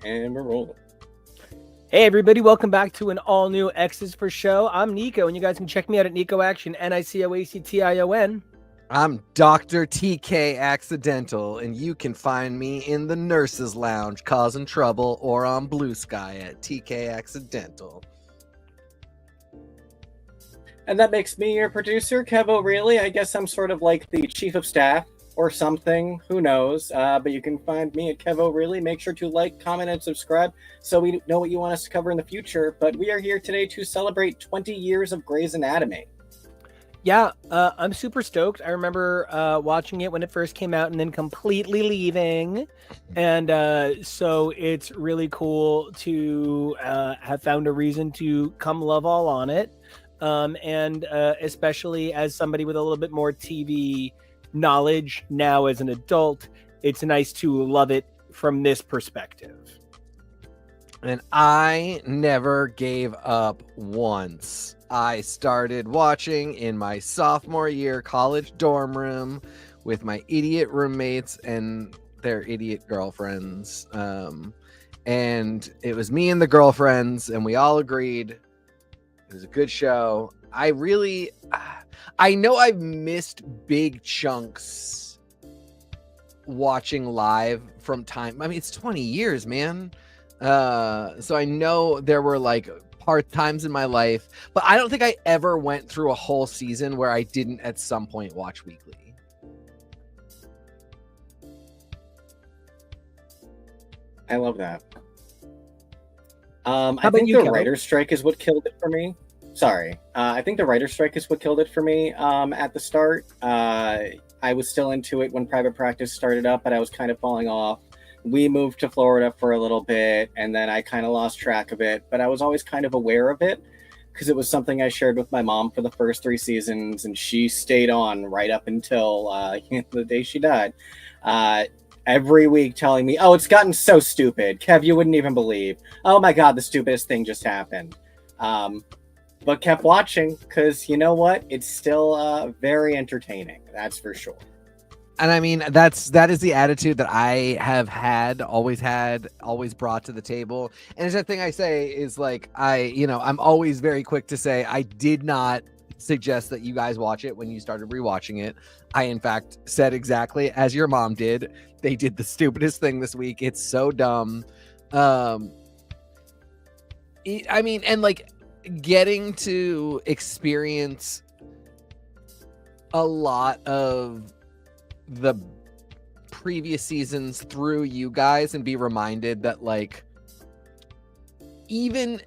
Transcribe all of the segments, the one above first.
And we're rolling. Hey everybody, welcome back to an all-new X's for Show. I'm Nico, and you guys can check me out at Nico Action, NicoAction. I'm Dr. TK Accidental, and you can find me in the nurses' lounge causing trouble or on Blue Sky at TK Accidental. And that makes me your producer, Kev O'Reilly. I guess I'm sort of like the chief of staff or something. Who knows? But you can find me at Kev O'Reilly. Make sure to like, comment, and subscribe so we know what you want us to cover in the future. But we are here today to celebrate 20 years of Grey's Anatomy. Yeah, I'm super stoked. I remember watching it when it first came out and then completely leaving. And so it's really cool to have found a reason to come love all on it. And especially as somebody with a little bit more TV knowledge now as an adult, it's nice to love it from this perspective. And I never gave up once. I started watching in my sophomore year college dorm room with my idiot roommates and their idiot girlfriends. And it was me and the girlfriends, and we all agreed it was a good show. I know I've missed big chunks watching live from time. I mean, it's 20 years, man. So I know there were like times in my life, but I don't think I ever went through a whole season where I didn't at some point watch weekly. I love that. I think the writer's strike is what killed it for me. Sorry. I think the writer's strike is what killed it for me at the start. I was still into it when Private Practice started up, but I was kind of falling off. We moved to Florida for a little bit, and then I kind of lost track of it. But I was always kind of aware of it because it was something I shared with my mom for the first 3 seasons, and she stayed on right up until the day she died. Every week telling me, oh, it's gotten so stupid. Kev, you wouldn't even believe. Oh my God, the stupidest thing just happened. But kept watching because you know what? It's still very entertaining. That's for sure. And I mean, that is the attitude that I have always brought to the table. And it's that thing I say is like, I'm always very quick to say, I did not suggest that you guys watch it when you started rewatching it. I, in fact, said exactly as your mom did. They did the stupidest thing this week. It's so dumb. I mean, and like getting to experience a lot of the previous seasons through you guys and be reminded that like even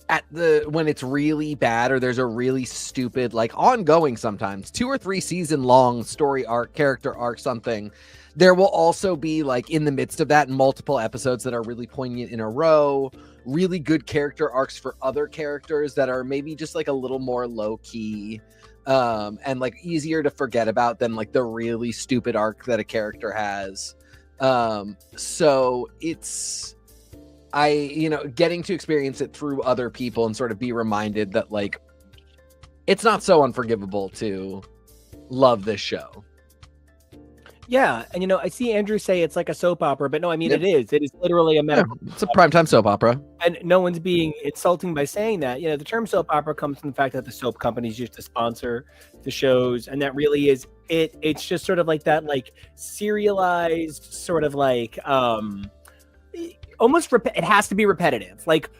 when it's really bad or there's a really stupid like ongoing sometimes 2 or 3 season long story arc, character arc, something, there will also be like in the midst of that multiple episodes that are really poignant in a row, really good character arcs for other characters that are maybe just like a little more low key and like easier to forget about than like the really stupid arc that a character has. So it's getting to experience it through other people and sort of be reminded that like it's not so unforgivable to love this show. Yeah, and I see Andrew say it's like a soap opera, but no, I mean it is. It is literally a medical. Yeah, it's a primetime soap opera, and no one's being insulting by saying that. The term soap opera comes from the fact that the soap companies used to sponsor the shows, and that really is it. It's just sort of like that, like serialized, sort of like almost. It has to be repetitive, like.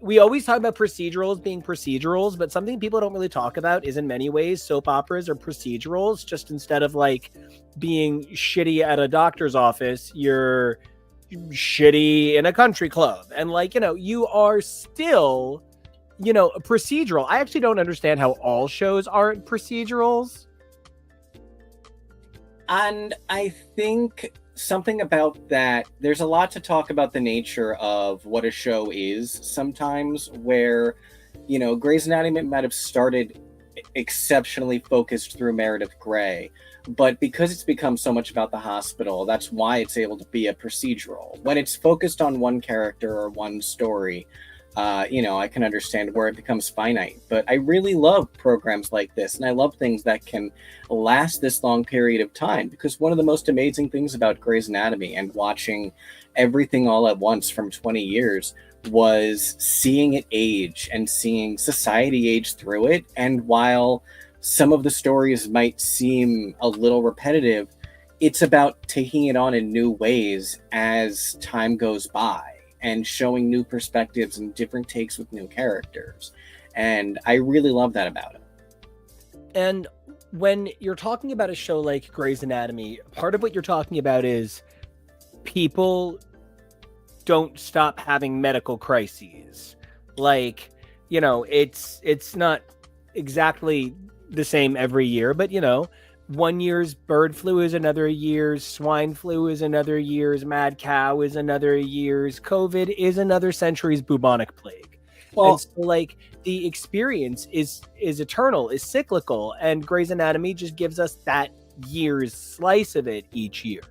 We always talk about procedurals being procedurals, but something people don't really talk about is in many ways soap operas are procedurals. Just instead of like being shitty at a doctor's office, you're shitty in a country club, and like you are still a procedural. I actually don't understand how all shows aren't procedurals, and I think something about that, there's a lot to talk about the nature of what a show is sometimes, where Grey's Anatomy might have started exceptionally focused through Meredith Grey, but because it's become so much about the hospital, that's why it's able to be a procedural. When it's focused on one character or one story, I can understand where it becomes finite. But I really love programs like this, and I love things that can last this long period of time, because one of the most amazing things about Grey's Anatomy and watching everything all at once from 20 years was seeing it age and seeing society age through it. And while some of the stories might seem a little repetitive, it's about taking it on in new ways as time goes by and showing new perspectives and different takes with new characters. And I really love that about it. And when you're talking about a show like Grey's Anatomy, part of what you're talking about is people don't stop having medical crises. Like, it's not exactly the same every year, but 1 year's bird flu is another year's, swine flu is another year's, mad cow is another year's, COVID is another century's bubonic plague. Well, and so the experience is eternal, is cyclical, and Grey's Anatomy just gives us that year's slice of it each year.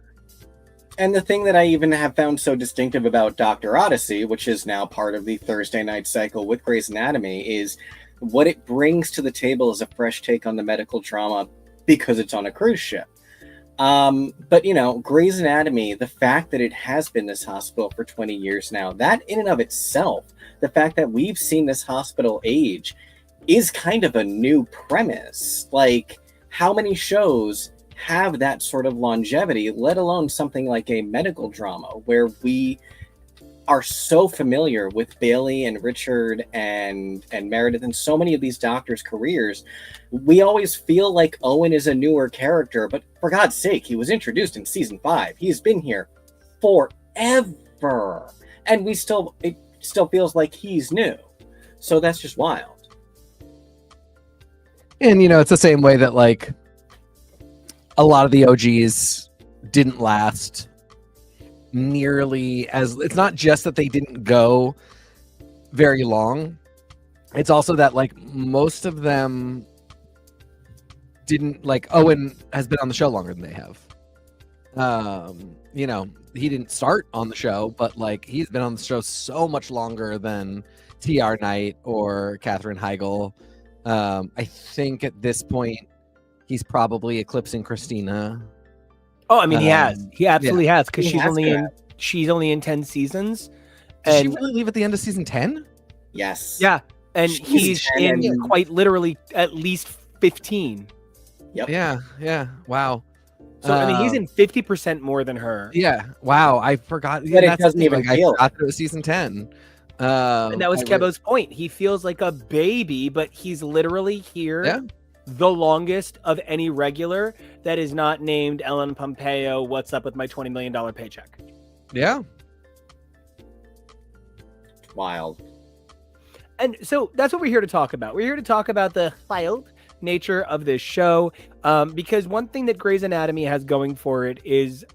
And the thing that I even have found so distinctive about Dr. Odyssey, which is now part of the Thursday night cycle with Grey's Anatomy, is what it brings to the table is a fresh take on the medical drama, because it's on a cruise ship. But Grey's Anatomy, the fact that it has been this hospital for 20 years now, that in and of itself, the fact that we've seen this hospital age is kind of a new premise. Like, how many shows have that sort of longevity, let alone something like a medical drama where we are so familiar with Bailey and Richard and Meredith and so many of these doctors' careers. We always feel like Owen is a newer character, but for God's sake, he was introduced in season 5. He's been here forever, and it still feels like he's new. So that's just wild. And it's the same way that a lot of the OGs didn't last nearly as. It's not just that they didn't go very long, it's also that most of them didn't. Owen has been on the show longer than they have. He didn't start on the show, but he's been on the show so much longer than TR Knight or Katherine Heigl. I think at this point he's probably eclipsing Cristina. Oh, I mean, he absolutely has, because she's only in 10 seasons. Did she really leave at the end of season 10? Yes. Yeah, and he's in quite literally at least 15. Yep. Yeah. Wow. So I mean, he's in 50% more than her. Yeah. Wow. I forgot. But it doesn't even feel. I forgot it was season 10. And that was Kebo's point. He feels like a baby, but he's literally here the longest of any regular that is not named Ellen Pompeo. What's up with my $20 million paycheck? Yeah. Wild. And so that's what we're here to talk about. We're here to talk about the wild nature of this show, because one thing that Grey's Anatomy has going for it is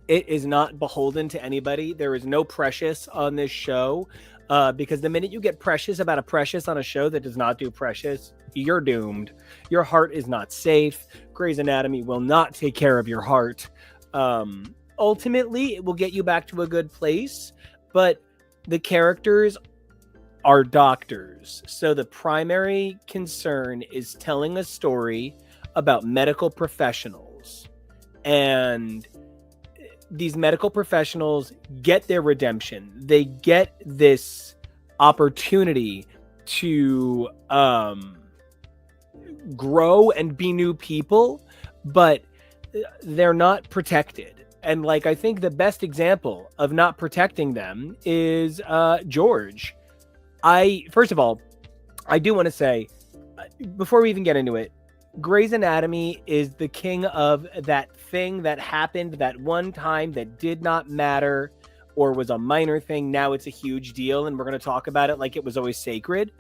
it is not beholden to anybody. There is no Precious on this show, because the minute you get Precious about a Precious on a show that does not do Precious, you're doomed. Your heart is not safe. Grey's Anatomy will not take care of your heart. Ultimately, it will get you back to a good place, but the characters are doctors. So the primary concern is telling a story about medical professionals. And these medical professionals get their redemption. They get this opportunity to grow and be new people, but they're not protected. And I think the best example of not protecting them is George. First of all, I do want to say, before we even get into it, Grey's Anatomy is the king of that thing that happened that one time that did not matter or was a minor thing. Now it's a huge deal, and we're going to talk about it like it was always sacred.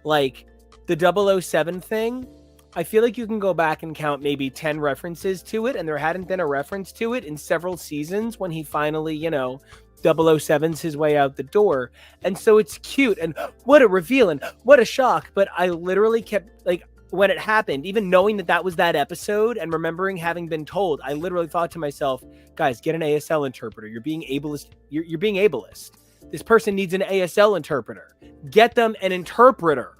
Like the 007 thing, I feel like you can go back and count maybe 10 references to it, and there hadn't been a reference to it in several seasons when he finally, 007's his way out the door. And so it's cute, and what a reveal, and what a shock. But I literally kept, when it happened, even knowing that was that episode and remembering having been told, I literally thought to myself, guys, get an ASL interpreter. You're being ableist. You're being ableist. this person needs an ASL interpreter. Get them an interpreter.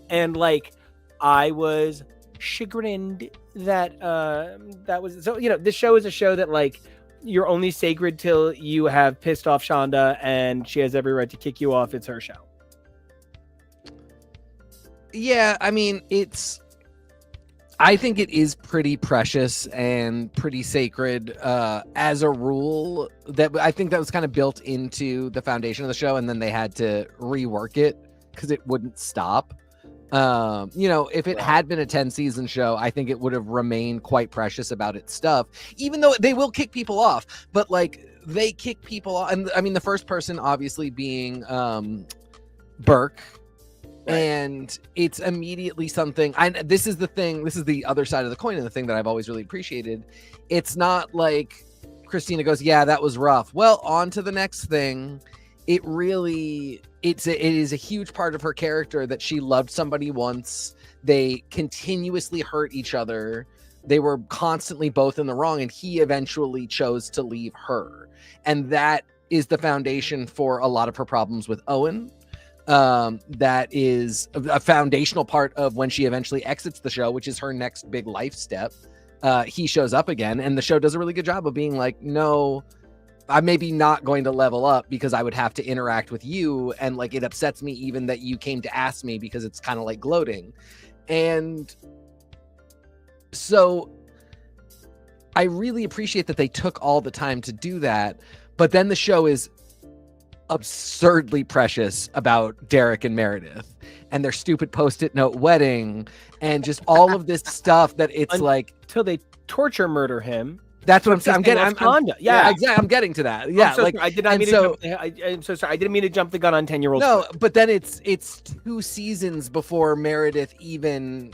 And like, I was chagrined that that was so. This show is a show that like you're only sacred till you have pissed off Shonda, and she has every right to kick you off. It's her show. Yeah, I mean, I think it is pretty precious and pretty sacred as a rule. That I think that was kind of built into the foundation of the show, and then they had to rework it because it wouldn't stop. If it had been a 10-season show, I think it would have remained quite precious about its stuff, even though they will kick people off. But like, they kick people off, and I mean, the first person obviously being Burke. Right. And it's immediately something. This is the other side of the coin, and the thing that I've always really appreciated. It's not like Cristina goes, "Yeah, that was rough. Well, on to the next thing." It is a huge part of her character that she loved somebody once. They continuously hurt each other. They were constantly both in the wrong, and he eventually chose to leave her. And that is the foundation for a lot of her problems with Owen. That is a foundational part of when she eventually exits the show, which is her next big life step. He shows up again, and the show does a really good job of being like, no, I'm maybe not going to level up because I would have to interact with you, and like, it upsets me even that you came to ask me, because it's kind of like gloating. And so I really appreciate that they took all the time to do that, but then the show is absurdly precious about Derek and Meredith and their stupid post-it note wedding and just all of this stuff that it's like, till they torture murder him. That's what I'm saying. Yeah, exactly. I'm getting to that. Yeah, I did not mean to jump. I'm so sorry. I didn't mean to jump the gun on 10-year-old. No, but then it's 2 seasons before Meredith even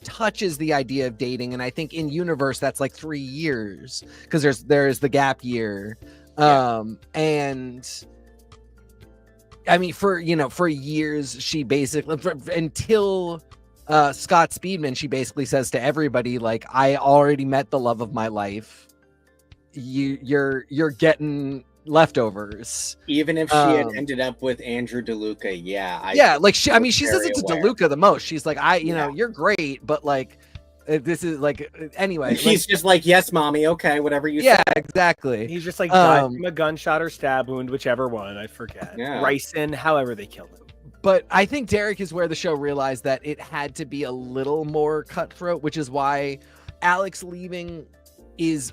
touches the idea of dating, and I think in universe that's like 3 years, because there's the gap year, and I mean, for years she basically, until Scott Speedman, she basically says to everybody, like, I already met the love of my life. You're getting leftovers. Even if she had ended up with Andrew DeLuca, she says it to DeLuca the most. She's like, you're great, but like, this is like, anyway. He's just like, yes, mommy, okay, whatever you say. Yeah, exactly. He's just like, died from a gunshot or stab wound, whichever one, I forget. Yeah. Bryson, however they killed him. But I think Derek is where the show realized that it had to be a little more cutthroat, which is why Alex leaving is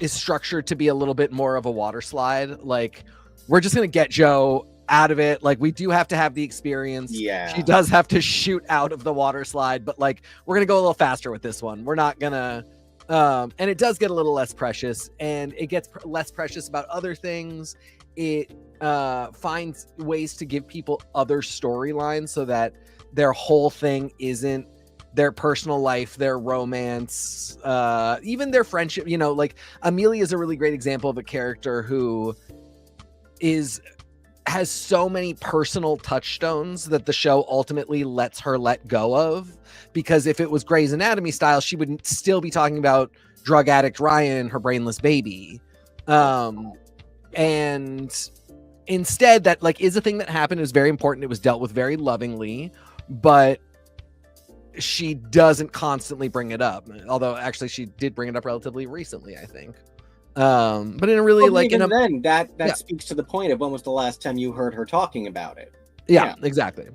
structured to be a little bit more of a water slide. Like, we're just going to get Joe out of it. Like, we do have to have the experience. Yeah. She does have to shoot out of the water slide, but like, we're going to go a little faster with this one. We're not going to, and it does get a little less precious, and it gets less precious about other things. It finds ways to give people other storylines so that their whole thing isn't their personal life, their romance, even their friendship. Like, Amelia is a really great example of a character who has so many personal touchstones that the show ultimately lets her let go of, because if it was Grey's Anatomy style, she would still be talking about drug addict Ryan and her brainless baby. And instead, that like is a thing that happened. It was very important. It was dealt with very lovingly, but she doesn't constantly bring it up. Although actually she did bring it up relatively recently, I think. But in a really that speaks to the point of when was the last time you heard her talking about it. Yeah. Exactly.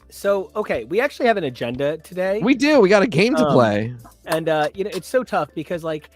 So, okay, we actually have an agenda today. We do. We got a game to play. And it's so tough because like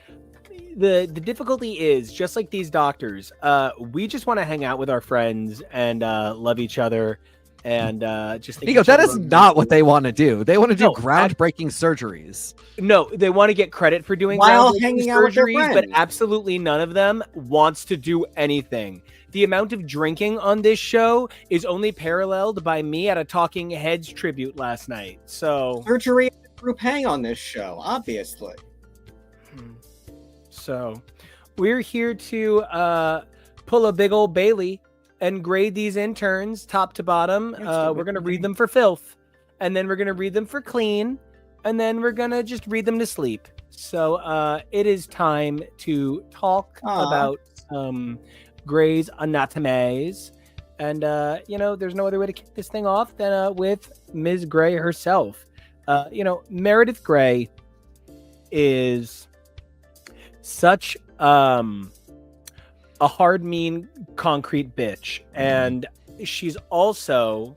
the difficulty is, just like these doctors, we just want to hang out with our friends and love each other. And just think that is not what they want to do. They want to do groundbreaking surgeries. No, they want to get credit for doing while hanging out with their surgeries, but absolutely none of them wants to do anything. The amount of drinking on this show is only paralleled by me at a Talking Heads tribute last night. So surgery is a group hang on this show, obviously. So we're here to pull a big old Bailey and grade these interns top to bottom. We're going to read them for filth, and then we're going to read them for clean, and then we're going to just read them to sleep. So it is time to talk about Grey's Anatomies. And, there's no other way to kick this thing off than with Ms. Grey herself. Meredith Grey is such a hard, mean, concrete bitch. And she's also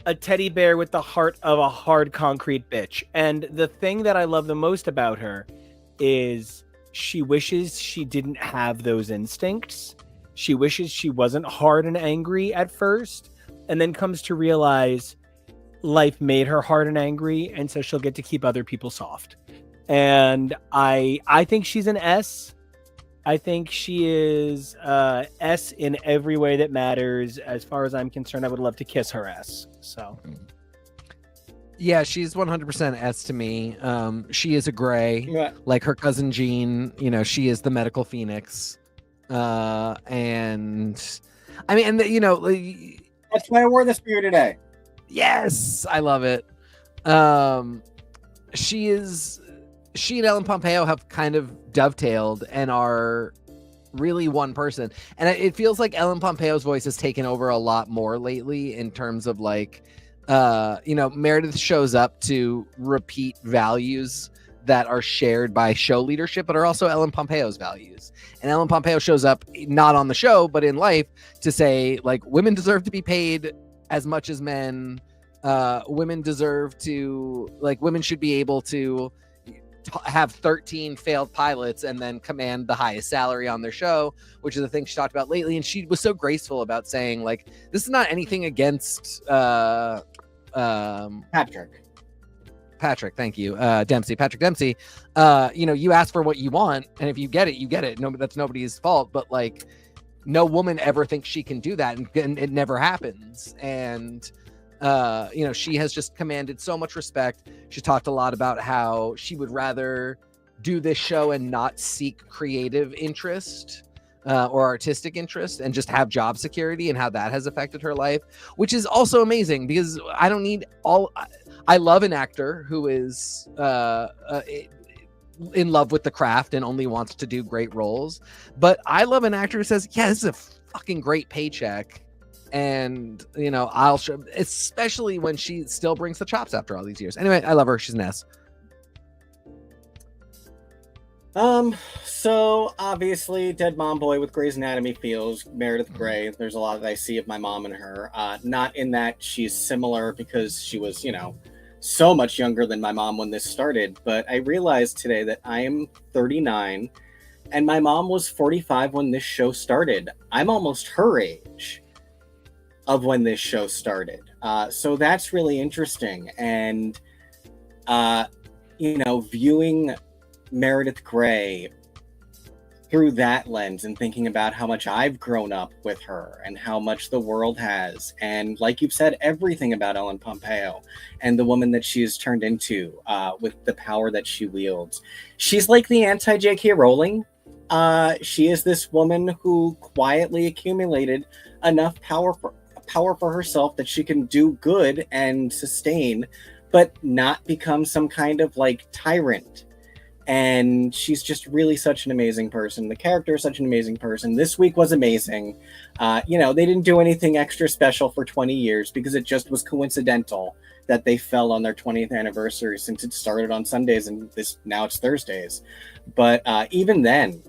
a teddy bear with the heart of a hard, concrete bitch. And the thing that I love the most about her is she wishes she didn't have those instincts. She wishes she wasn't hard and angry at first, and then comes to realize life made her hard and angry, and so she'll get to keep other people soft. And I think she's an S. I think she is S in every way that matters. As far as I'm concerned, I would love to kiss her S. So, yeah, she's 100% S to me. She is a Grey, like her cousin Jean. She is the medical phoenix. And that's why I wore this for you today. Yes, I love it. She and Ellen Pompeo have kind of dovetailed and are really one person. And it feels like Ellen Pompeo's voice has taken over a lot more lately in terms of Meredith shows up to repeat values that are shared by show leadership, but are also Ellen Pompeo's values. And Ellen Pompeo shows up not on the show, but in life to say, women deserve to be paid as much as men. Women deserve to, women should be able to have 13 failed pilots and then command the highest salary on their show, which is the thing she talked about lately. And she was so graceful about saying, this is not anything against Patrick, thank you. Patrick Dempsey. You ask for what you want, and if you get it, you get it. No, that's nobody's fault. But no woman ever thinks she can do that, and it never happens. And she has just commanded so much respect. She talked a lot about how she would rather do this show and not seek creative interest or artistic interest, and just have job security, and how that has affected her life, which is also amazing because I don't need all. I love an actor who is in love with the craft and only wants to do great roles. But I love an actor who says, yeah, this is a fucking great paycheck. And, I'll show, especially when she still brings the chops after all these years. Anyway, I love her. She's an S. So obviously Dead Mom Boy with Grey's Anatomy feels Meredith Grey. There's a lot that I see of my mom in her. Not in that she's similar because she was, so much younger than my mom when this started, but I realized today that I am 39 and my mom was 45 when this show started. I'm almost her age of when this show started. So that's really interesting. And, viewing Meredith Grey through that lens and thinking about how much I've grown up with her and how much the world has. And like you've said, everything about Ellen Pompeo and the woman that she has turned into with the power that she wields. She's like the anti-J.K. Rowling. She is this woman who quietly accumulated enough power for herself that she can do good and sustain, but not become some kind of tyrant. And she's just really such an amazing person. The character is such an amazing person. This week was amazing. They didn't do anything extra special for 20 years because it just was coincidental that they fell on their 20th anniversary, since it started on Sundays and now it's Thursdays. But even then,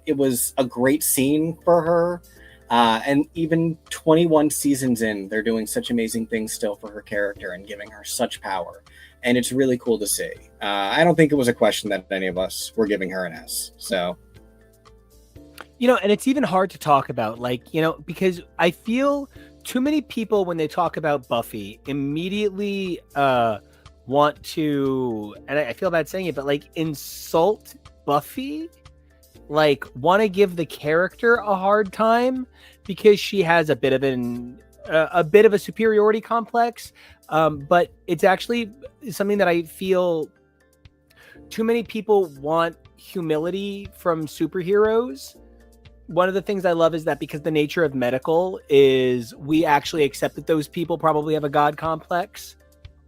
it was a great scene for her. And even 21 seasons in, they're doing such amazing things still for her character and giving her such power. And it's really cool to see. I don't think it was a question that any of us were giving her an S. So, and it's even hard to talk about, because I feel too many people, when they talk about Buffy, immediately want to, and I feel bad saying it, but insult Buffy, want to give the character a hard time because she has a bit of a superiority complex. But it's actually something that I feel too many people want humility from superheroes. One of the things I love is that because the nature of medical is we actually accept that those people probably have a God complex.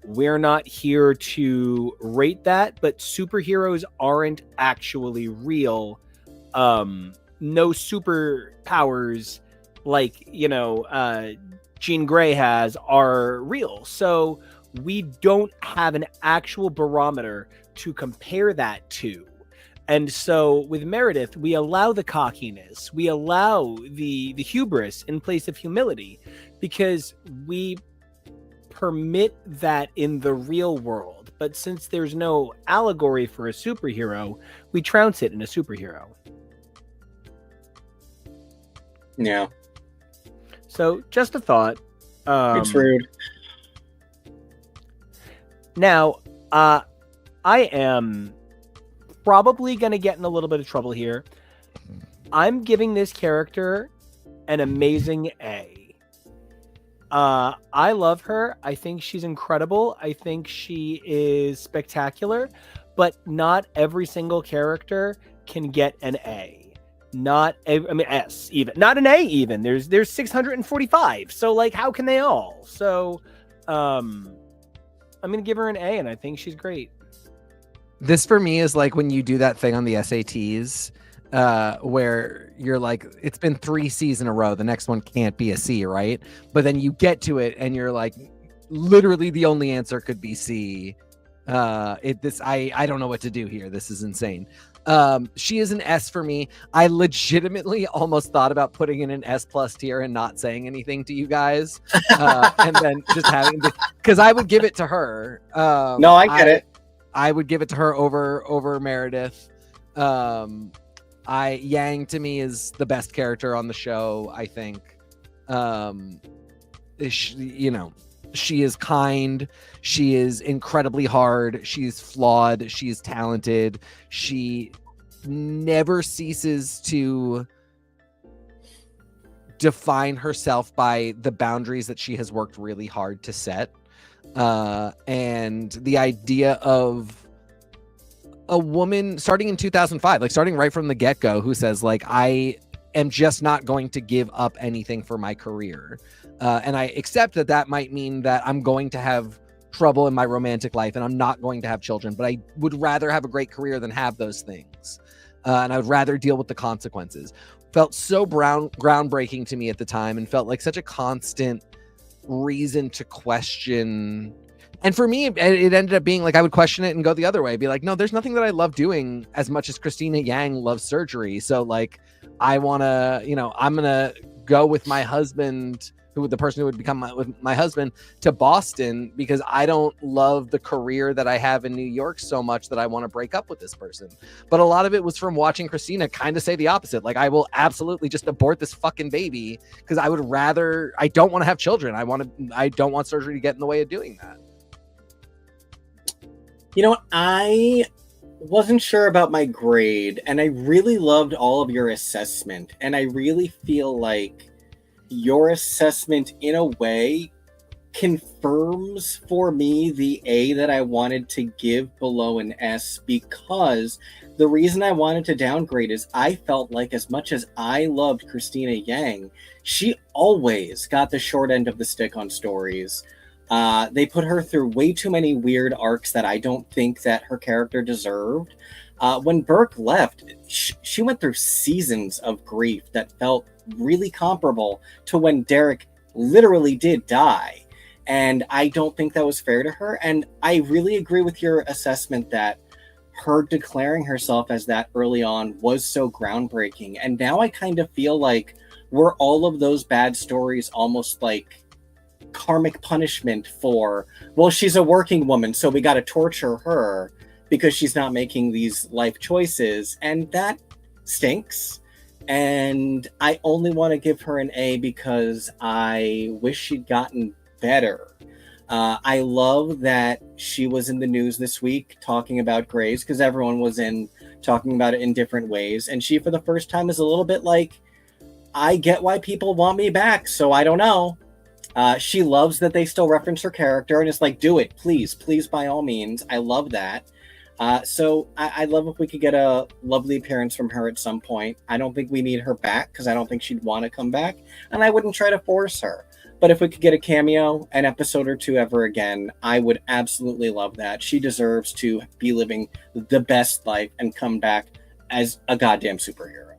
We're not here to rate that, but superheroes aren't actually real. no superpowers like, you know, Jean Grey has are real. So we don't have an actual barometer to compare that to. And so with Meredith, we allow the cockiness, we allow the hubris in place of humility, because we permit that in the real world. But since there's no allegory for a superhero, we trounce it in a superhero. Yeah. So just a thought. It's rude. Now, I am probably going to get in a little bit of trouble here. I'm giving this character an amazing A. I love her. I think she's incredible. I think she is spectacular, but not every single character can get an A. S even. Not an A even. There's 645. So like, how can they all? So I'm going to give her an A, and I think she's great. This for me is like when you do that thing on the SATs where you're like, it's been 3 C's in a row. The next one can't be a C, right? But then you get to it and you're like, literally the only answer could be C. I don't know what to do here. This is insane. She is an S for me. I legitimately almost thought about putting in an S+ tier and not saying anything to you guys, and then just having because I would give it to her. No, I get it. I would give it to her over Meredith. Yang to me is the best character on the show. I think, she is kind. She is incredibly hard. She's flawed. She's talented. She never ceases to define herself by the boundaries that she has worked really hard to set. And the idea of a woman starting in 2005, like starting right from the get-go, who says like, I am just not going to give up anything for my career. And I accept that might mean that I'm going to have trouble in my romantic life and I'm not going to have children, but I would rather have a great career than have those things. And I would rather deal with the consequences. Felt so groundbreaking to me at the time, and felt like such a constant reason to question. And for me, it ended up being like, I would question it and go the other way. Be like, no, there's nothing that I love doing as much as Cristina Yang loves surgery. So like, I want to, I'm going to go with my husband, the person who would become my husband, to Boston because I don't love the career that I have in New York so much that I want to break up with this person. But a lot of it was from watching Cristina kind of say the opposite. Like, I will absolutely just abort this fucking baby because I don't want to have children. I don't want surgery to get in the way of doing that. You know what? I wasn't sure about my grade, and I really loved all of your assessment. And I really feel like your assessment, in a way, confirms for me the A that I wanted to give below an S, because the reason I wanted to downgrade is I felt like, as much as I loved Cristina Yang, she always got the short end of the stick on stories. They put her through way too many weird arcs that I don't think that her character deserved. When Burke left, she went through seasons of grief that felt really comparable to when Derek literally did die. And I don't think that was fair to her. And I really agree with your assessment that her declaring herself as that early on was so groundbreaking. And now I kind of feel like we're all of those bad stories almost like karmic punishment for, well, she's a working woman, so we got to torture her because she's not making these life choices. And that stinks. And I only want to give her an A because I wish she'd gotten better. I love that she was in the news this week talking about Grays, because everyone was talking about it in different ways. And she, for the first time, is a little bit like, I get why people want me back, so I don't know. She loves that they still reference her character, and it's like, do it, please, by all means. I love that. So I love if we could get a lovely appearance from her at some point. I don't think we need her back because I don't think she'd want to come back, and I wouldn't try to force her. But if we could get a cameo, an episode or two ever again, I would absolutely love that. She deserves to be living the best life and come back as a goddamn superhero.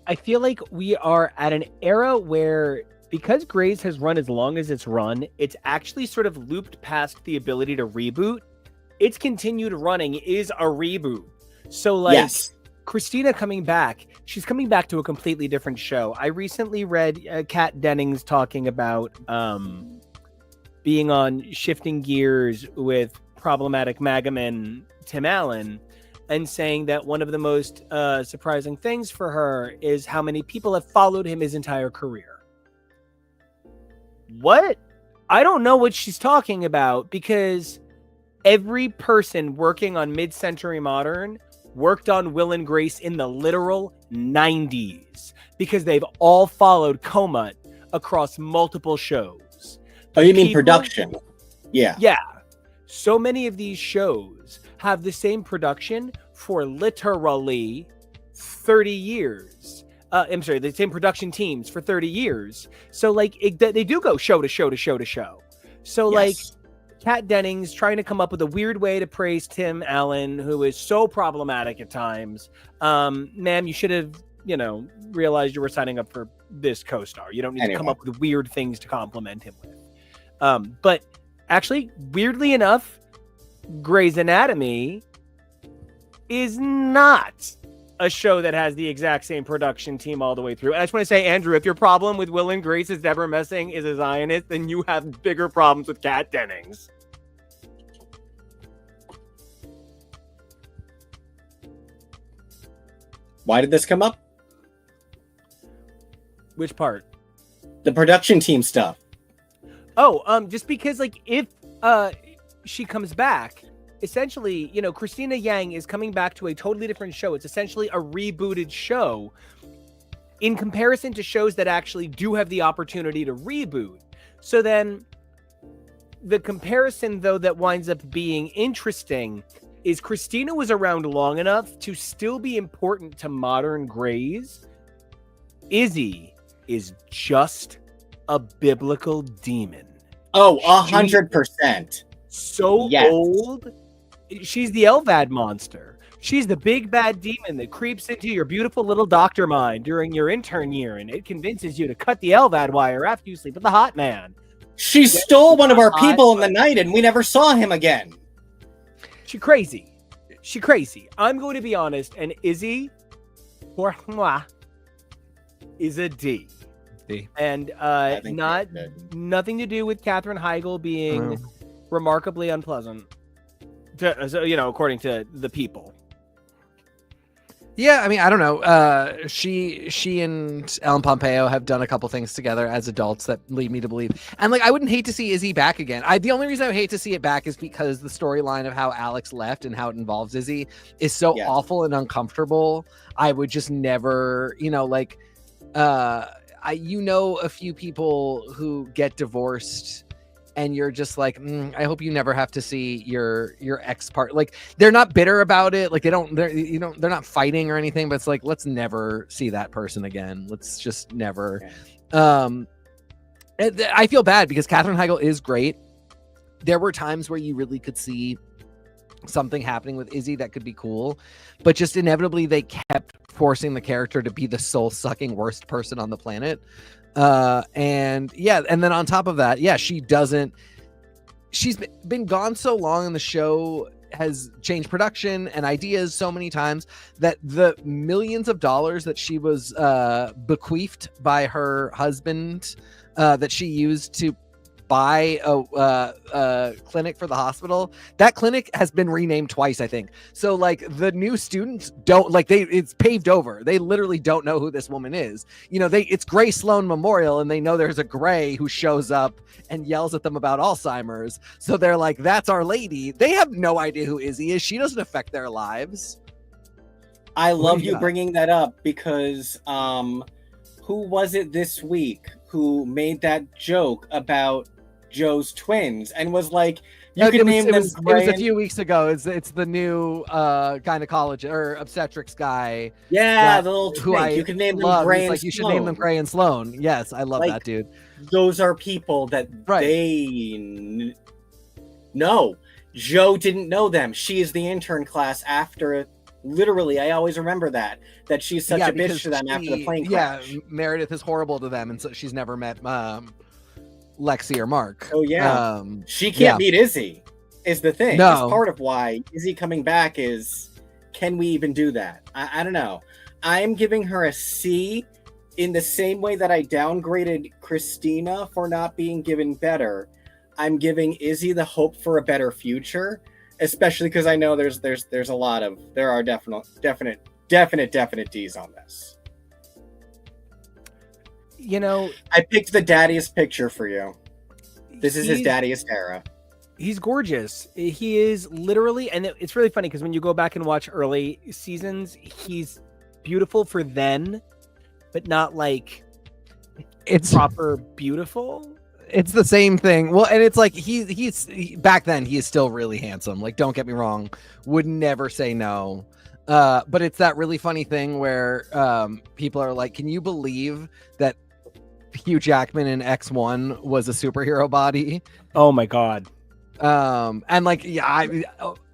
I feel like we are at an era where, because Grey's has run as long as it's run, it's actually sort of looped past the ability to reboot. Its continued running is a reboot. So, like, Yes. Cristina coming back, she's coming back to a completely different show. I recently read Kat Dennings talking about being on Shifting Gears with problematic Magaman Tim Allen, and saying that one of the most surprising things for her is how many people have followed him his entire career. What? I don't know what she's talking about, because every person working on Mid-Century Modern worked on Will and Grace in the literal 90s, because they've all followed Comet across multiple shows. Oh, you mean production? Yeah. Yeah. So many of these shows have the same production for literally 30 years. I'm sorry, the same production teams for 30 years. So, like, they do go show to show to show to show. So, Yes. like, Kat Dennings trying to come up with a weird way to praise Tim Allen, who is so problematic at times. Ma'am, you should have, realized you were signing up for this co-star. You don't need to come up with weird things to compliment him with. But actually, weirdly enough, Grey's Anatomy is not a show that has the exact same production team all the way through. And I just want to say, Andrew, if your problem with Will and Grace's Deborah Messing is a Zionist, then you have bigger problems with Kat Dennings. Why did this come up? Which part? The production team stuff. Oh, just because, like, if she comes back, essentially, Cristina Yang is coming back to a totally different show. It's essentially a rebooted show in comparison to shows that actually do have the opportunity to reboot. So then the comparison, though, that winds up being interesting is Cristina was around long enough to still be important to modern Greys. Izzie is just a biblical demon. Oh, 100%. So old. She's the Elvad monster. She's the big bad demon that creeps into your beautiful little doctor mind during your intern year, and it convinces you to cut the Elvad wire after you sleep with the hot man. She stole one of our people in the night, and we never saw him again. She crazy. I'm going to be honest, and Izzie, for moi, is a D. And nothing to do with Katherine Heigl being remarkably unpleasant, according to the people. Yeah, I mean, I don't know. She and Ellen Pompeo have done a couple things together as adults that lead me to believe. And, like, I wouldn't hate to see Izzie back again. The only reason I would hate to see it back is because the storyline of how Alex left and how it involves Izzie is so awful and uncomfortable. I would just never, a few people who get divorced, and you're just like, I hope you never have to see your ex part. Like, they're not bitter about it. Like, they're not fighting or anything, but it's like, let's never see that person again. Let's just never. I feel bad because Katherine Heigl is great. There were times where you really could see something happening with Izzie that could be cool, but just inevitably they kept forcing the character to be the soul-sucking worst person on the planet. And then on top of that, she's been gone so long, and the show has changed production and ideas so many times that the millions of dollars that she was bequeathed by her husband that she used to buy a clinic for the hospital, that clinic has been renamed twice, I think. So, like, the new students don't, it's paved over. They literally don't know who this woman is. It's Gray Sloan Memorial, and they know there's a Gray who shows up and yells at them about Alzheimer's. So they're like, that's our lady. They have no idea who Izzie is. She doesn't affect their lives. I love you bringing that up because who was it this week who made that joke about Joe's twins and was like, you can name them. It was a few weeks ago. It's the new gynecologist or obstetrics guy. Yeah, the little twink. You can name them Gray and Sloan. You should name them Gray and Sloan. Yes, I love that dude. Those are people that they know. Joe didn't know them. She is the intern class after Literally, I always remember that she's such a bitch to them after the plane crash. Meredith is horrible to them, and so she's never met Lexi or Mark. Oh yeah, she can't beat Izzie. Is the thing? No. It's part of why Izzie coming back is. Can we even do that? I don't know. I'm giving her a C in the same way that I downgraded Cristina for not being given better. I'm giving Izzie the hope for a better future, especially because I know there are definite D's on this. You know, I picked the daddiest picture for you. This is his daddiest era. He's gorgeous. He is literally, and it's really funny because when you go back and watch early seasons, he's beautiful for then, but not like it's proper beautiful. It's the same thing. Well, and it's like he's back then he is still really handsome. Like, don't get me wrong, would never say no. But it's that really funny thing where people are like, can you believe that Hugh Jackman in X1 was a superhero body? Oh my god. And like, yeah,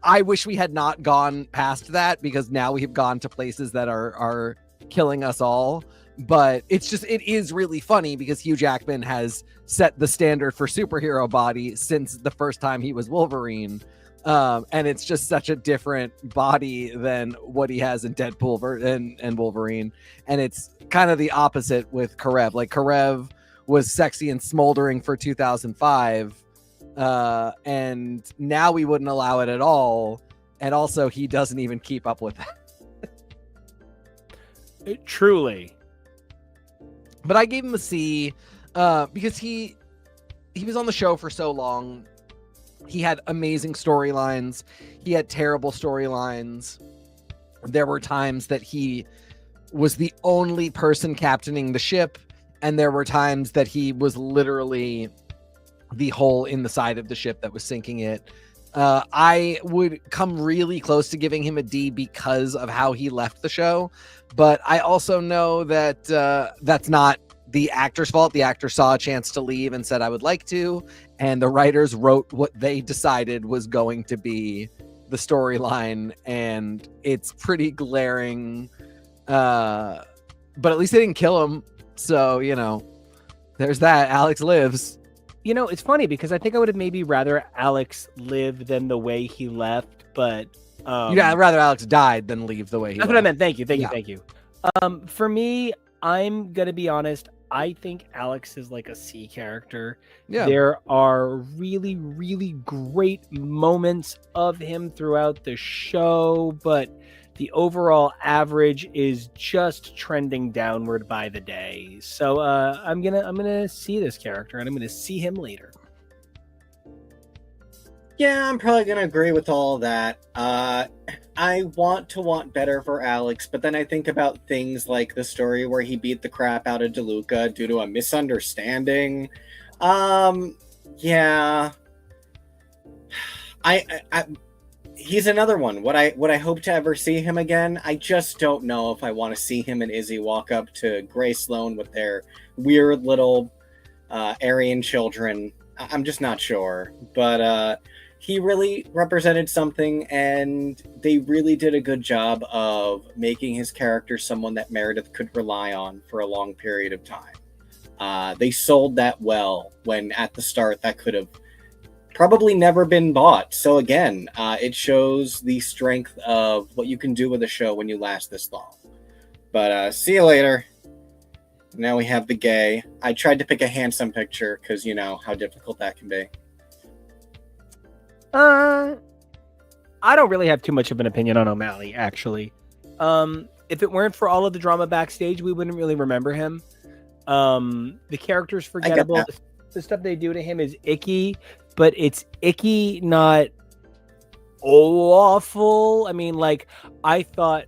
I wish we had not gone past that, because now we have gone to places that are killing us all. But it is really funny because Hugh Jackman has set the standard for superhero body since the first time he was Wolverine. And it's just such a different body than what he has in Deadpool and Wolverine. And it's kind of the opposite with Karev. Like, Karev was sexy and smoldering for 2005. And now we wouldn't allow it at all. And also, he doesn't even keep up with that. Truly. But I gave him a C because he was on the show for so long. He had amazing storylines. He had terrible storylines. There were times that he was the only person captaining the ship, and there were times that he was literally the hole in the side of the ship that was sinking it. I would come really close to giving him a D because of how he left the show, but I also know that that's not the actor's fault. The actor saw a chance to leave and said, I would like to, and the writers wrote what they decided was going to be the storyline, and it's pretty glaring. But at least they didn't kill him, so, you know, there's that. Alex lives. You know, it's funny because I think I would have maybe rather Alex live than the way he left, but yeah, I'd rather Alex died than leave the way he that's left. what I meant. Thank you. For me, I'm gonna be honest, I think Alex is like a C character. Yeah. There are really, really great moments of him throughout the show, but the overall average is just trending downward by the day. So I'm gonna see this character, and I'm gonna see him later. Yeah, I'm probably gonna agree with all of that. I want better for Alex, but then I think about things like the story where he beat the crap out of DeLuca due to a misunderstanding. Yeah. He's another one. Would I hope to ever see him again? I just don't know if I want to see him and Izzie walk up to Gray Sloan with their weird little Aryan children. I'm just not sure. But he really represented something, and they really did a good job of making his character someone that Meredith could rely on for a long period of time. They sold that well, when at the start that could have probably never been bought. So again, it shows the strength of what you can do with a show when you last this long. But see you later. Now we have the gay. I tried to pick a handsome picture because you know how difficult that can be. I don't really have too much of an opinion on O'Malley, actually. If it weren't for all of the drama backstage, we wouldn't really remember him. The character's forgettable. The stuff they do to him is icky, but it's icky, not awful. I mean, like, I thought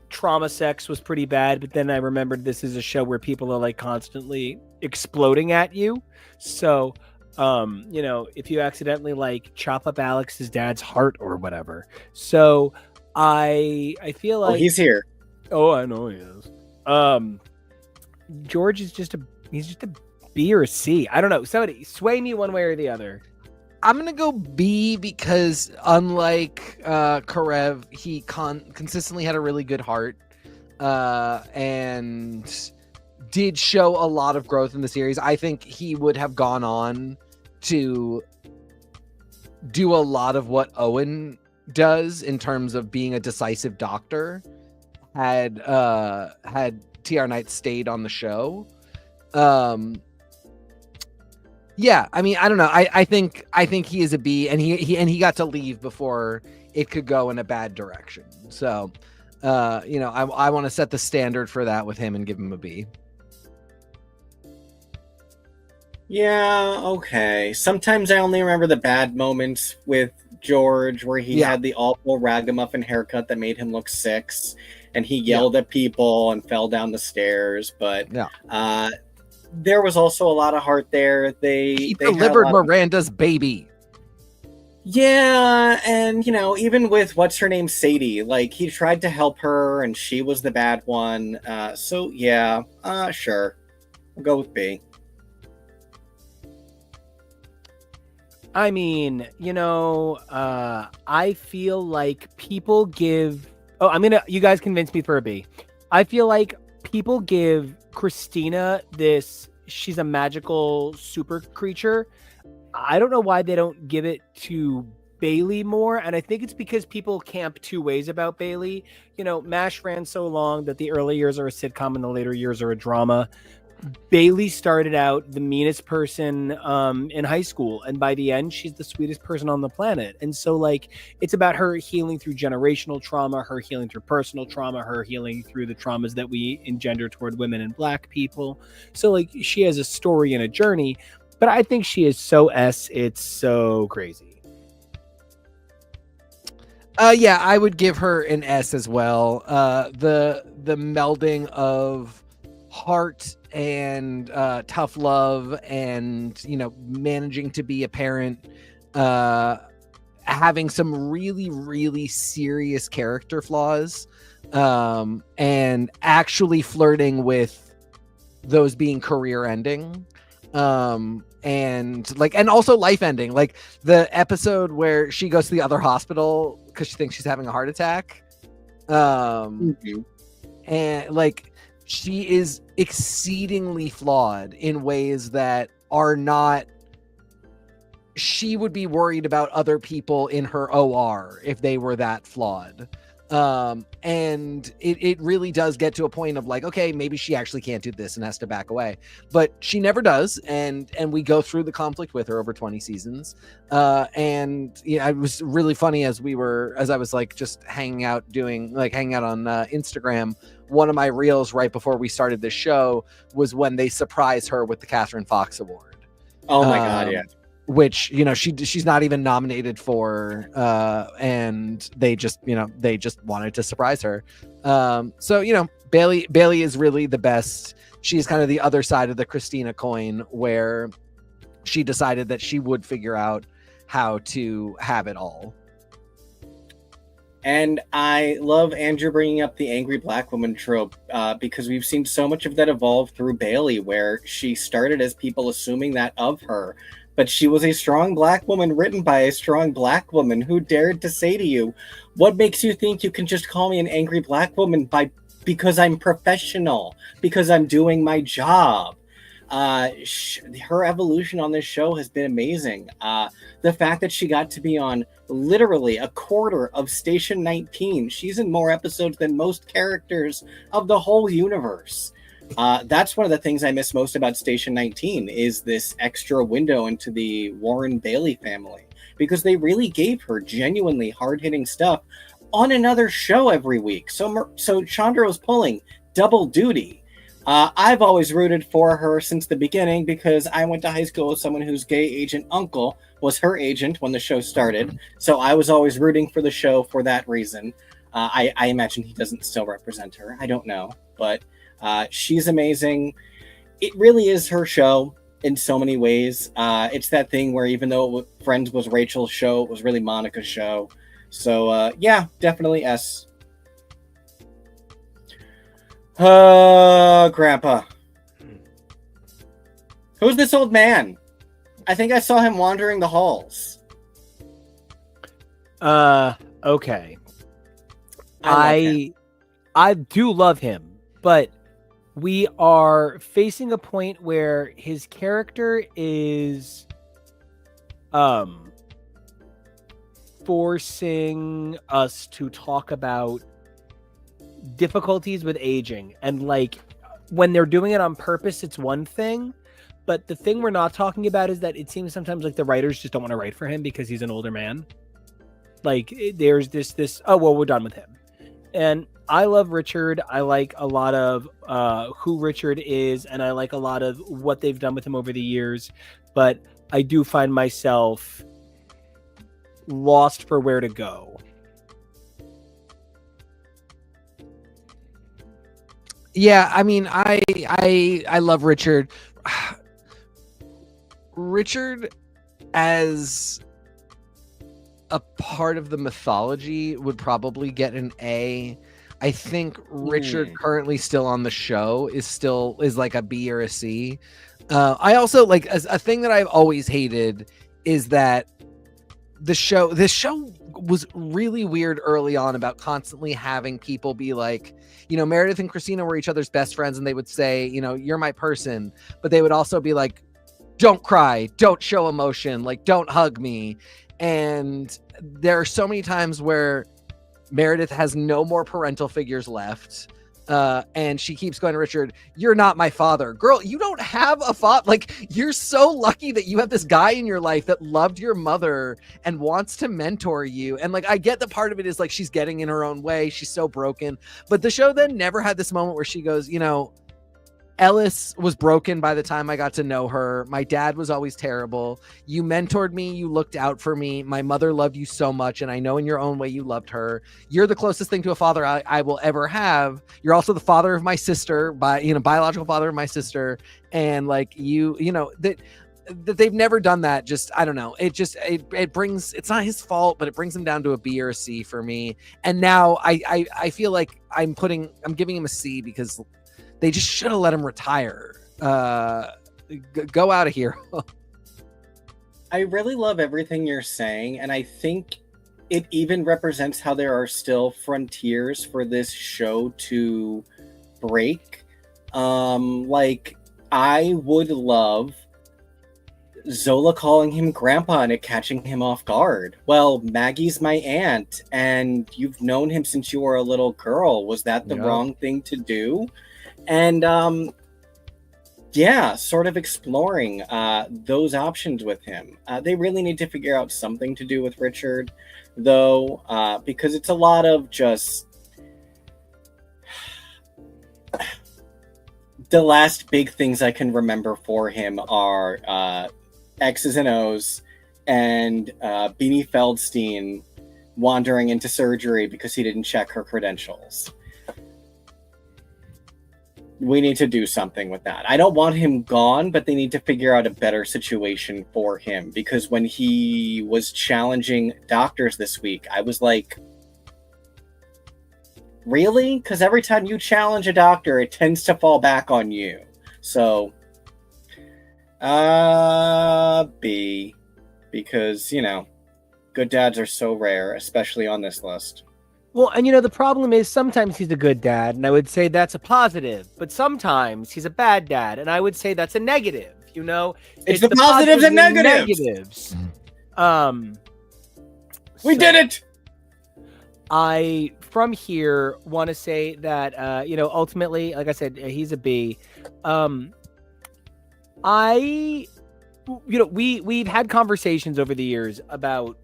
Trauma Sex was pretty bad, but then I remembered this is a show where people are like constantly exploding at you. So, you know, if you accidentally like chop up Alex's dad's heart or whatever. So I feel like he's here. Oh, I know he is. George is he's just a B or a C. I don't know. Somebody sway me one way or the other. I'm gonna go B because unlike Karev, he consistently had a really good heart and did show a lot of growth in the series. I think he would have gone on to do a lot of what Owen does in terms of being a decisive doctor had TR Knight stayed on the show. Yeah, I mean, I don't know. I think he is a B, and he got to leave before it could go in a bad direction. So, I want to set the standard for that with him and give him a B. Yeah, okay. Sometimes I only remember the bad moments with George where he had the awful ragamuffin haircut that made him look 6, and he yelled at people and fell down the stairs. But there was also a lot of heart there. They delivered Miranda's baby. Yeah, and even with what's her name, Sadie, like he tried to help her, and she was the bad one. So yeah, sure, I'll go with B. I mean, I feel like people give. Oh, you guys convinced me for a B. I feel like people give Cristina this. She's a magical super creature. I don't know why they don't give it to Bailey more, and I think it's because people camp two ways about Bailey. MASH ran so long that the early years are a sitcom and the later years are a drama. Bailey started out the meanest person in high school, and by the end she's the sweetest person on the planet. And so it's about her healing through generational trauma, her healing through personal trauma, her healing through the traumas that we engender toward women and Black people. So she has a story and a journey, but I think she is so it's so crazy. Yeah, I would give her an S as well. The melding of heart and tough love and managing to be a parent, having some really, really serious character flaws, and actually flirting with those being career ending, and also life ending, like the episode where she goes to the other hospital because she thinks she's having a heart attack, and she is exceedingly flawed in ways that are not. She would be worried about other people in her OR if they were that flawed. And it really does get to a point of okay, maybe she actually can't do this and has to back away, but she never does. And we go through the conflict with her over 20 seasons. And it was really funny as I was just hanging out on Instagram. One of my reels right before we started this show was when they surprise her with the Catherine Fox Award. Oh my God. Yeah. Which she's not even nominated for, and they just wanted to surprise her. So Bailey is really the best. She's kind of the other side of the Cristina coin, where she decided that she would figure out how to have it all. And I love Andrew bringing up the angry Black woman trope, because we've seen so much of that evolve through Bailey, where she started as people assuming that of her. But she was a strong Black woman written by a strong Black woman who dared to say to you, what makes you think you can just call me an angry Black woman because I'm professional, because I'm doing my job? Her evolution on this show has been amazing. The fact that she got to be on literally a quarter of Station 19. She's in more episodes than most characters of the whole universe. That's one of the things I miss most about Station 19 is this extra window into the Warren Bailey family, because they really gave her genuinely hard-hitting stuff on another show every week. So Chandra was pulling double duty. I've always rooted for her since the beginning because I went to high school with someone whose gay agent uncle was her agent when the show started. So I was always rooting for the show for that reason. I imagine he doesn't still represent her. I don't know, but she's amazing. It really is her show in so many ways. It's that thing where even though Friends was Rachel's show, it was really Monica's show. So yeah, definitely S. Grandpa. Who's this old man? I think I saw him wandering the halls. Okay. I I do love him, but we are facing a point where his character is forcing us to talk about difficulties with aging, and like when they're doing it on purpose it's one thing, but the thing we're not talking about is that it seems sometimes like the writers just don't want to write for him because he's an older man. Like there's this oh well, we're done with him. And I love Richard. I like a lot of who Richard is, and I like a lot of what they've done with him over the years, but I do find myself lost for where to go. Yeah, I mean, I love Richard. Richard as a part of the mythology would probably get an A. I think Richard currently still on the show is like a B or a C. I also like a thing that I've always hated is that this show was really weird early on about constantly having people be like, you know, Meredith and Cristina were each other's best friends, and they would say, you know, you're my person, but they would also be like, don't cry, don't show emotion, like don't hug me. And there are so many times where Meredith has no more parental figures left. And she keeps going to Richard, you're not my father. Girl, you don't have a father. Like, you're so lucky that you have this guy in your life that loved your mother and wants to mentor you. And like, I get the part of it is like, she's getting in her own way. She's so broken. But the show then never had this moment where she goes, you know, Ellis was broken by the time I got to know her. My dad was always terrible. You mentored me. You looked out for me. My mother loved you so much. And I know in your own way you loved her. You're the closest thing to a father I will ever have. You're also the father of my sister, biological father of my sister. And like you know, that they've never done that. Just, I don't know. It brings, it's not his fault, but it brings him down to a B or a C for me. And now I feel like I'm giving him a C because they just should have let him retire. Go out of here. I really love everything you're saying, and I think it even represents how there are still frontiers for this show to break. Like, I would love Zola calling him grandpa and it catching him off guard. Well, Maggie's my aunt, and you've known him since you were a little girl. Was that the wrong thing to do? And sort of exploring those options with him. They really need to figure out something to do with Richard, though, because it's a lot of just the last big things I can remember for him are X's and O's and Beanie Feldstein wandering into surgery because he didn't check her credentials. We need to do something with that. I don't want him gone, but they need to figure out a better situation for him, because when he was challenging doctors this week, I was like, really? Because every time you challenge a doctor, it tends to fall back on you. So, B, because, you know, good dads are so rare, especially on this list. Well, and you know, the problem is sometimes he's a good dad, and I would say that's a positive, but sometimes he's a bad dad, and I would say that's a negative, you know? It's the positives and negatives. We did it! I, from here, want to say that, you know, ultimately, like I said, he's a B. We've had conversations over the years about,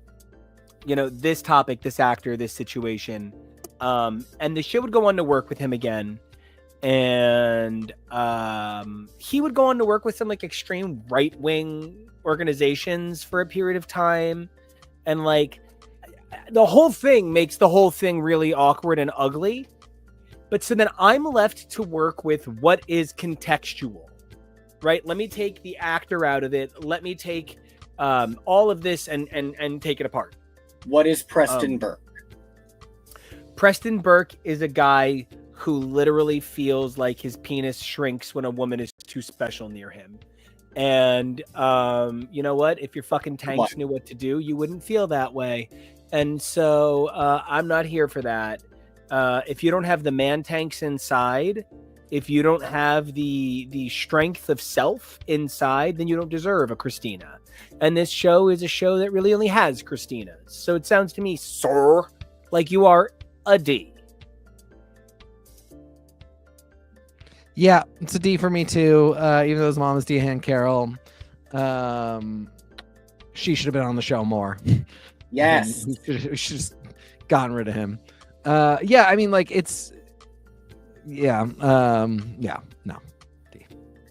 you know, this topic, this actor, this situation. And the show would go on to work with him again. And he would go on to work with some like extreme right-wing organizations for a period of time. And like the whole thing makes the whole thing really awkward and ugly. But so then I'm left to work with what is contextual, right? Let me take the actor out of it. Let me take all of this and take it apart. What is Preston Burke? Preston Burke is a guy who literally feels like his penis shrinks when a woman is too special near him. And you know what? If your fucking tanks knew what to do, you wouldn't feel that way. And so I'm not here for that. If you don't have the man tanks inside, if you don't have the strength of self inside, then you don't deserve a Cristina. And this show is a show that really only has Cristinas. So it sounds to me, sir, like you are a D. Yeah, it's a D for me too. Even though his mom is Dehan Carroll, she should have been on the show more. Yes. We should just gotten rid of him. Yeah, I mean, like it's, yeah, no. D.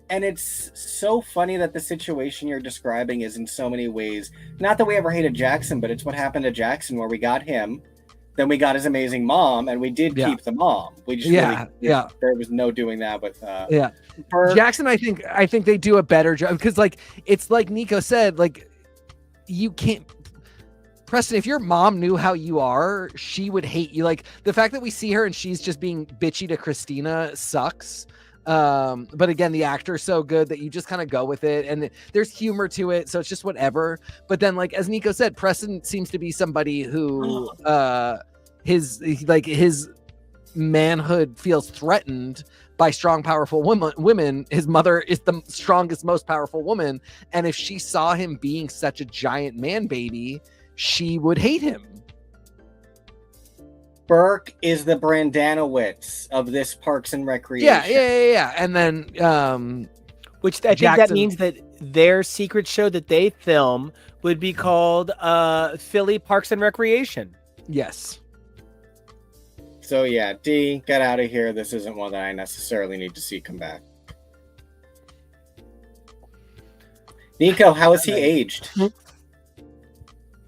And it's so funny that the situation you're describing is in so many ways, not that we ever hated Jackson, but it's what happened to Jackson where we got him. Then we got his amazing mom, and we did keep the mom. We just there was no doing that with Jackson. I think they do a better job because, like, it's like Nico said, like you can't. Preston, if your mom knew how you are, she would hate you. Like the fact that we see her and she's just being bitchy to Cristina sucks. But again, the actor's so good that you just kind of go with it, and there's humor to it, so it's just whatever. But then, like as Nico said, Preston seems to be somebody who his manhood feels threatened by strong, powerful women. His mother is the strongest, most powerful woman, and if she saw him being such a giant man baby, she would hate him. Burke is the Brandanowitz of this Parks and Recreation. Yeah. And then, which I think that means that their secret show that they film would be called Philly Parks and Recreation. Yes. So yeah, D, get out of here. This isn't one that I necessarily need to see come back. Nico, how is he aged?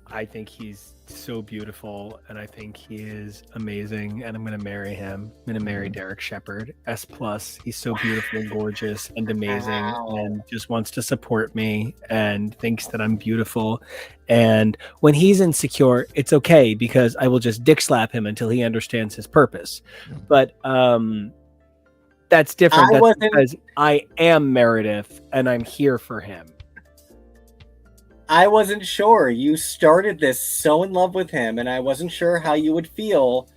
I think he's so beautiful, and I think he is amazing, and I'm going to marry him. I'm going to marry Derek Shepherd, S+. He's so beautiful and gorgeous and amazing, and just wants to support me and thinks that I'm beautiful. And when he's insecure, it's okay because I will just dick slap him until he understands his purpose. But that's different. That's because I am Meredith, and I'm here for him. I wasn't sure. You started this so in love with him, and I wasn't sure how you would feel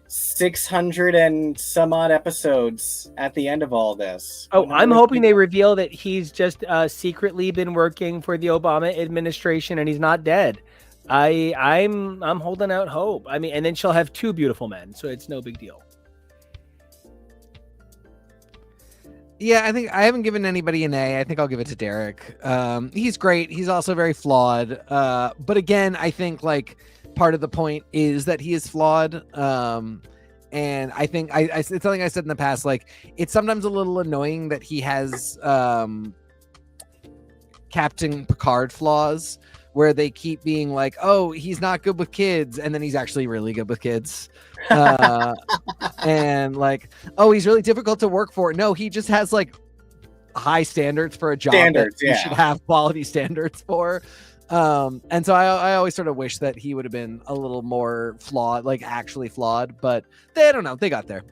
600 and some odd episodes at the end of all this. Oh, I'm hoping they reveal that he's just secretly been working for the Obama administration and he's not dead. I'm holding out hope. I mean, and then she'll have two beautiful men, so it's no big deal. Yeah, I think I haven't given anybody an A. I think I'll give it to Derek. He's great. He's also very flawed. But again, I think like part of the point is that he is flawed. And I think it's something I said in the past. Like it's sometimes a little annoying that he has Captain Picard flaws, where they keep being like, "Oh, he's not good with kids," and then he's actually really good with kids. And like, "Oh, he's really difficult to work for." No, he just has like high standards for a job that you should have quality standards for. And so I always sort of wish that he would have been a little more flawed, like actually flawed, but they don't know. They got there.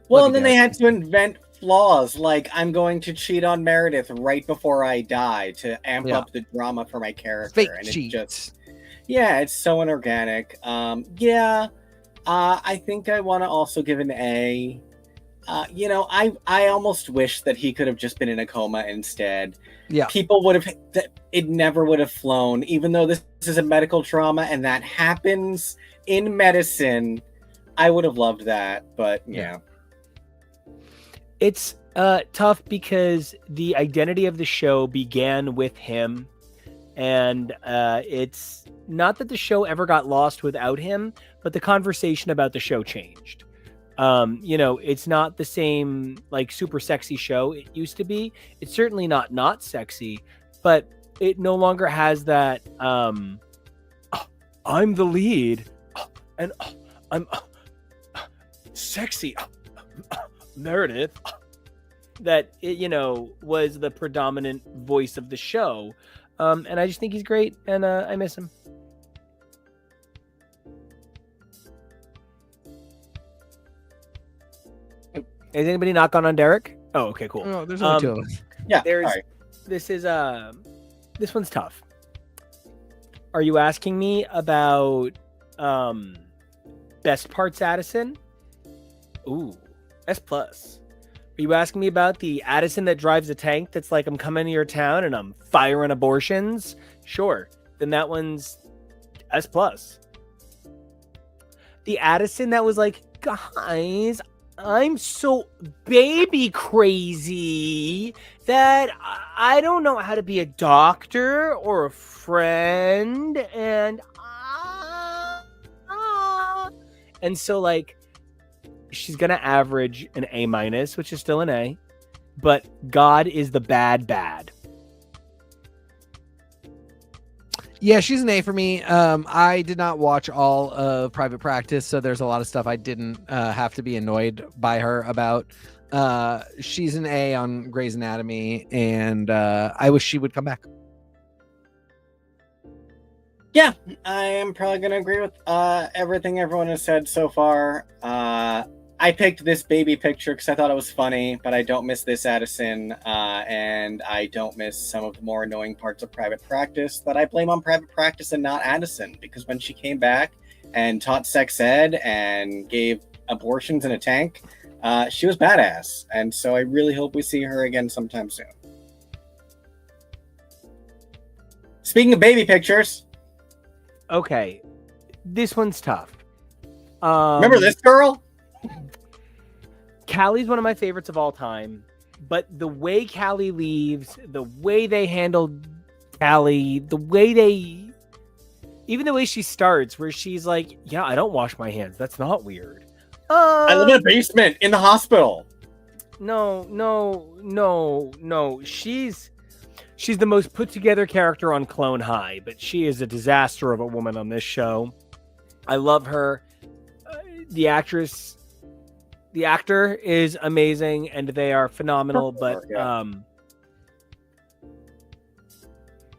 Well, and then they had to invent flaws, like I'm going to cheat on Meredith right before I die to amp up the drama for my character. Fake and cheat. It's so inorganic. I think I want to also give an A. I almost wish that he could have just been in a coma instead. Yeah. People would have, it never would have flown, even though this is a medical trauma and that happens in medicine. I would have loved that, but yeah. It's tough because the identity of the show began with him, and it's not that the show ever got lost without him, but the conversation about the show changed. It's not the same like super sexy show it used to be. It's certainly not sexy, but it no longer has that I'm the lead and I'm sexy Meredith, that it, was the predominant voice of the show. And I just think he's great, and I miss him. Has anybody not gone on Derek? Oh, okay, cool. No, there's only two of us. Yeah, this one's tough. Are you asking me about best parts Addison? Ooh, S plus. Are you asking me about the Addison that drives a tank that's like, I'm coming to your town and I'm firing abortions? Sure. Then that one's S plus. The Addison that was like, guys, I'm so baby crazy that I don't know how to be a doctor or a friend, and so like she's gonna average an A minus, which is still an A, but God is the bad. Yeah, she's an A for me. I did not watch all of Private Practice, so there's a lot of stuff I didn't have to be annoyed by her about. She's an A on Grey's Anatomy, and I wish she would come back. Yeah, I am probably going to agree with everything everyone has said so far. I picked this baby picture because I thought it was funny, but I don't miss this Addison, and I don't miss some of the more annoying parts of Private Practice that I blame on Private Practice and not Addison, because when she came back and taught sex ed and gave abortions in a tank, she was badass, and so I really hope we see her again sometime soon. Speaking of baby pictures... Okay, this one's tough. Remember this girl? Callie's one of my favorites of all time, but the way Callie leaves, the way they handled Callie, even the way she starts, where she's like, yeah, I don't wash my hands. That's not weird. I live in a basement in the hospital. No. She's the most put together character on Clone High, but she is a disaster of a woman on this show. I love her. The actor is amazing, and they are phenomenal, but I'm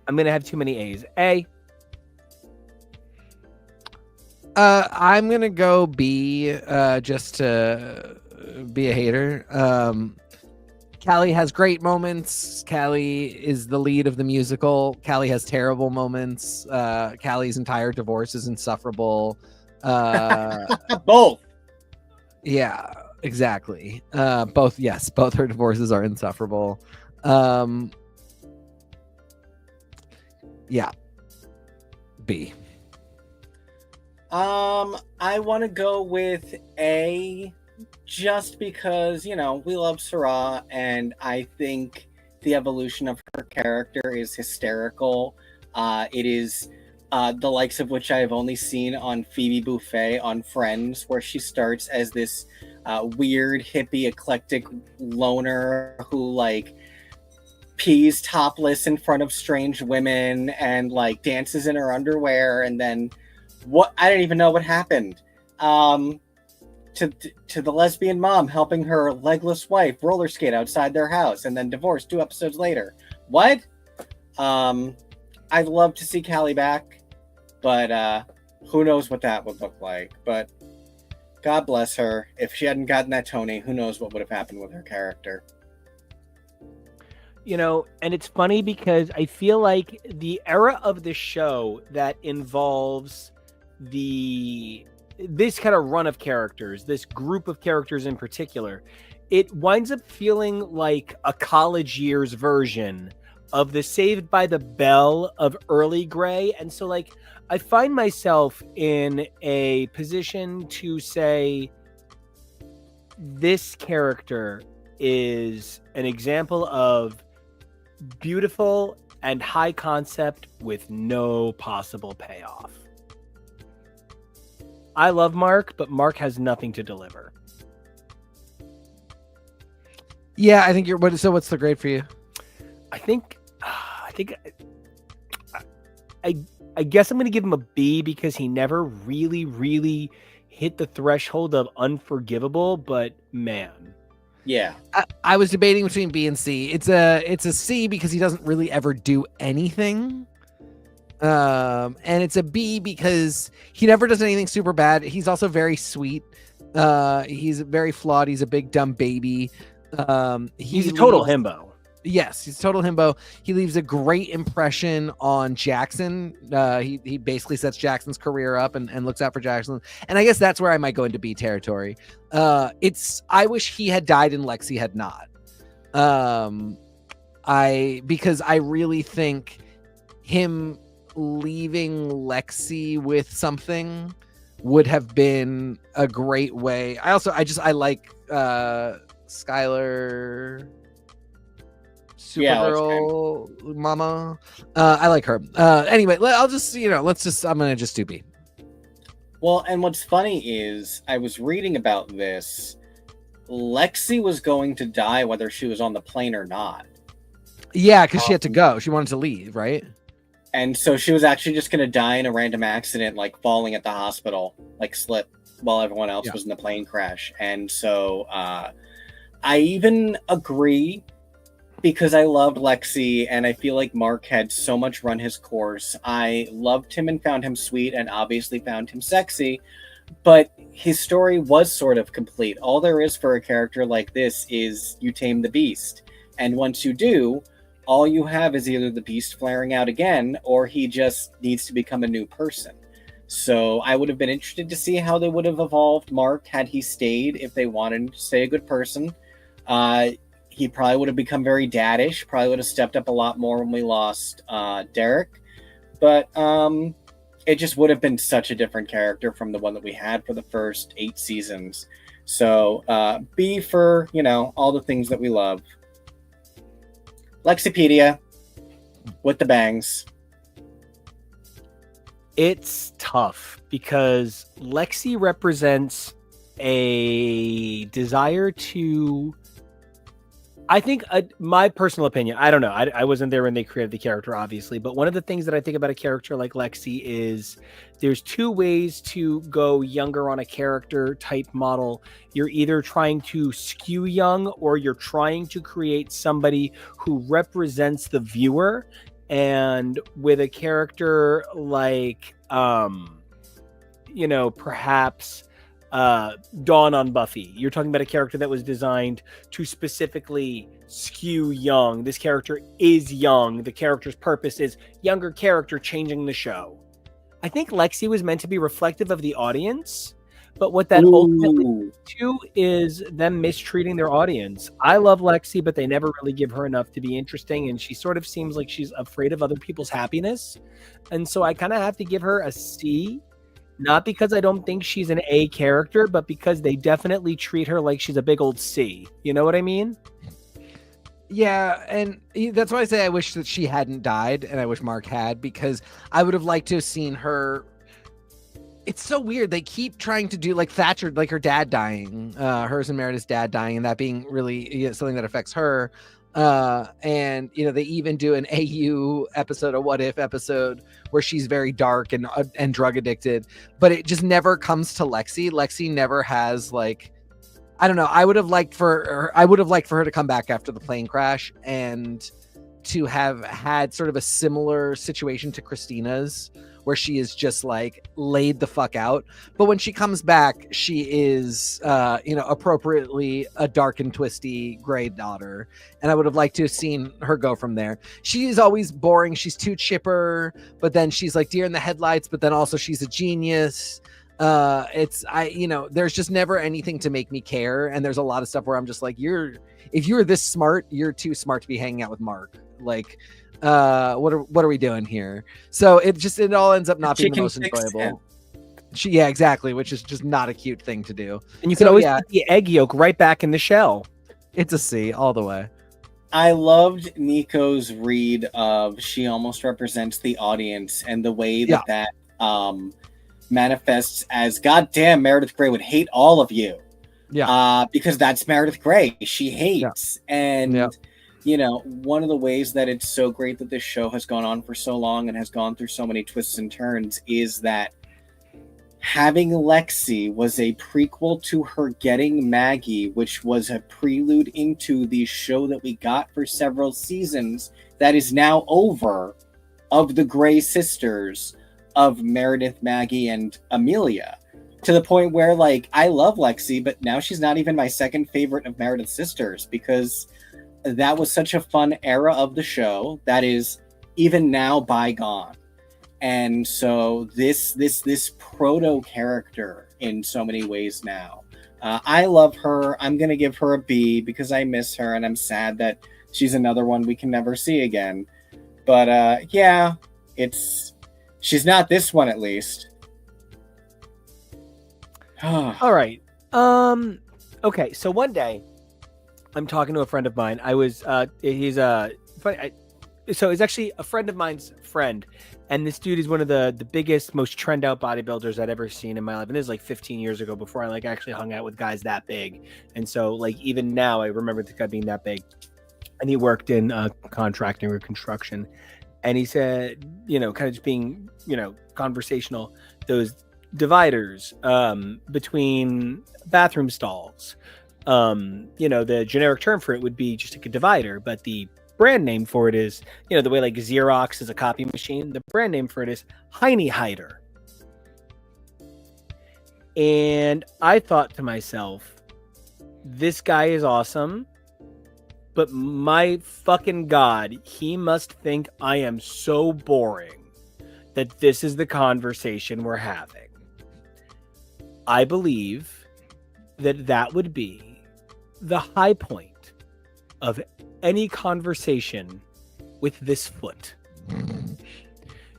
going to have too many A's. A. I'm going to go B, just to be a hater. Callie has great moments. Callie is the lead of the musical. Callie has terrible moments. Callie's entire divorce is insufferable. Both. Yeah, exactly. Both her divorces are insufferable. Yeah. B. I want to go with A, just because, we love Sarah, and I think the evolution of her character is hysterical. It is the likes of which I have only seen on Phoebe Buffay on Friends, where she starts as this weird, hippie, eclectic loner who, pees topless in front of strange women and, dances in her underwear, and then I don't even know what happened. To the lesbian mom helping her legless wife roller skate outside their house and then divorced 2 episodes later. What? I'd love to see Callie back, but who knows what that would look like. But God bless her. If she hadn't gotten that Tony, who knows what would have happened with her character. And it's funny because I feel like the era of the show that involves this kind of run of characters, this group of characters in particular, it winds up feeling like a college years version of the Saved by the Bell of early Grey. And so I find myself in a position to say this character is an example of beautiful and high concept with no possible payoff. I love Mark, but Mark has nothing to deliver. Yeah, I think so what's the grade for you? I guess I'm going to give him a B because he never really hit the threshold of unforgivable, but man. Yeah. I was debating between B and C. It's a C because he doesn't really ever do anything. And it's a B because he never does anything super bad. He's also very sweet. He's very flawed. He's a big dumb baby. He's a total himbo. Yes, he's a total himbo. He leaves a great impression on Jackson. He basically sets Jackson's career up and looks out for Jackson. And I guess that's where I might go into B territory. I wish he had died and Lexi had not. Because I really think him leaving Lexi with something would have been a great way. I like Skylar, Supergirl, Mama. I like her. Anyway, I'm gonna just do B. Well, and what's funny is I was reading about this. Lexi was going to die whether she was on the plane or not. Yeah, because she had to go. She wanted to leave, right? And so she was actually just going to die in a random accident, like falling at the hospital, like slip, while everyone else was in the plane crash. And so I even agree, because I loved Lexi, and I feel like Mark had so much run his course. I loved him and found him sweet, and obviously found him sexy. But his story was sort of complete. All there is for a character like this is you tame the beast. And once you do, all you have is either the beast flaring out again, or he just needs to become a new person. So I would have been interested to see how they would have evolved Mark had he stayed, if they wanted him to stay a good person. He probably would have become very daddish, probably would have stepped up a lot more when we lost Derek. But it just would have been such a different character from the one that we had for the first 8 seasons. So B for, all the things that we love. Lexipedia with the bangs. It's tough because Lexi represents a desire to, I think, my personal opinion, I don't know. I wasn't there when they created the character, obviously. But one of the things that I think about a character like Lexi is there's 2 ways to go younger on a character type model. You're either trying to skew young, or you're trying to create somebody who represents the viewer. And with a character like, perhaps Dawn on Buffy, you're talking about a character that was designed to specifically skew young. This character is young. The character's purpose is younger character changing the show. I think Lexi was meant to be reflective of the audience, but what that ultimately leads to is them mistreating their audience. I love Lexi, but they never really give her enough to be interesting, and she sort of seems like she's afraid of other people's happiness. And so I kind of have to give her a C. Not because I don't think she's an A character, but because they definitely treat her like she's a big old C. You know what I mean? Yeah, and that's why I say I wish that she hadn't died, and I wish Mark had, because I would have liked to have seen her. It's so weird. They keep trying to do like Thatcher, like her dad dying, hers and Meredith's dad dying, and that being really something that affects her. And they even do an AU episode, a What If episode, where she's very dark and drug addicted, but it just never comes to Lexi. Lexi never has, like, I don't know. I would have liked for her to come back after the plane crash and to have had sort of a similar situation to Christina's, where she is just like laid the fuck out. But when she comes back, she is, appropriately a dark and twisty gray daughter. And I would have liked to have seen her go from there. She's always boring. She's too chipper, but then she's like deer in the headlights, but then also she's a genius. There's just never anything to make me care. And there's a lot of stuff where I'm just like, if you're this smart, you're too smart to be hanging out with Mark. Like, what are we doing here? So it all ends up not being the most enjoyable. Yeah, exactly, which is just not a cute thing to do. And you can always put the egg yolk right back in the shell. It's a C all the way. I loved Nico's read of she almost represents the audience, and the way that manifests as, goddamn, Meredith Grey would hate all of you. Yeah. Because that's Meredith Grey. She hates. Yeah. And one of the ways that it's so great that this show has gone on for so long and has gone through so many twists and turns is that having Lexi was a prequel to her getting Maggie, which was a prelude into the show that we got for several seasons that is now over, of the Grey sisters, of Meredith, Maggie, and Amelia. To the point where, like, I love Lexi, but now she's not even my second favorite of Meredith's sisters, because that was such a fun era of the show that is even now bygone. And so this proto character in so many ways now. I love her. I'm gonna give her a B because I miss her and I'm sad that she's another one we can never see again. But yeah, she's not this one at least. All right. Okay. So one day, I'm talking to a friend of mine. He's so it's actually a friend of mine's friend, and this dude is one of the biggest, most trend out bodybuilders I'd ever seen in my life. And this is like 15 years ago, before I like actually hung out with guys that big. And so like even now, I remember this guy being that big, and he worked in contracting or construction. And he said, kind of just being, conversational, those dividers between bathroom stalls. The generic term for it would be just like a divider, but the brand name for it is, the way like Xerox is a copy machine. The brand name for it is Heine Hider. And I thought to myself, this guy is awesome, but my fucking God, he must think I am so boring that this is the conversation we're having. I believe that would be the high point of any conversation with this foot.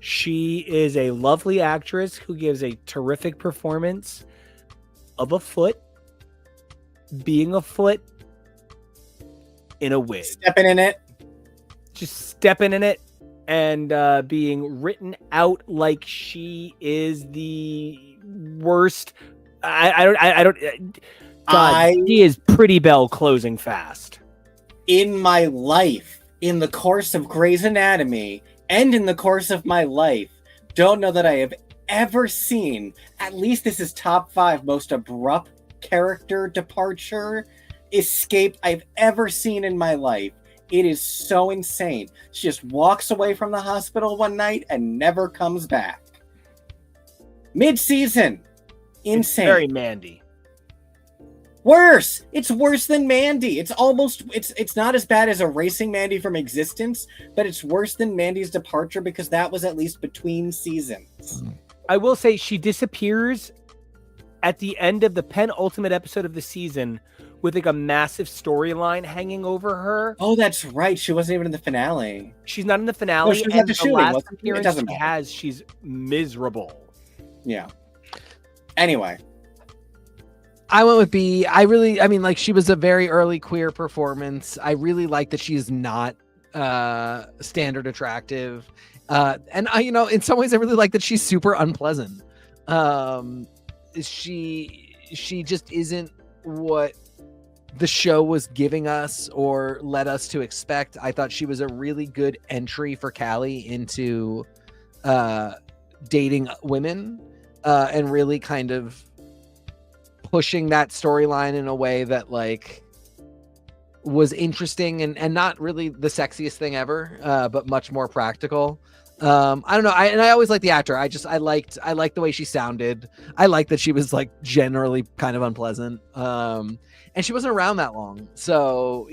She is a lovely actress who gives a terrific performance of a foot being a foot in a wig. Stepping in it. Just stepping in it and being written out like she is the worst. She is Pretty Bell closing fast. In my life, in the course of Grey's Anatomy, and in the course of my life, don't know that I have ever seen, at least this is top 5 most abrupt character departure escape I've ever seen in my life. It is so insane. She just walks away from the hospital one night and never comes back. Mid-season. Insane. It's very Mandy. Worse. It's worse than Mandy. It's not as bad as erasing Mandy from existence, but it's worse than Mandy's departure because that was at least between seasons. I will say she disappears at the end of the penultimate episode of the season with like a massive storyline hanging over her. Oh, that's right. She wasn't even in the finale. She's not in the finale. No, she was and at the shooting. last appearance she has, she's miserable. Yeah. Anyway. I went with B. She was a very early queer performance. I really like that she's not standard attractive. And I, in some ways I really like that she's super unpleasant. She just isn't what the show was giving us or led us to expect. I thought she was a really good entry for Callie into dating women and really kind of pushing that storyline in a way that like was interesting and not really the sexiest thing ever, but much more practical. I don't know. I always liked the actor. I liked the way she sounded. I liked that she was like generally kind of unpleasant. And she wasn't around that long. So,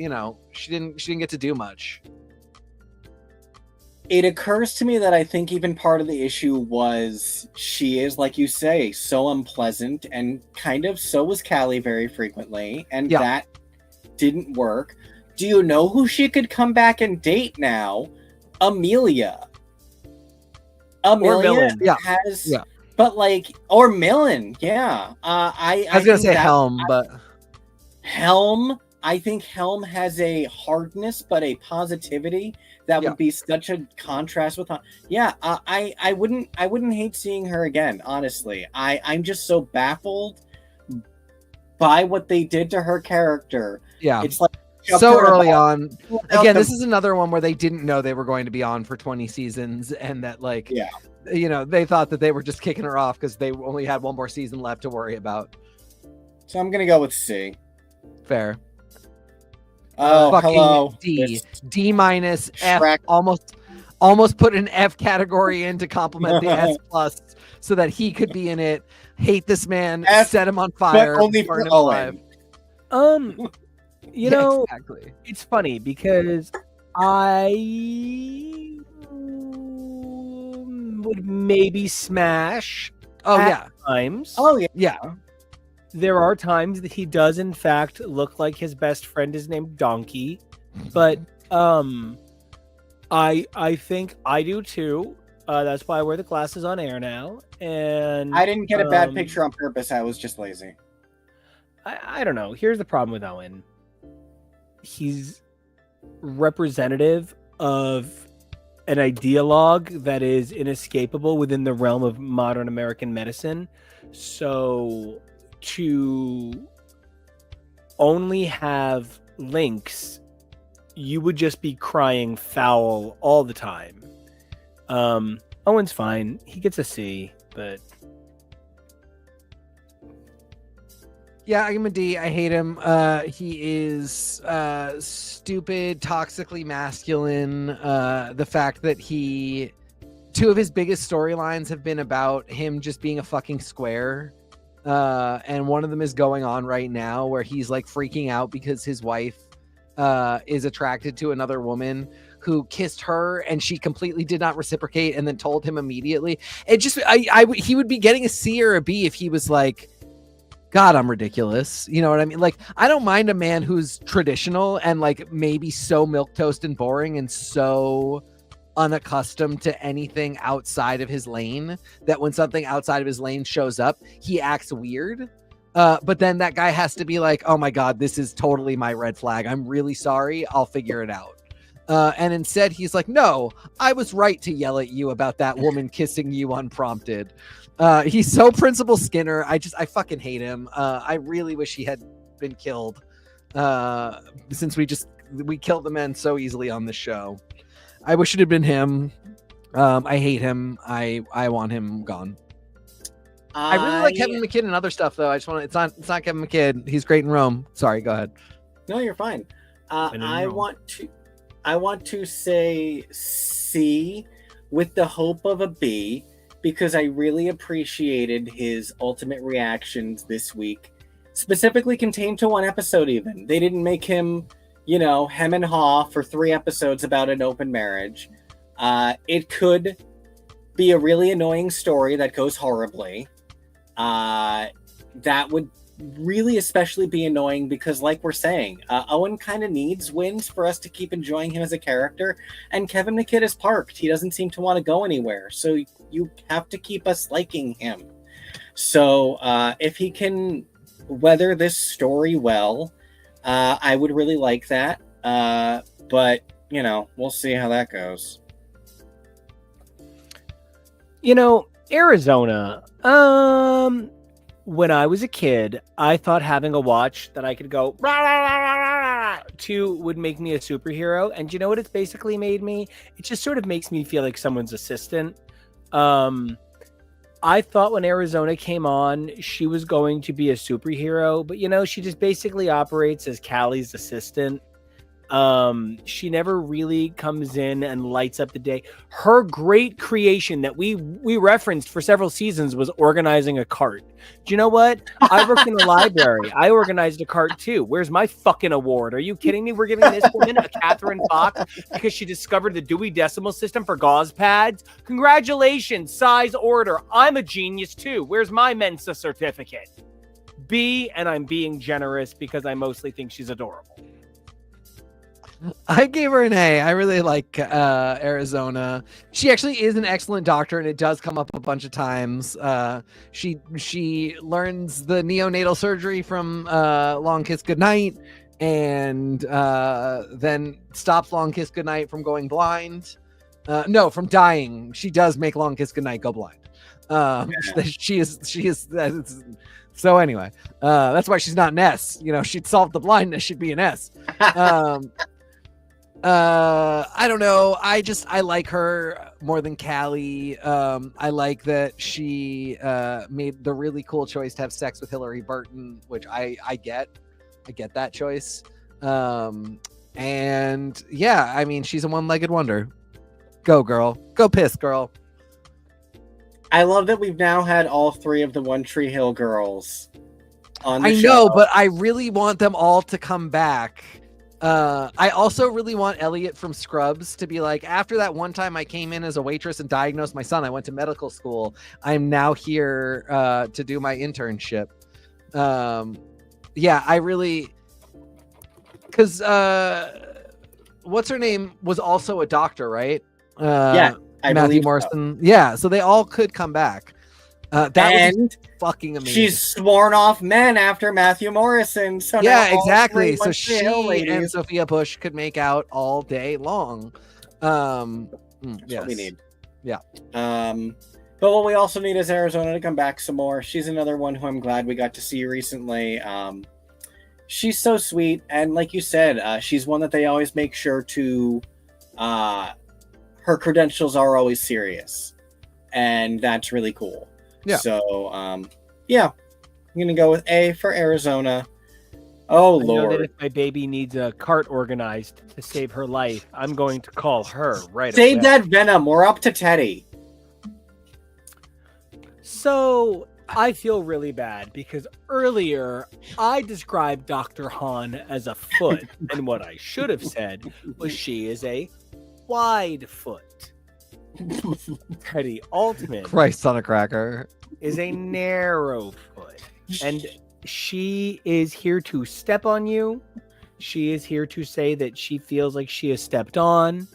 she didn't get to do much. It occurs to me that I think even part of the issue was she is, like you say, so unpleasant, and kind of so was Callie very frequently, and that didn't work. Do you know who she could come back and date now? Amelia. Amelia has, but like, or Millen, yeah. I was gonna say Helm, but Helm. I think Helm has a hardness, but a positivity that would be such a contrast with. I wouldn't hate seeing her again. Honestly, I'm just so baffled by what they did to her character. Yeah, it's like so early on. Again, this is another one where they didn't know they were going to be on for 20 seasons, and that like, they thought that they were just kicking her off because they only had one more season left to worry about. So I'm gonna go with C. Fair. Oh, hello. D minus F. Almost put an F category in to compliment the S plus so that he could be in it. Hate this man. F, set him on fire. But only for Owen. You know, exactly. it's funny because I would maybe smash Oh at yeah, times. Oh yeah. yeah. There are times that he does in fact look like his best friend is named Donkey, but I think I do too. That's why I wear the glasses on air now. And I didn't get a bad picture on purpose. I was just lazy. I don't know. Here's the problem with Owen. He's representative of an ideologue that is inescapable within the realm of modern American medicine. So to only have links, you would just be crying foul all the time. Owen's fine. He gets a C, but Yeah, I give him a D. I hate him. He is stupid, toxically masculine. The fact that two of his biggest storylines have been about him just being a fucking square. And one of them is going on right now where he's like freaking out because his wife is attracted to another woman who kissed her and she completely did not reciprocate and then told him immediately. It just, he would be getting a C or a B if he was like, God, I'm ridiculous. You know what I mean? Like, I don't mind a man who's traditional and like maybe so milquetoast and boring and so unaccustomed to anything outside of his lane that when something outside of his lane shows up, he acts weird. But then that guy has to be like, oh my God, this is totally my red flag. I'm really sorry. I'll figure it out. And instead he's like, no, I was right to yell at you about that woman kissing you unprompted. He's so Principal Skinner. I fucking hate him. I really wish he had been killed. Since we killed the men so easily on this show. I wish it had been him. I hate him. I want him gone. I really like Kevin McKidd and other stuff though. It's not Kevin McKidd. He's great in Rome. Sorry, go ahead. No, you're fine. I want to say C with the hope of a B, because I really appreciated his ultimate reactions this week, specifically contained to one episode even. They didn't make him, hem and haw for 3 episodes about an open marriage. It could be a really annoying story that goes horribly. That would really especially be annoying because, like we're saying, Owen kind of needs wins for us to keep enjoying him as a character, and Kevin McKidd is parked. He doesn't seem to want to go anywhere, so you have to keep us liking him. So if he can weather this story well, I would really like that. But we'll see how that goes. Arizona, when I was a kid, I thought having a watch that I could go rah, rah, rah, rah, rah, to would make me a superhero. And you know what it's basically made me? It just sort of makes me feel like someone's assistant. I thought when Arizona came on, she was going to be a superhero, but she just basically operates as Callie's assistant. She never really comes in and lights up the day. Her great creation that we referenced for several seasons was organizing a cart. Do you know what? I worked in the library. I organized a cart too. Where's my fucking award? Are you kidding me? We're giving this woman a Catherine Fox because she discovered the Dewey Decimal System for gauze pads. Congratulations, size order. I'm a genius too. Where's my Mensa certificate? B, and I'm being generous because I mostly think she's adorable. I gave her an A. I really like Arizona. She actually is an excellent doctor, and it does come up a bunch of times. She learns the neonatal surgery from Long Kiss Goodnight, and then stops Long Kiss Goodnight from going blind. No, from dying. She does make Long Kiss Goodnight go blind. She is. So anyway, that's why she's not an S. She'd solve the blindness. She'd be an S. I don't know. I like her more than Callie. I like that she made the really cool choice to have sex with Hillary Burton, which I get that choice. And yeah, I mean, she's a one-legged wonder. Go girl, go piss girl. I love that we've now had all 3 of the One Tree Hill girls on the I show. know, but I really want them all to come back. I also really want Elliot from Scrubs to be like, after that one time I came in as a waitress and diagnosed my son, I went to medical school. I'm now here to do my internship. Yeah, I really, because what's her name was also a doctor, right? Yeah, I Matthew believe Morrison. So. Yeah, so they all could come back. That was fucking amazing. She's sworn off men after Matthew Morrison. So yeah, now exactly. So she and Sophia Bush could make out all day long. That's what we need. Yeah. But what we also need is Arizona to come back some more. She's another one who I'm glad we got to see recently. She's so sweet, and like you said, she's one that they always make sure to. Her credentials are always serious, and that's really cool. Yeah. So, yeah, I'm gonna go with A for Arizona. Oh, I Lord. know that if my baby needs a cart organized to save her life, I'm going to call her right Save away. that venom. We're up to Teddy. So I feel really bad because earlier I described Dr. Han as a foot, and what I should have said was she is a wide foot. Teddy Altman Christ on a cracker is a narrow foot, and she is here to step on you. She is here to say that she feels like she has stepped on.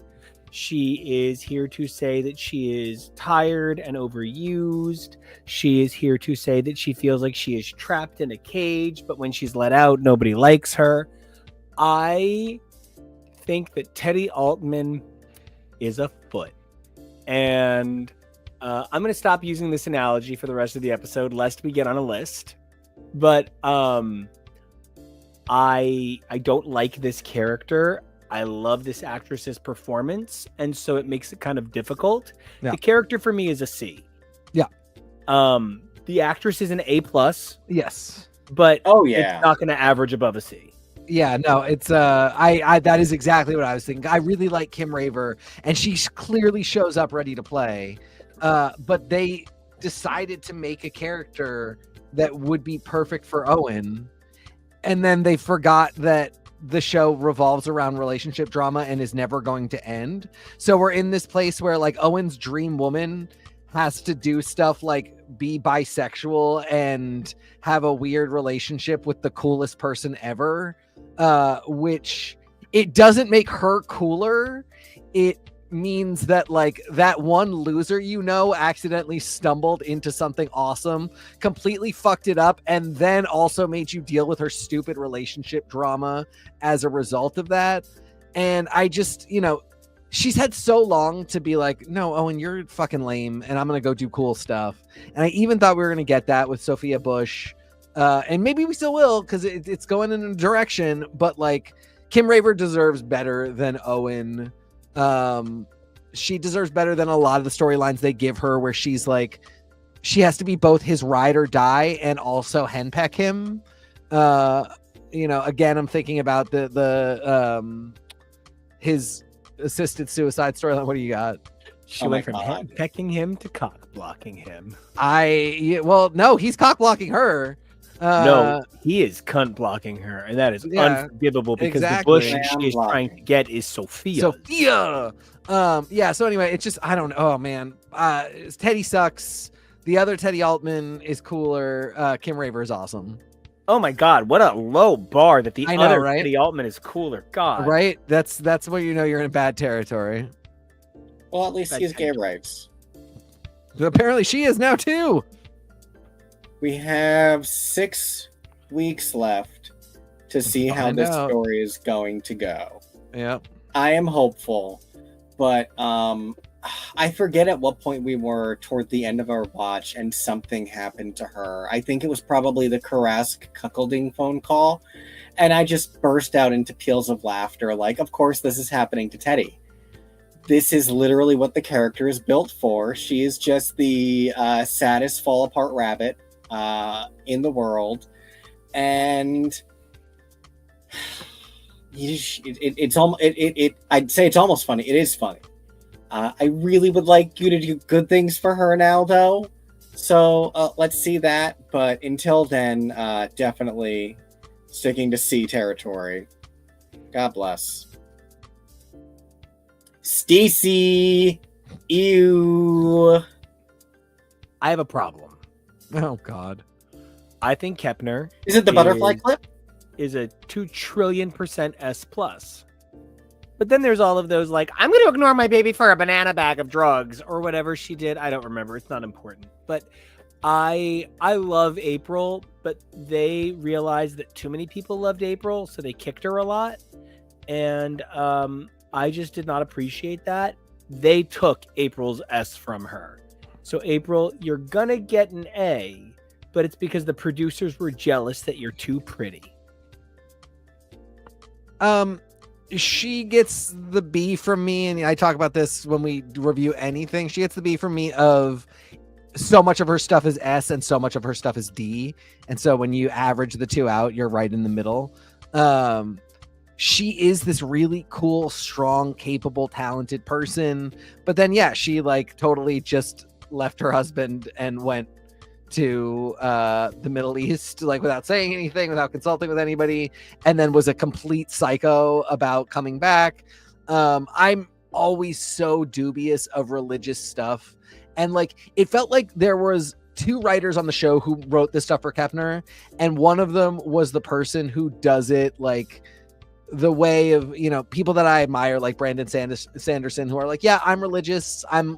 She is here to say that she is tired and overused. She is here to say that she feels like she is trapped in a cage, but when she's let out, nobody likes her. I think that Teddy Altman is a foot. And I'm going to stop using this analogy for the rest of the episode, lest we get on a list. But I don't like this character. I love this actress's performance, and so it makes it kind of difficult. Yeah. The character for me is a C. Yeah. The actress is an A+. Yes. But yeah, it's not going to average above a C. Yeah, no, it's I that is exactly what I was thinking. I really like Kim Raver, and she clearly shows up ready to play. But they decided to make a character that would be perfect for Owen, and then they forgot that the show revolves around relationship drama and is never going to end. So we're in this place where like Owen's dream woman has to do stuff like be bisexual and have a weird relationship with the coolest person ever, which it doesn't make her cooler. It means that like that one loser, accidentally stumbled into something awesome, completely fucked it up, and then also made you deal with her stupid relationship drama as a result of that. And I just, she's had so long to be like, no, Owen, you're fucking lame, and I'm gonna go do cool stuff. And I even thought we were gonna get that with Sophia Bush, and maybe we still will because it's going in a direction. But like, Kim Raver deserves better than Owen. She deserves better than a lot of the storylines they give her, where she's like, she has to be both his ride or die and also henpeck him. Again, I'm thinking about the his assisted suicide storyline. What do you got? She went from henpecking him to cock blocking him. No, he's cock blocking her. No, he is cunt blocking her, and that is unforgivable because the bush she is trying to get is Sophia. So anyway, it's just, I don't know. Oh man, Teddy sucks. The other Teddy Altman is cooler. Kim Raver is awesome. Oh my God, what a low bar that other right? Teddy Altman is cooler. God, right? That's what you're in bad territory. Well, at least he's gay rights. Apparently, she is now too. We have 6 weeks left to see how this story is going to go. Yep. I am hopeful, but I forget at what point we were toward the end of our watch and something happened to her. I think it was probably the Karask cuckolding phone call, and I just burst out into peals of laughter like, of course this is happening to Teddy. This is literally what the character is built for. She is just the saddest fall apart rabbit in the world, and I'd say it's almost funny. It is funny. I really would like you to do good things for her now, though. So let's see that. But until then, definitely sticking to C territory. God bless. Stacy, ew. I have a problem. Oh God. I think Kepner Is it the butterfly clip? is a 2 trillion% S plus. But then there's all of those like, I'm going to ignore my baby for a banana bag of drugs or whatever she did. I don't remember. It's not important. But I love April, but they realized that too many people loved April, so they kicked her a lot. And I just did not appreciate that. They took April's S from her. So April, you're going to get an A, but it's because the producers were jealous that you're too pretty. She gets the B from me, and I talk about this when we review anything. She gets the B from me of so much of her stuff is S and so much of her stuff is D. And so when you average the two out, you're right in the middle. She is this really cool, strong, capable, talented person. But then, yeah, she like totally just left her husband and went to the Middle East, like without saying anything, without consulting with anybody, and then was a complete psycho about coming back. I'm always so dubious of religious stuff. And like, it felt like there was 2 writers on the show who wrote this stuff for Kepner, and one of them was the person who does it like the way of, you know, people that I admire, like Brandon Sanderson, who are like, yeah, I'm religious. I'm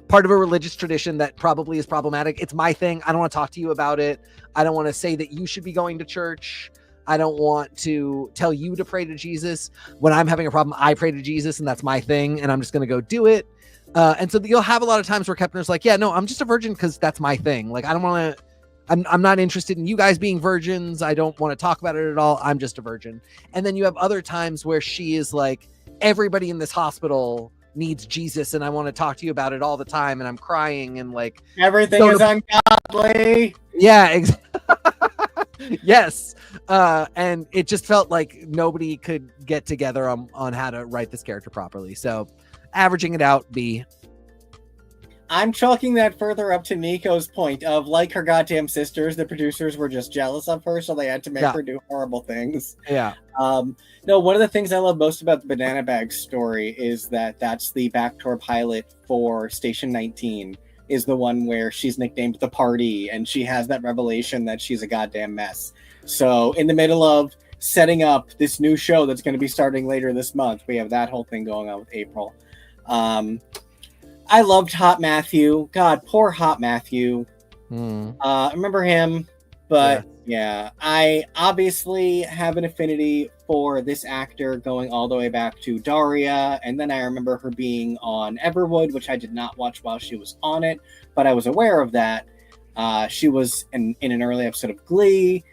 part of a religious tradition that probably is problematic. It's my thing. I don't want to talk to you about it. I don't want to say that you should be going to church. I don't want to tell you to pray to Jesus. When I'm having a problem, I pray to Jesus, and that's my thing, and I'm just going to go do it. And so you'll have a lot of times where Kepner's like, yeah, no, I'm just a virgin because that's my thing. Like, I don't want to, I'm not interested in you guys being virgins. I don't want to talk about it at all. I'm just a virgin. And then you have other times where she is like, everybody in this hospital needs Jesus, and I want to talk to you about it all the time, and I'm crying, and like Everything is ungodly. Yeah, yes. And it just felt like nobody could get together on how to write this character properly. So averaging it out, B. I'm chalking that further up to Nico's point of, like her goddamn sisters, the producers were just jealous of her, so they had to make her do horrible things. Yeah. No, one of the things I love most about the Banana Bag story is that that's the backdoor pilot for Station 19, is the one where she's nicknamed The Party, and she has that revelation that she's a goddamn mess. So in the middle of setting up this new show that's going to be starting later this month, we have that whole thing going on with April. I loved Hot Matthew. God, poor Hot Matthew. I remember him, but yeah, I obviously have an affinity for this actor going all the way back to Daria, and then I remember her being on Everwood, which I did not watch while she was on it, but I was aware of that. She was in an early episode of Glee.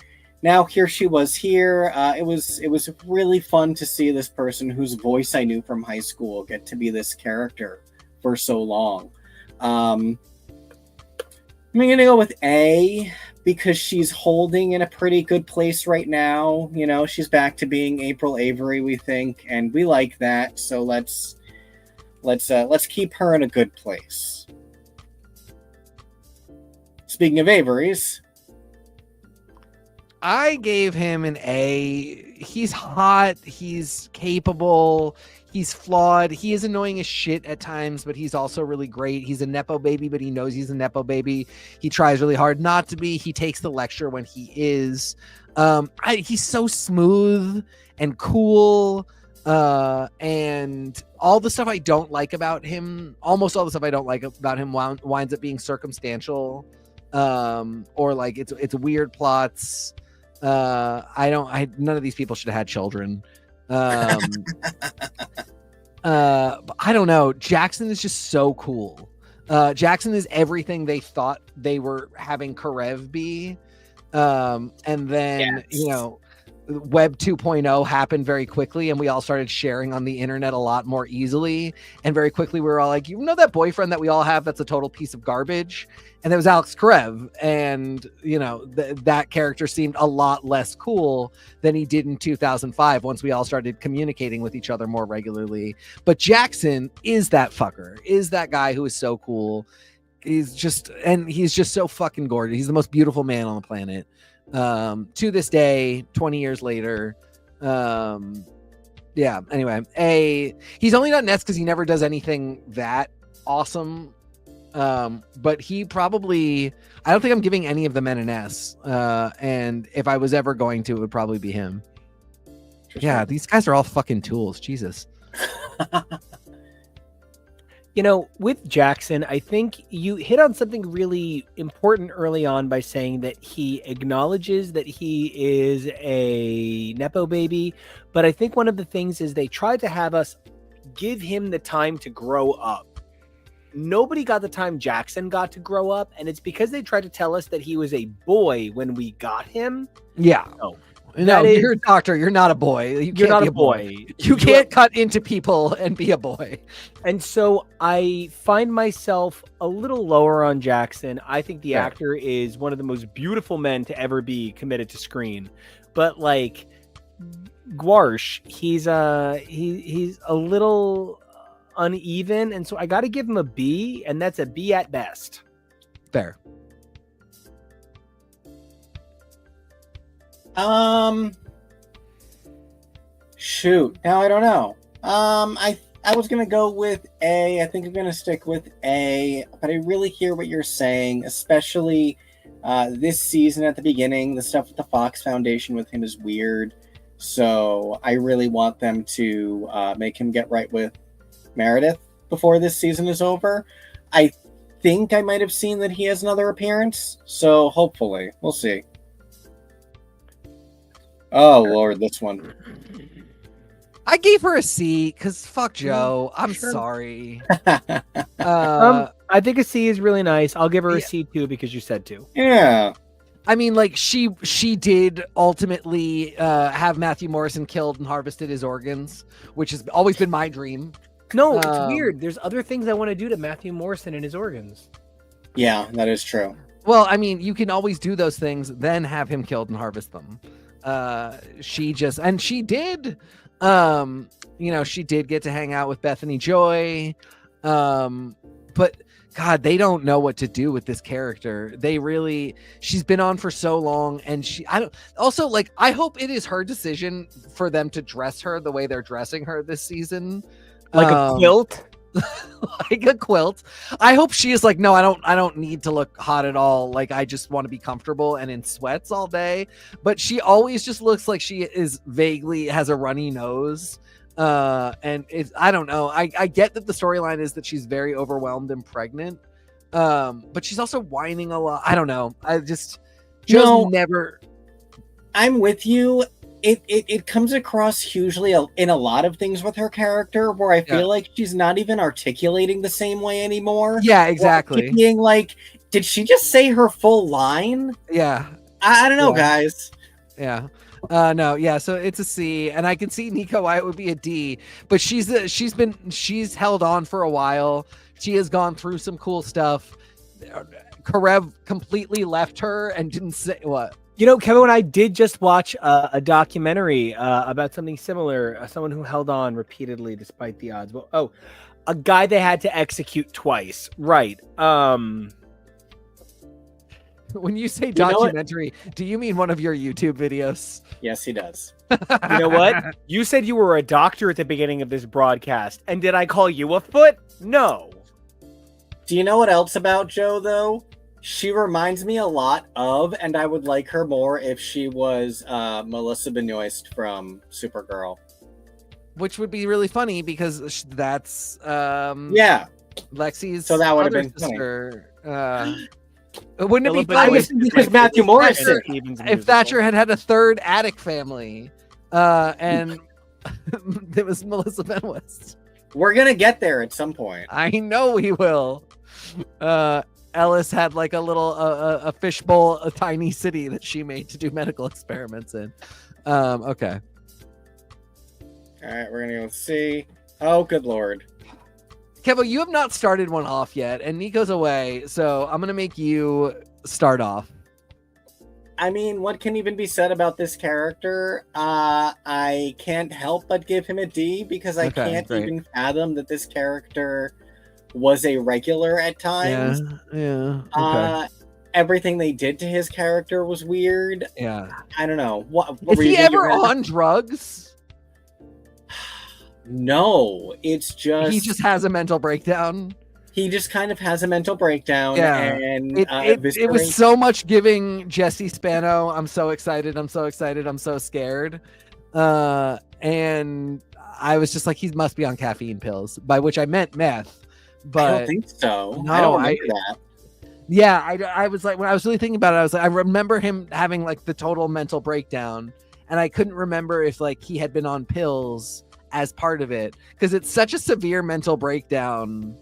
Now here she was here. It was really fun to see this person whose voice I knew from high school get to be this character for so long. I'm gonna go with A because she's holding in a pretty good place right now. You know, she's back to being April Avery, we think, and we like that. So let's keep her in a good place. Speaking of Averys, I gave him an A. He's hot. He's capable. He's flawed. He is annoying as shit at times, but he's also really great. He's a Nepo baby, but he knows he's a Nepo baby. He tries really hard not to be. He takes the lecture when he is. He's so smooth and cool. And all the stuff I don't like about him, almost all the stuff I don't like about him winds up being circumstantial. Or like it's weird plots. None of these people should have had children. But I don't know. Jackson is just so cool. Jackson is everything they thought they were having Karev be. And then, you know, Web 2.0 happened very quickly, and we all started sharing on the internet a lot more easily. And very quickly, we were all like, you know, that boyfriend that we all have that's a total piece of garbage? And that was Alex Karev. And, you know, that character seemed a lot less cool than he did in 2005 once we all started communicating with each other more regularly. But Jackson is that fucker, is that guy who is so cool. he's just so fucking gorgeous. He's the most beautiful man on the planet. To this day, 20 years later. Yeah, anyway, he's only not Nets because he never does anything that awesome. But he probably, I don't think I'm giving any of the men an S. And if I was ever going to, it would probably be him. Yeah, these guys are all fucking tools. Jesus. You know, with Jackson, I think you hit on something really important early on by saying that he acknowledges that he is a Nepo baby. But I think one of the things is they tried to have us give him the time to grow up. Nobody got the time Jackson got to grow up. And it's because they tried to tell us that he was a boy when we got him. Yeah. No, you're a doctor. You're not a boy. You're not a boy. You can't cut into people and be a boy. And so I find myself a little lower on Jackson. I think the actor is one of the most beautiful men to ever be committed to screen. But like Gwarsh, he's a little uneven, and so I got to give him a B, and that's a B at best. Fair. Shoot. Now I don't know. I was gonna go with A. I think I'm gonna stick with A. But I really hear what you're saying, especially this season at the beginning. The stuff with the Fox Foundation with him is weird. So I really want them to make him get right with Meredith before this season is over. I think I might have seen that he has another appearance. So hopefully, we'll see. Oh, Lord, this one. I gave her a C because fuck Joe. I'm sorry. I think a C is really nice. I'll give her a C too because you said to. Yeah. I mean, like she did ultimately have Matthew Morrison killed and harvested his organs, which has always been my dream. No, it's weird. There's other things I want to do to Matthew Morrison and his organs. Yeah, that is true. Well, I mean, you can always do those things, then have him killed and harvest them. She did, she did get to hang out with Bethany Joy. But God, they don't know what to do with this character. She's been on for so long, and I hope it is her decision for them to dress her the way they're dressing her this season. Like a quilt? Like a quilt. I hope she is like, no, I don't need to look hot at all. Like, I just want to be comfortable and in sweats all day. But she always just looks like she is vaguely has a runny nose. And I don't know. I get that the storyline is that she's very overwhelmed and pregnant. But she's also whining a lot. I don't know. Never. I'm with you. It comes across hugely in a lot of things with her character where I feel like she's not even articulating the same way anymore. Yeah, exactly. Being like, did she just say her full line? Yeah. I don't know, guys. Yeah. No, yeah, so it's a C, and I can see Nico why it would be a D, but she's held on for a while. She has gone through some cool stuff. Karev completely left her and didn't say what. You know, Kevin and I did just watch a documentary about something similar. Someone who held on repeatedly despite the odds. Well, a guy they had to execute twice. Right. When you say documentary, do you mean one of your YouTube videos? Yes, he does. You know what? You said you were a doctor at the beginning of this broadcast. And did I call you a foot? No. Do you know what else about Joe, though? She reminds me a lot of, and I would like her more if she was Melissa Benoist from Supergirl. Which would be really funny because that's Lexi's so that would have other been sister. Wouldn't it be funny because Matthew Morrison? If Thatcher had a third attic family, and it was Melissa Benoist. We're gonna get there at some point. I know we will. Ellis had like a little a fishbowl, a tiny city that she made to do medical experiments in. Okay. All right, we're gonna go see. Oh, good Lord. Kevo, you have not started one off yet, and Nico's away, so I'm gonna make you start off. I mean, what can even be said about this character? I can't help but give him a D because I can't even fathom that this character was a regular at Yeah, times. yeah. Okay. Everything they did to his character was weird. Yeah. I don't know. What Is were you he gonna give ever Meredith? on drugs? No, it's He just has a mental breakdown. he just kind of has a mental breakdown, Yeah. and It was so much giving Jesse Spano. I'm so excited. I'm so excited. I'm so scared. And I was just like, he must be on caffeine pills, by which I meant meth. But I don't think so. No, I don't remember that. Yeah, I was like, when I was really thinking about it, I was like, I remember him having like the total mental breakdown, and I couldn't remember if like he had been on pills as part of it, because it's such a severe mental breakdown.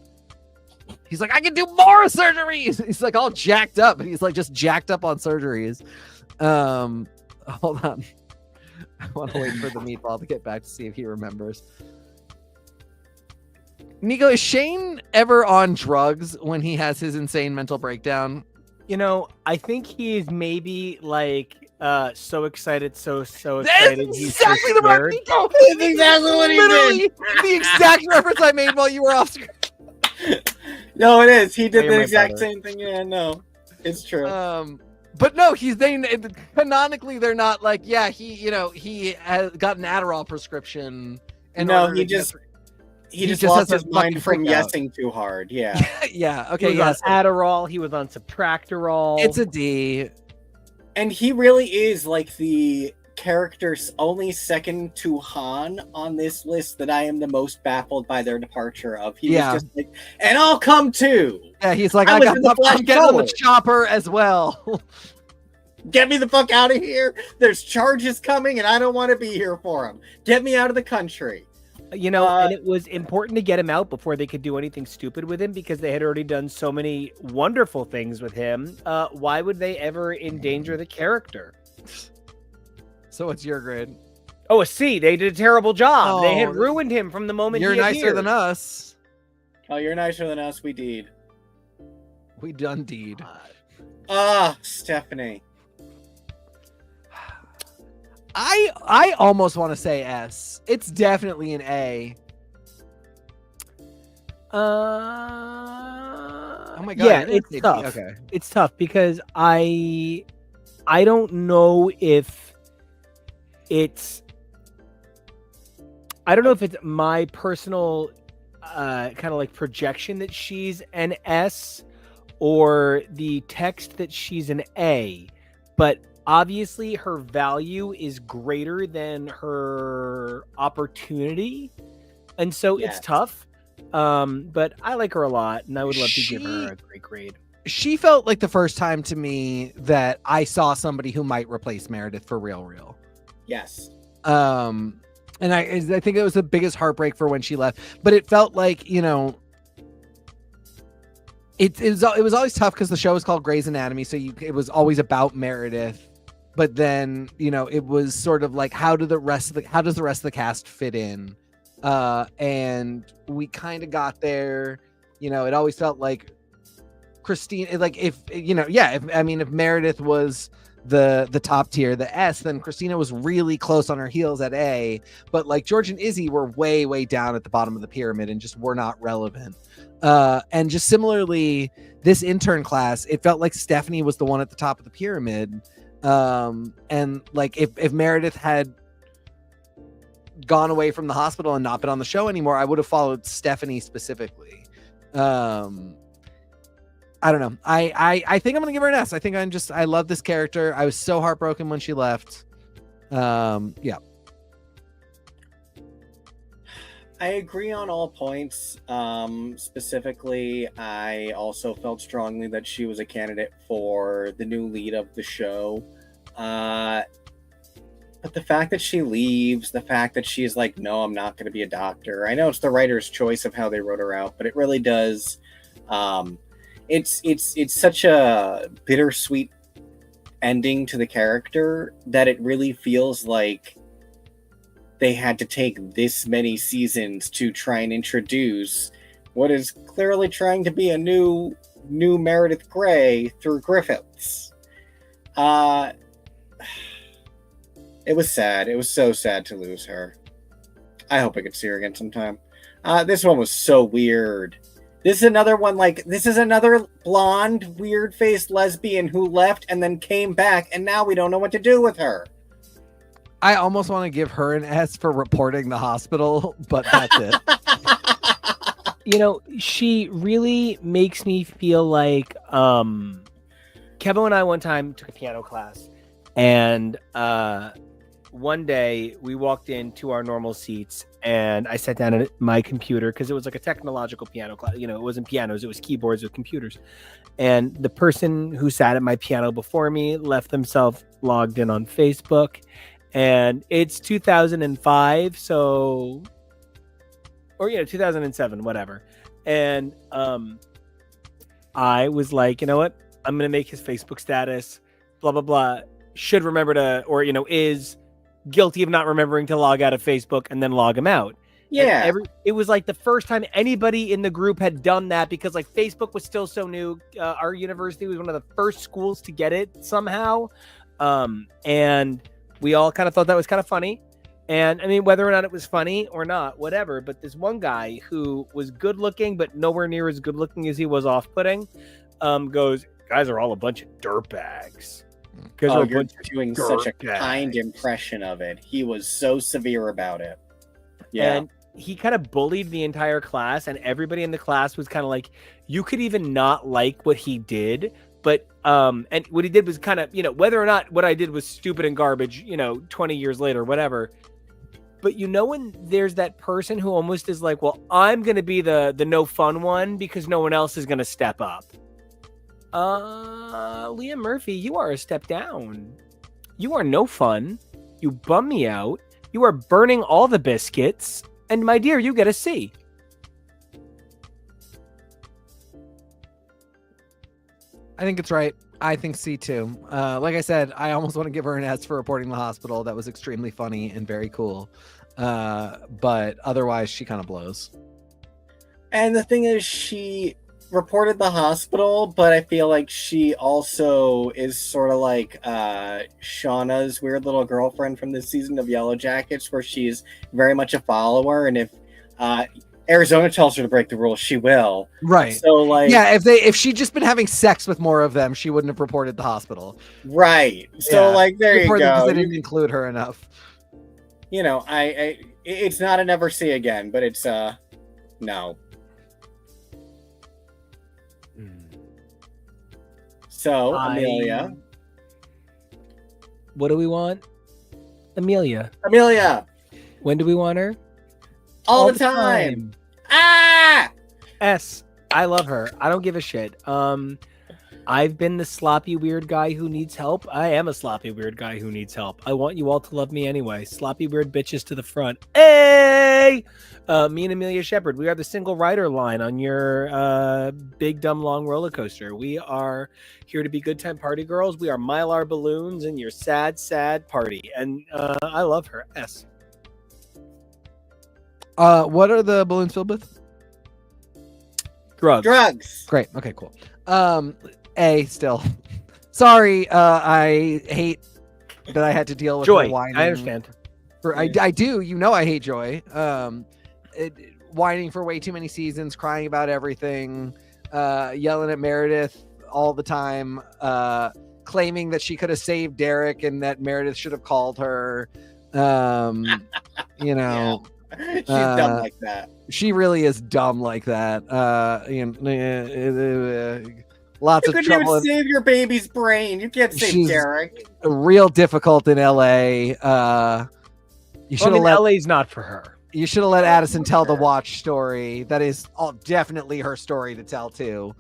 He's like, I can do more surgeries. He's like all jacked up, and he's like just jacked up on surgeries. Hold on. I want to wait for the meatball to get back to see if he remembers. Nico, is Shane ever on drugs when he has his insane mental breakdown? You know, I think he's maybe like so excited, so excited. That's He's exactly so the right scared. Nico. That's exactly what he did. Literally the exact reference I made while you were off screen. No, it is. He did You're the my exact brother. same thing. Yeah, no, it's true. But no, canonically they're not like, yeah, he has got an Adderall prescription. No, he just lost has a his mind fucking from freak out. yesing too hard. Yeah. Yeah. He Okay. was Yes. on Adderall. He was on Subtractorol. It's a D. And he really is like the character's only second to Han on this list that I am the most baffled by their departure of. He was just like, and I'll come too. Yeah, he's like, I'm getting on the chopper as well. Get me the fuck out of here. There's charges coming and I don't want to be here for them. Get me out of the country. You know, and it was important to get him out before they could do anything stupid with him, because they had already done so many wonderful things with him. Why would they ever endanger the character? So what's your grade? Oh, a C. They did a terrible job. They had Oh, ruined him from the moment You're he nicer appeared. than us. Oh, you're nicer than us. We did. We done deed. Stephanie. I almost want to say S. It's definitely an A. Oh my god! Yeah, you're gonna it's say D. tough. Okay. It's tough because I don't know if it's my personal kind of like projection that she's an S, or the text that she's an A, but obviously her value is greater than her opportunity, and so Yes. it's tough. But I like her a lot, and I would love to give her a great grade. She felt like the first time to me that I saw somebody who might replace Meredith for real. Yes. And I think it was the biggest heartbreak for when she left. But it felt like, you know, it was always tough because the show was called Grey's Anatomy, so it was always about Meredith. But then, you know, it was sort of like, how does the rest of the cast fit in? And we kind of got there. You know, it always felt like Cristina, like if Meredith was the top tier, the S, then Cristina was really close on her heels at A, but like George and Izzie were way down at the bottom of the pyramid and just were not relevant. And just similarly, this intern class, it felt like Stephanie was the one at the top of the pyramid. And like if Meredith had gone away from the hospital and not been on the show anymore, I would have followed Stephanie specifically. I don't know. I think I'm gonna give her an S. I think I love this character. I was so heartbroken when she left. Yeah. I agree on all points. Specifically, I also felt strongly that she was a candidate for the new lead of the show. But the fact that she leaves, the fact that she's like, no, I'm not going to be a doctor. I know it's the writer's choice of how they wrote her out, but it really does. It's such a bittersweet ending to the character that it really feels like they had to take this many seasons to try and introduce what is clearly trying to be a new Meredith Grey through Griffiths. It was sad. It was so sad to lose her. I hope I could see her again sometime. This one was so weird. This is another one, like, this is another blonde, weird-faced lesbian who left and then came back, and now we don't know what to do with her. I almost want to give her an S for reporting the hospital, but that's it. You know, she really makes me feel like Kevin and I one time took a piano class, and one day we walked into our normal seats, and I sat down at my computer because it was like a technological piano class. You know, it wasn't pianos, it was keyboards with computers. And the person who sat at my piano before me left themselves logged in on Facebook, and it's 2005, so, or 2007, whatever. And I was like, you know what, I'm gonna make his Facebook status blah blah blah, should remember to, or is guilty of not remembering to log out of Facebook and then log him out. Yeah. It was like the first time anybody in the group had done that, because like Facebook was still so new. Our university was one of the first schools to get it somehow, and we all kind of thought that was kind of funny. And I mean, whether or not it was funny or not, whatever, but this one guy who was good looking but nowhere near as good looking as he was off-putting, goes, guys are all a bunch of dirtbags. Oh, you're doing such a kind impression of it. He was so severe about it. Yeah. And he kind of bullied the entire class, and everybody in the class was kind of like, you could even not like what he did, but and what he did was kind of, whether or not what I did was stupid and garbage, 20 years later, whatever. But when there's that person who almost is like, well, I'm going to be the no fun one because no one else is going to step up. Liam Murphy, you are a step down. You are no fun. You bum me out. You are burning all the biscuits. And my dear, you get a C. I think it's right. I think C too. Like I said, I almost want to give her an S for reporting the hospital. That was extremely funny and very cool. But otherwise, she kind of blows. And the thing is, she reported the hospital, but I feel like she also is sort of like Shauna's weird little girlfriend from this season of Yellow Jackets, where she's very much a follower, and if Arizona tells her to break the rules, she will. Right. So like, yeah, if she'd just been having sex with more of them, she wouldn't have reported the hospital. Right. So like, there you go. They didn't include her enough. It's not a never see again, but it's no. So Amelia. What do we want? Amelia. When do we want her? All the time. Ah! S. I love her. I don't give a shit. I've been the sloppy weird guy who needs help. I am a sloppy weird guy who needs help. I want you all to love me anyway. Sloppy weird bitches to the front. Hey! Me and Amelia Shepherd, we are the single rider line on your big dumb long roller coaster. We are here to be good time party girls. We are Mylar balloons in your sad party. And I love her. S. What are the balloons filled with? Drugs. Great. Okay, cool. A still. Sorry, I hate that I had to deal with Joy. whining. I understand. I do. I hate Joy. Whining for way too many seasons, crying about everything, yelling at Meredith all the time, claiming that she could have saved Derek and that Meredith should have called her. Yeah. She's dumb like that. She really is dumb like that. Lots of trouble. You couldn't even save your baby's brain. You can't save Derek. Real difficult in LA. You should have LA's not for her. You should have let Addison tell the watch story. That is definitely her story to tell too.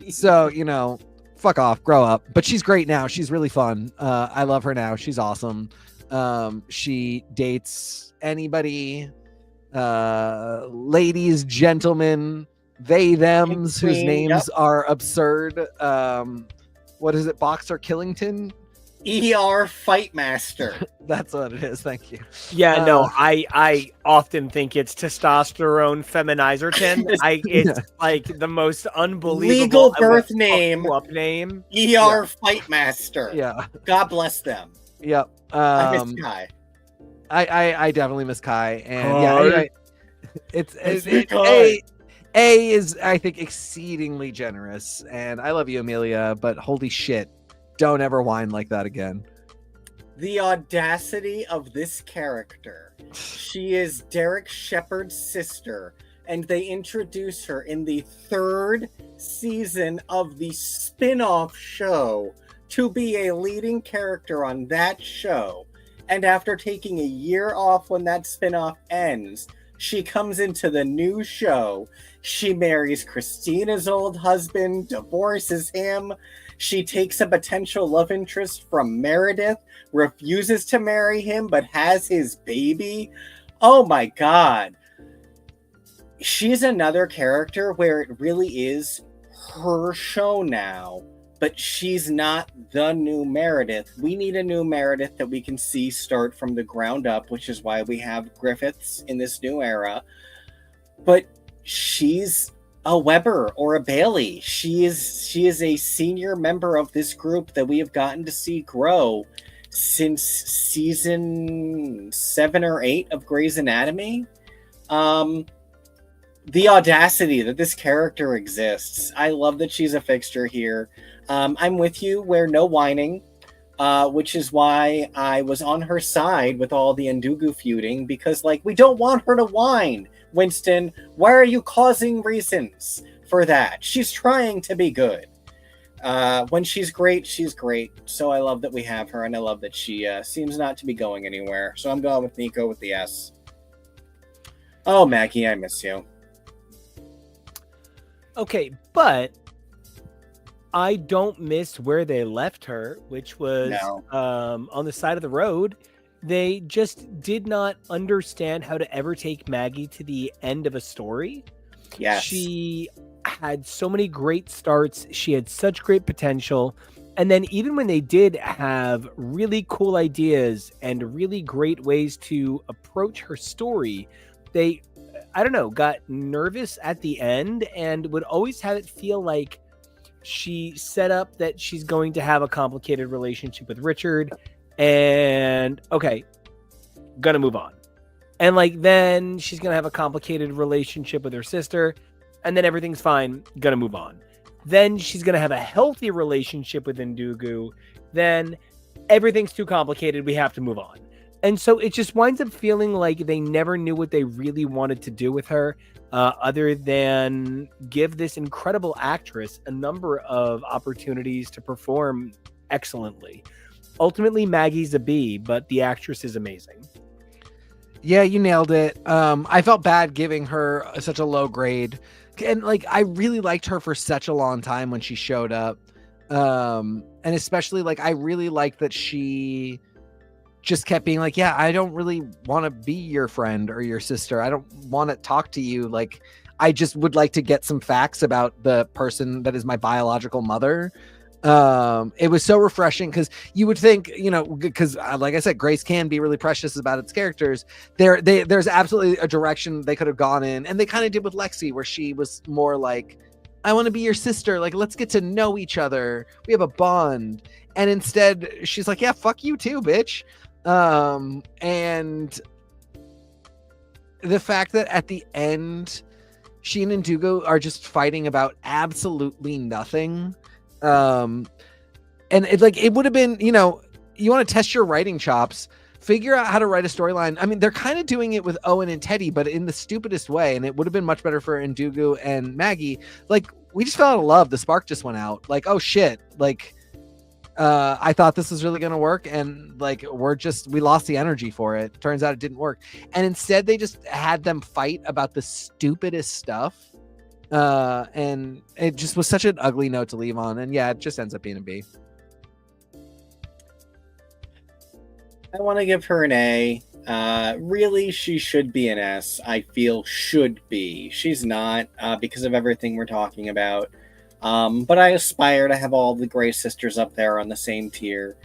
So, fuck off, grow up. But she's great now. She's really fun. I love her now. She's awesome. She dates anybody, ladies, gentlemen, they, thems, whose names are absurd. What is it? Boxer Killington? ER Fight Master. That's what it is. Thank you. Yeah, no, I often think it's testosterone feminizerton. It's like the most unbelievable legal birth name. ER Fight Master. Yeah. God bless them. Yep. I miss Kai. I definitely miss Kai. And yeah, anyway, A is, I think, exceedingly generous, and I love you, Amelia, but holy shit, don't ever whine like that again. The audacity of this character. She is Derek Shepherd's sister, and they introduce her in the 3rd season of the spin-off show to be a leading character on that show. And after taking a year off when that spin-off ends, she comes into the new show. She marries Christina's old husband, divorces him. She takes a potential love interest from Meredith, refuses to marry him, but has his baby. Oh my God. She's another character where it really is her show now, but she's not the new Meredith. We need a new Meredith that we can see start from the ground up, which is why we have Griffiths in this new era. But she's a Weber or a Bailey. She is a senior member of this group that we have gotten to see grow since season 7 or 8 of Grey's Anatomy. The audacity that this character exists. I love that she's a fixture here. I'm with you where no whining, which is why I was on her side with all the Ndugu feuding, because we don't want her to whine. Winston, why are you causing reasons for that? She's trying to be good. When she's great, she's great. So I love that we have her, and I love that she seems not to be going anywhere. So I'm going with Nico with the S. Oh, Maggie, I miss you. Okay, but I don't miss where they left her, which was on the side of the road. They just did not understand how to ever take Maggie to the end of a story. Yes. She had so many great starts. She had such great potential. And then even when they did have really cool ideas and really great ways to approach her story, they, I don't know, got nervous at the end and would always have it feel like she set up that she's going to have a complicated relationship with Richard and okay, gonna move on. And then she's gonna have a complicated relationship with her sister and then everything's fine, gonna move on. Then she's gonna have a healthy relationship with Ndugu, then everything's too complicated, we have to move on. And so it just winds up feeling like they never knew what they really wanted to do with her, other than give this incredible actress a number of opportunities to perform excellently. Ultimately, Maggie's a B, but the actress is amazing. Yeah, you nailed it. I felt bad giving her such a low grade. And I really liked her for such a long time when she showed up. And especially I really liked that she just kept being yeah, I don't really want to be your friend or your sister. I don't want to talk to you. I just would like to get some facts about the person that is my biological mother. It was so refreshing because you would think, because like I said, Grace can be really precious about its characters. There's absolutely a direction they could have gone in, and they kind of did with Lexi, where she was more I want to be your sister. Let's get to know each other. We have a bond. And instead she's yeah, fuck you too, bitch. And the fact that at the end, she and Ndugu are just fighting about absolutely nothing. And it would have been, you want to test your writing chops, figure out how to write a storyline. I mean, they're kind of doing it with Owen and Teddy, but in the stupidest way. And it would have been much better for Ndugu and Maggie. We just fell out of love. The spark just went out. Oh shit. I thought this was really going to work. And we lost the energy for it. Turns out it didn't work. And instead they just had them fight about the stupidest stuff. And it just was such an ugly note to leave on. And yeah, it just ends up being a B. I want to give her an A. Really, she should be an S. I feel should be. She's not, because of everything we're talking about. But I aspire to have all the Grey sisters up there on the same tier.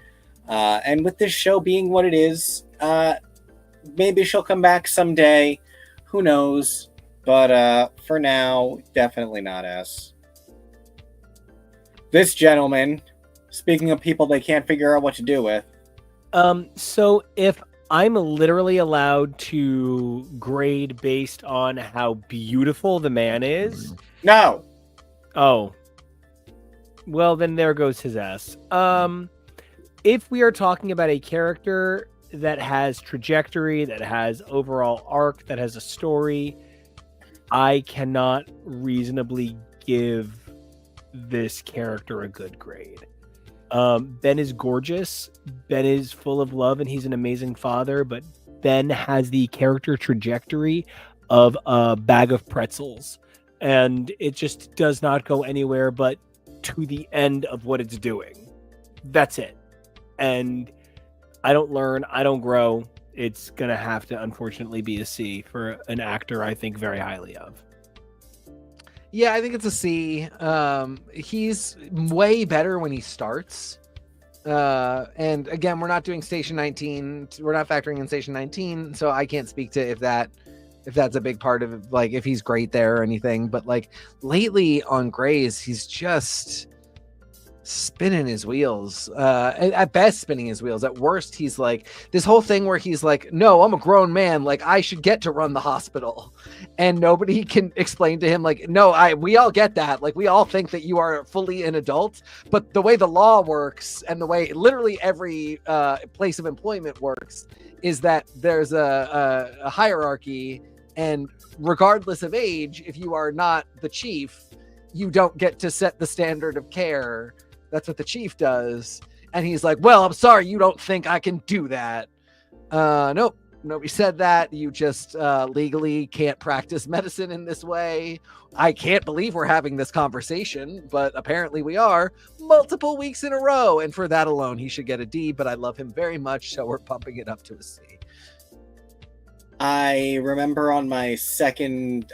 And with this show being what it is, maybe she'll come back someday. Who knows? But for now, definitely not S. This gentleman, speaking of people they can't figure out what to do with. So if I'm literally allowed to grade based on how beautiful the man is. No. Oh. Well, then there goes his ass. If we are talking about a character that has trajectory, that has overall arc, that has a story, I cannot reasonably give this character a good grade. Ben is gorgeous. Ben is full of love, and he's an amazing father. But Ben has the character trajectory of a bag of pretzels, and it just does not go anywhere but to the end of what it's doing. That's it. And I don't learn. I don't grow. It's gonna have to, unfortunately, be a C for an actor I think very highly of. Yeah, I think it's a C. He's way better when he starts. And again, we're not doing Station 19. We're not factoring in Station 19, so I can't speak to if that's a big part of it, like if he's great there or anything. But like lately on Grey's, he's just spinning his wheels. At best spinning his wheels. At worst, he's like this whole thing where he's like, no, I'm a grown man, like I should get to run the hospital, and nobody can explain to him like, no, we all get that, like we all think that you are fully an adult, but the way the law works and the way literally every place of employment works is that there's a hierarchy, and regardless of age, if you are not the chief, you don't get to set the standard of care. That's what the chief does. And he's like, well, I'm sorry, you don't think I can do that. Nope, nobody said that. You just legally can't practice medicine in this way. I can't believe we're having this conversation, but apparently we are multiple weeks in a row. And for that alone, he should get a D, but I love him very much, so we're pumping it up to a C. I remember on my second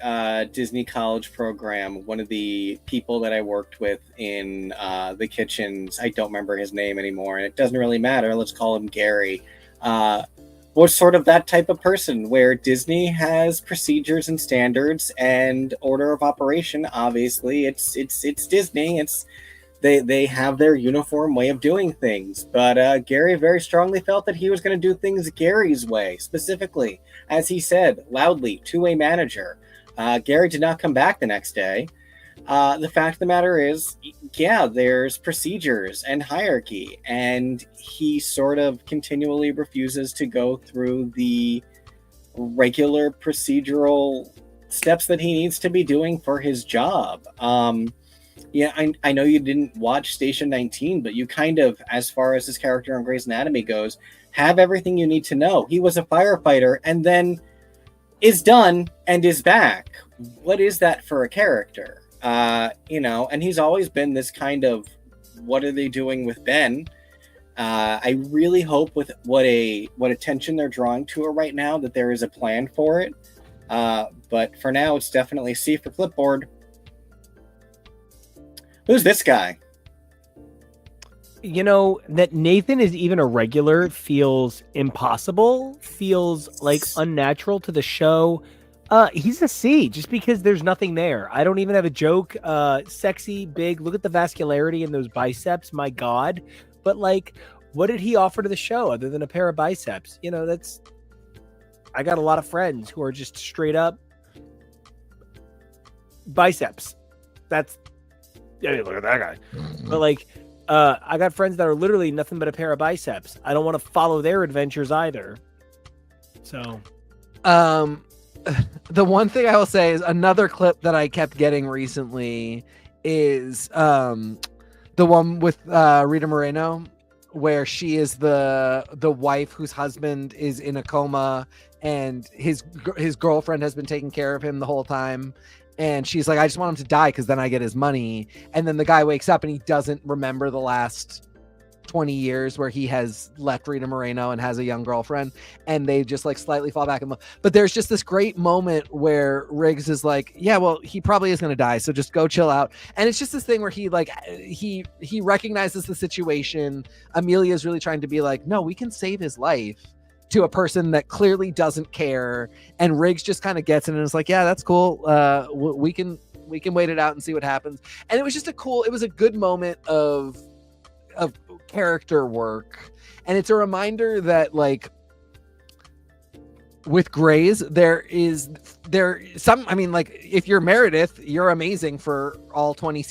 Disney college program, one of the people that I worked with in the kitchens, I don't remember his name anymore, and it doesn't really matter, let's call him Gary, was sort of that type of person where Disney has procedures and standards and order of operation. Obviously, it's Disney. They have their uniform way of doing things, but Gary very strongly felt that he was going to do things Gary's way, specifically, as he said loudly to a manager. Gary did not come back the next day. The fact of the matter is, yeah, there's procedures and hierarchy, and he sort of continually refuses to go through the regular procedural steps that he needs to be doing for his job. Yeah, I know you didn't watch Station 19, but you kind of, as far as his character on Grey's Anatomy goes, have everything you need to know. He was a firefighter and then is done and is back. What is that for a character? And he's always been this kind of, what are they doing with Ben? I really hope with what attention they're drawing to it right now that there is a plan for it. But for now, it's definitely C for clipboard. Who's this guy? That Nathan is even a regular feels impossible, feels like unnatural to the show. He's a C just because there's nothing there. I don't even have a joke. Sexy, big, look at the vascularity in those biceps, my God. But like, what did he offer to the show other than a pair of biceps? I got a lot of friends who are just straight up biceps. Look at that guy. But like, I got friends that are literally nothing but a pair of biceps. I don't want to follow their adventures either. So, the one thing I will say is another clip that I kept getting recently is the one with Rita Moreno, where she is the wife whose husband is in a coma, and his girlfriend has been taking care of him the whole time. And she's like, I just want him to die because then I get his money. And then the guy wakes up and he doesn't remember the last 20 years where he has left Rita Moreno and has a young girlfriend. And they just like slightly fall back in love. But there's just this great moment where Riggs is like, yeah, well, he probably is going to die, so just go chill out. And it's just this thing where he recognizes the situation. Amelia is really trying to be like, no, we can save his life, to a person that clearly doesn't care, and Riggs just kind of gets it and is like, yeah, that's cool. We can wait it out and see what happens. And it was just it was a good moment of character work. And it's a reminder that like with Greys, there some, I mean, like, if you're Meredith, you're amazing for all 21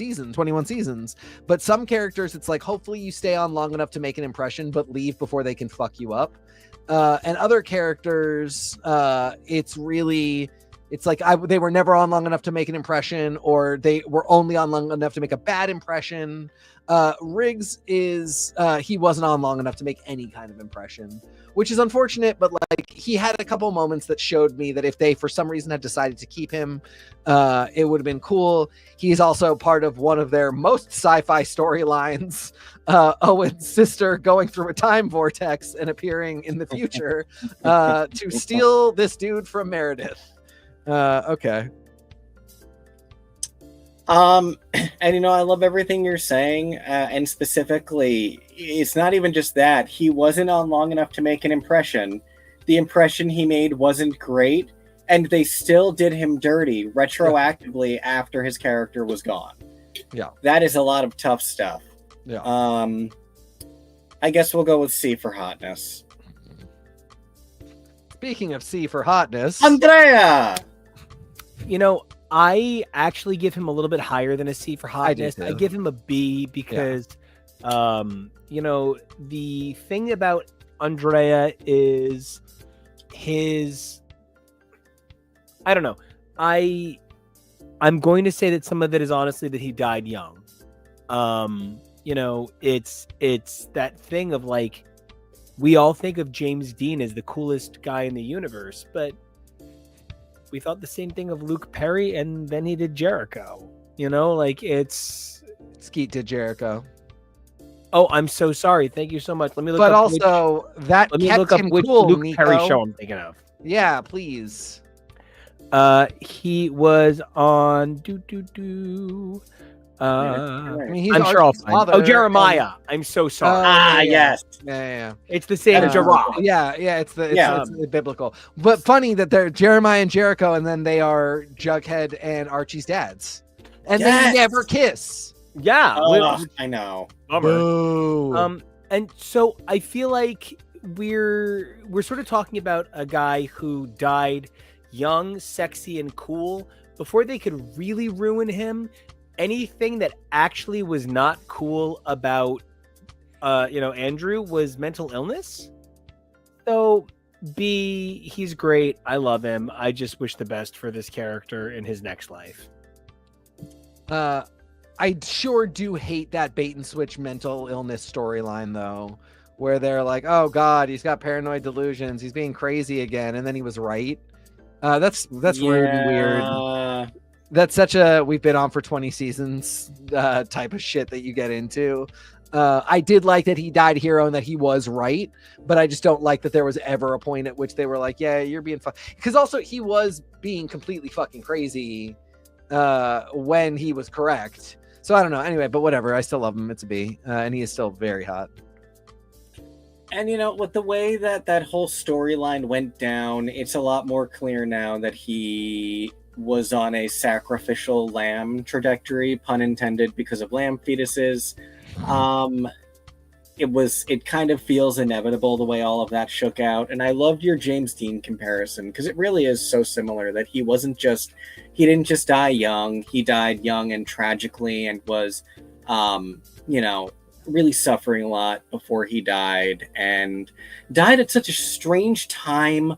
seasons, but some characters, it's like, hopefully you stay on long enough to make an impression, but leave before they can fuck you up. And other characters, it's like they were never on long enough to make an impression, or they were only on long enough to make a bad impression. Riggs he wasn't on long enough to make any kind of impression, which is unfortunate, but like, he had a couple moments that showed me that if they for some reason had decided to keep him, it would have been cool. He's also part of one of their most sci-fi storylines, Owen's sister going through a time vortex and appearing in the future to steal this dude from Meredith. Okay. And I love everything you're saying, and specifically, it's not even just that he wasn't on long enough to make an impression. The impression he made wasn't great, and they still did him dirty retroactively after his character was gone. Yeah, that is a lot of tough stuff. Yeah. I guess we'll go with C for hotness. Speaking of C for hotness, Andrea. I actually give him a little bit higher than a C for hotness. I give him a B because, the thing about Andrea is I don't know. I'm going to say that some of it is honestly that he died young. It's that thing of like, we all think of James Dean as the coolest guy in the universe, but we thought the same thing of Luke Perry, and then he did Jericho. It's Skeet did Jericho. Oh, I'm so sorry. Thank you so much. Let me look. But up also let me look up which cool, Luke Nico. Perry show I'm thinking of. Yeah, please. He was on I'm sure I'll find. Oh, Jeremiah. I'm so sorry. Yes. Yeah. It's the same as Gerard. Yeah. It's the biblical. But funny that they're Jeremiah and Jericho, and then they are Jughead and Archie's dads, and they never kiss. Yeah. I know. Bummer. And so I feel like we're sort of talking about a guy who died young, sexy, and cool before they could really ruin him. Anything that actually was not cool about, Andrew was mental illness. So B, he's great. I love him. I just wish the best for this character in his next life. I sure do hate that bait and switch mental illness storyline though, where they're like, oh God, he's got paranoid delusions. He's being crazy again. And then he was right. That's rude and weird. That's such a we've been on for 20 seasons type of shit that you get into. I did like that he died hero and that he was right, but I just don't like that there was ever a point at which they were like, yeah, you're being because also he was being completely fucking crazy when he was correct. So I don't know. Anyway, but whatever. I still love him. It's a B, and he is still very hot. And with the way that whole storyline went down, it's a lot more clear now that he was on a sacrificial lamb trajectory, pun intended, because of lamb fetuses. It kind of feels inevitable the way all of that shook out. And I loved your James Dean comparison, because it really is so similar that he didn't just die young, he died young and tragically, and was really suffering a lot before he died, and died at such a strange time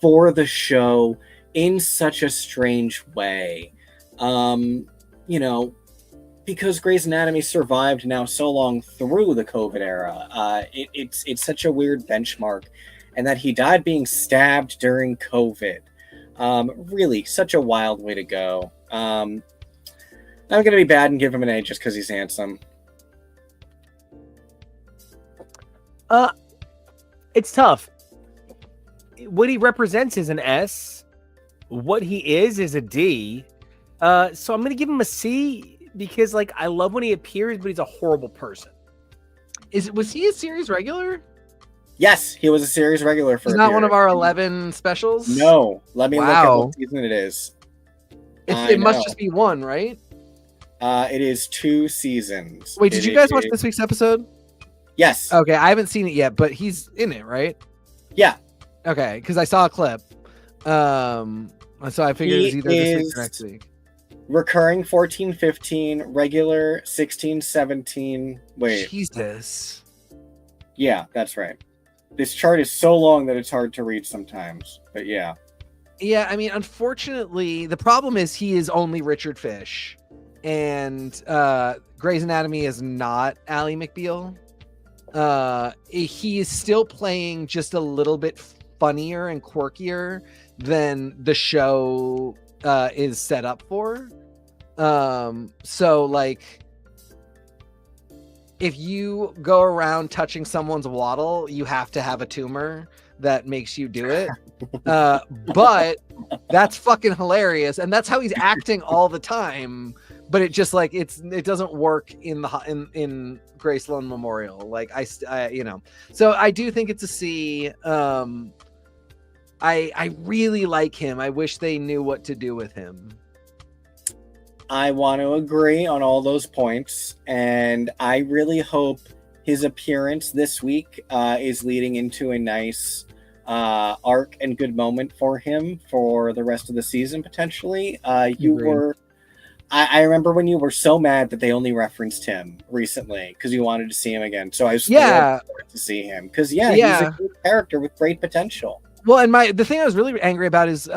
for the show in such a strange way. Because Grey's Anatomy survived now so long through the COVID era, it's such a weird benchmark, and that he died being stabbed during COVID. Really, such a wild way to go. I'm going to be bad and give him an A just because he's handsome. It's tough. What he represents is an S. What he is a D. So I'm going to give him a C because, I love when he appears, but he's a horrible person. Was he a series regular? Yes, he was a series regular for. He's not one of our 11 specials. No, let me look at what season it is. It must just be one, right? It is 2 seasons. Wait, did you guys watch this week's episode? Yes. Okay, I haven't seen it yet, but he's in it, right? Yeah. Okay, because I saw a clip. So I figured it was either this week or next week. Recurring 14-15, regular 16-17. Wait. Jesus. Yeah, that's right. This chart is so long that it's hard to read sometimes. But yeah. Yeah, I mean, unfortunately, the problem is he is only Richard Fish. And Grey's Anatomy is not Ally McBeal. He is still playing just a little bit funnier and quirkier than the show is set up for. So like if you go around touching someone's waddle, you have to have a tumor that makes you do it. But that's fucking hilarious, and that's how he's acting all the time. But it just like it doesn't work in Graceland Memorial. Like I you know, so I do think it's a C. I really like him. I wish they knew what to do with him. I want to agree on all those points, and I really hope his appearance this week is leading into a nice arc and good moment for him for the rest of the season, potentially. I remember when you were so mad that they only referenced him recently because you wanted to see him again. So I was looking forward to see him because he's a good character with great potential. Well, and the thing I was really angry about is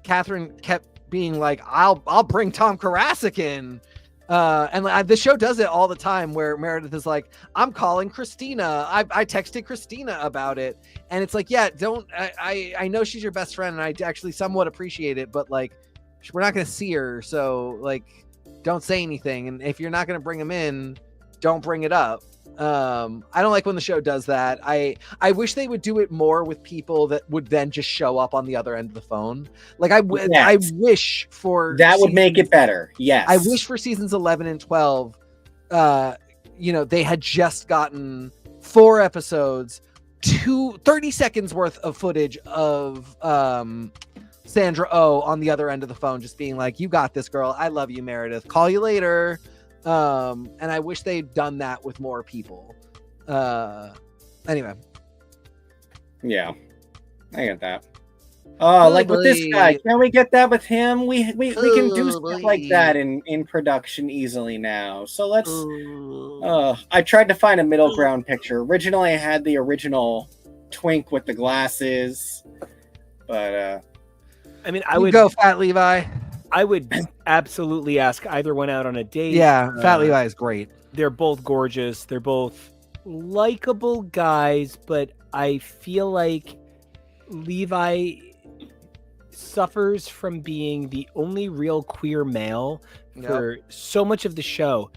Catherine kept being like, I'll bring Tom Karasik in. And the show does it all the time where Meredith is like, I'm calling Cristina. I texted Cristina about it. And it's like, yeah, I know she's your best friend and I actually somewhat appreciate it, but like, we're not going to see her. So like, don't say anything. And if you're not going to bring him in, don't bring it up. I don't like when the show does that. I wish they would do it more with people that would then just show up on the other end of the phone. Like I wish for that would make it better. Yes. I wish for seasons 11 and 12, they had just gotten 4 episodes, 30 seconds worth of footage of Sandra Oh on the other end of the phone, just being like, you got this, girl. I love you, Meredith. Call you later. And I wish they'd done that with more people. Anyway. Yeah, I get that. Oh, like with this guy, can we get that with him? We can do stuff like that in production easily now. So let's. I tried to find a middle ground picture. Originally, I had the original twink with the glasses, but I mean, I would go Fat Levi. I would absolutely ask either one out on a date. Yeah, Fat Levi is great. They're both gorgeous. They're both likable guys, but I feel like Levi suffers from being the only real queer male for so much of the show.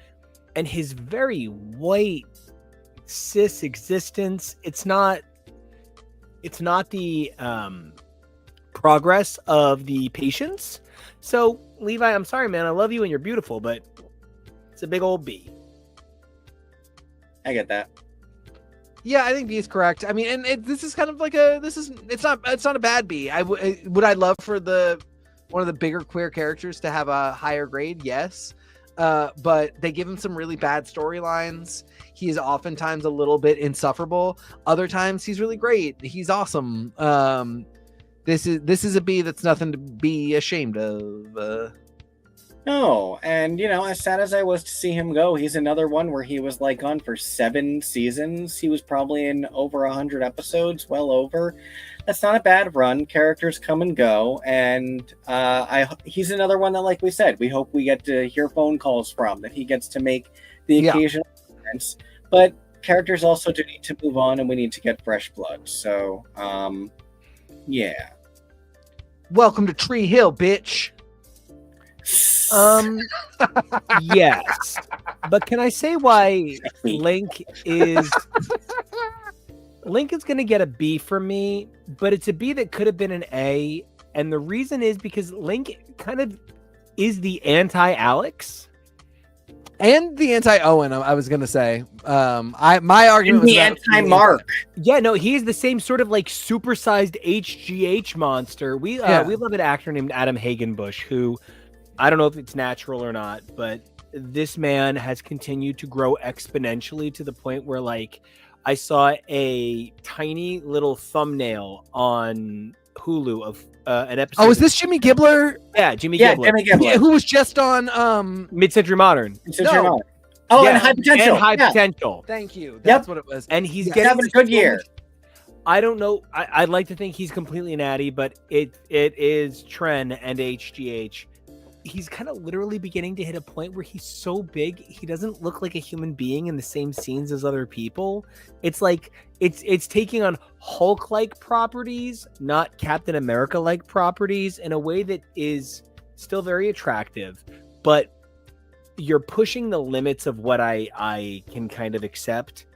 And his very white cis existence, it's not the progress of the patients. So, Levi, I'm sorry, man. I love you and you're beautiful, but it's a big old B. I get that. Yeah, I think B is correct. I mean, and this is kind of like it's not a bad B. Would I love for one of the bigger queer characters to have a higher grade? Yes. But they give him some really bad storylines. He is oftentimes a little bit insufferable. Other times he's really great. He's awesome. This is a B that's nothing to be ashamed of. No, and as sad as I was to see him go, he's another one where he was like on for 7 seasons. He was probably in over 100 episodes, well over. That's not a bad run. Characters come and go, and he's another one that, like we said, we hope we get to hear phone calls from, that he gets to make the occasional appearance. But characters also do need to move on, and we need to get fresh blood. So, yeah. Welcome to Tree Hill, bitch. Yes. But can I say why Link is going to get a B from me, but it's a B that could have been an A, and the reason is because Link kind of is the anti-Alex. And the anti-Owen, I was gonna say. My argument was the anti-Mark. Yeah, no, he's the same sort of like supersized HGH monster. We love an actor named Adam Hagenbush, who I don't know if it's natural or not, but this man has continued to grow exponentially to the point where like I saw a tiny little thumbnail on Hulu of an episode. Oh, is this Jimmy Gibbler? Yeah, Jimmy Yeah, Gibbler. Jimmy Gibbler. Yeah, who was just on Mid-Century Modern. No. Oh, Yeah, and High Potential. And High Yeah. Potential. Thank you. That's what it was. And he's Yeah. getting having a good year. I don't know. I'd like to think he's completely natty, but it is Tren and HGH. He's kind of literally beginning to hit a point where he's so big he doesn't look like a human being in the same scenes as other people. It's like it's taking on Hulk-like properties, not Captain America-like properties, in a way that is still very attractive, but you're pushing the limits of what I can kind of accept.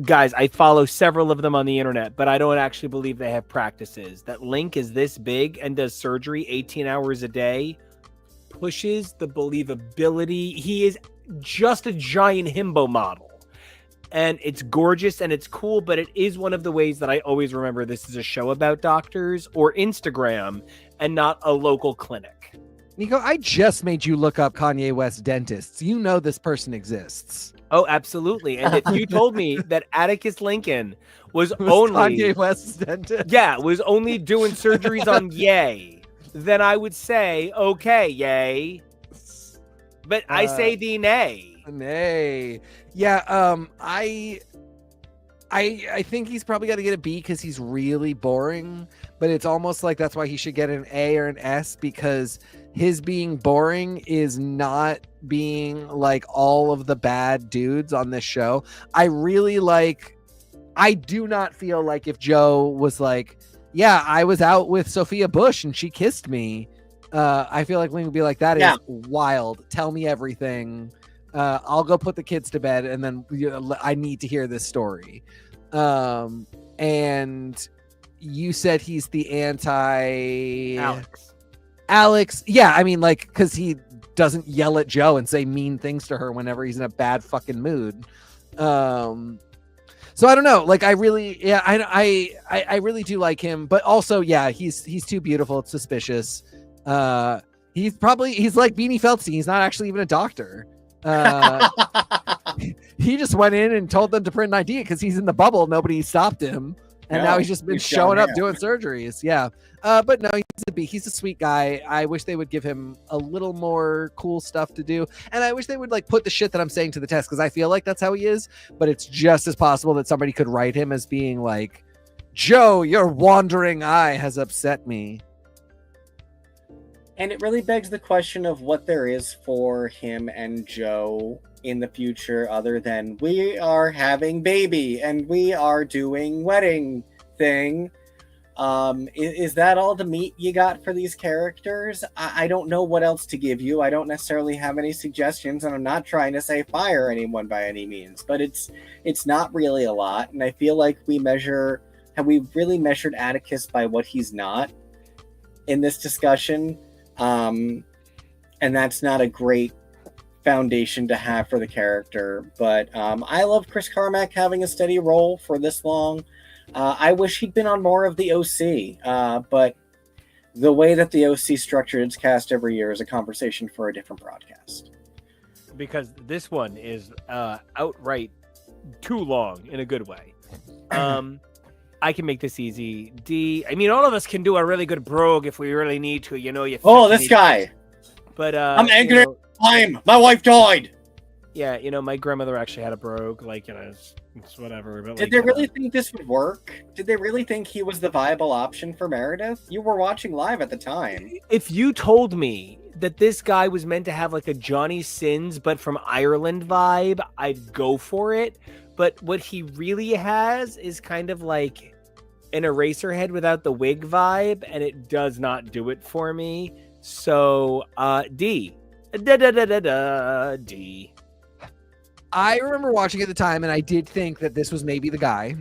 Guys, I follow several of them on the internet, but I don't actually believe they have practices. That Link is this big and does surgery 18 hours a day pushes the believability. He is just a giant himbo model. And it's gorgeous and it's cool, but it is one of the ways that I always remember this is a show about doctors or Instagram and not a local clinic. Nico, I just made you look up Kanye West dentists. You know this person exists. Oh, absolutely. And if you told me that Atticus Lincoln was only Kanye West's dentist. Yeah, was only doing surgeries on Ye, then I would say, okay, Ye. But I say thee nay. Nay. Yeah, I think he's probably got to get a B because he's really boring, but it's almost like that's why he should get an A or an S, because his being boring is not being like all of the bad dudes on this show. I do not feel like if Joe was like, yeah, I was out with Sophia Bush and she kissed me, I feel like Ling would be like, that is wild. Tell me everything. I'll go put the kids to bed and then I need to hear this story. And you said he's the anti Alex. Yeah, I mean, like, because he doesn't yell at Joe and say mean things to her whenever he's in a bad fucking mood. So I don't know. Like, I really do like him, but also, yeah, he's too beautiful. It's suspicious. He's like Beanie Feldstein. He's not actually even a doctor. He just went in and told them to print an ID because he's in the bubble. Nobody stopped him. And now he's just been showing up doing surgeries. Yeah. But no, he's a sweet guy. I wish they would give him a little more cool stuff to do. And I wish they would like put the shit that I'm saying to the test, because I feel like that's how he is. But it's just as possible that somebody could write him as being like, Joe, your wandering eye has upset me. And it really begs the question of what there is for him and Joe in the future, other than we are having baby and we are doing wedding thing. Is that all the meat you got for these characters? I don't know what else to give you. I don't necessarily have any suggestions, and I'm not trying to say fire anyone by any means, but it's not really a lot. And I feel like we really measured Atticus by what he's not in this discussion. And that's not a great foundation to have for the character. But I love Chris Carmack having a steady role for this long. I wish he'd been on more of the OC, but the way that the OC structured its cast every year is a conversation for a different broadcast. Because this one is outright too long in a good way. I can make this easy. D. I mean, all of us can do a really good brogue if we really need to. You know, this guy. But I'm angry. My wife died. Yeah, my grandmother actually had a brogue. Like, it's whatever. But did they really think this would work? Did they really think he was the viable option for Meredith? You were watching live at the time. If you told me that this guy was meant to have like a Johnny Sins but from Ireland vibe, I'd go for it. But what he really has is kind of like an Eraserhead without the wig vibe, and it does not do it for me. So, D. D. I remember watching at the time, and I did think that this was maybe the guy.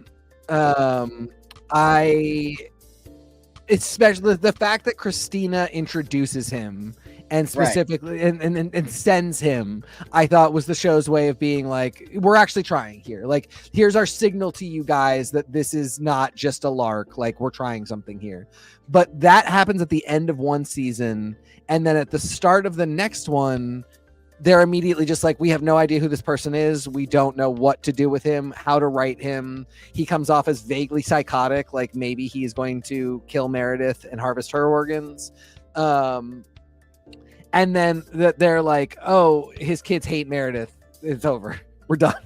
Especially the fact that Cristina introduces him and specifically and sends him, I thought was the show's way of being like, we're actually trying here. Like, here's our signal to you guys that this is not just a lark. Like, we're trying something here. But that happens at the end of one season, and then at the start of the next one, they're immediately just like, we have no idea who this person is. We don't know what to do with him, how to write him. He comes off as vaguely psychotic, like maybe he's going to kill Meredith and harvest her organs. And then they're like, oh, his kids hate Meredith. It's over. We're done.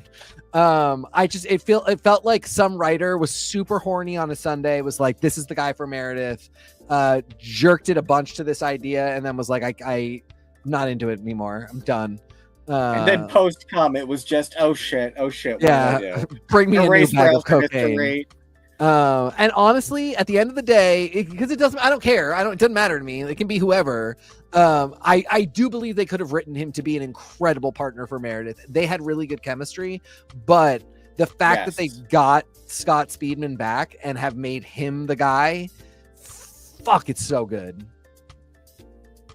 It felt like some writer was super horny on a Sunday, was like, this is the guy for Meredith, jerked it a bunch to this idea, and then was like, I'm not into it anymore. I'm done. And then post-com, it was just, oh shit. What yeah, do I do? bring me a new bag of cocaine. History. And honestly, at the end of the day, because I don't care. It doesn't matter to me. It can be whoever. I do believe they could have written him to be an incredible partner for Meredith. They had really good chemistry, but the fact that they got Scott Speedman back and have made him the guy, fuck, it's so good.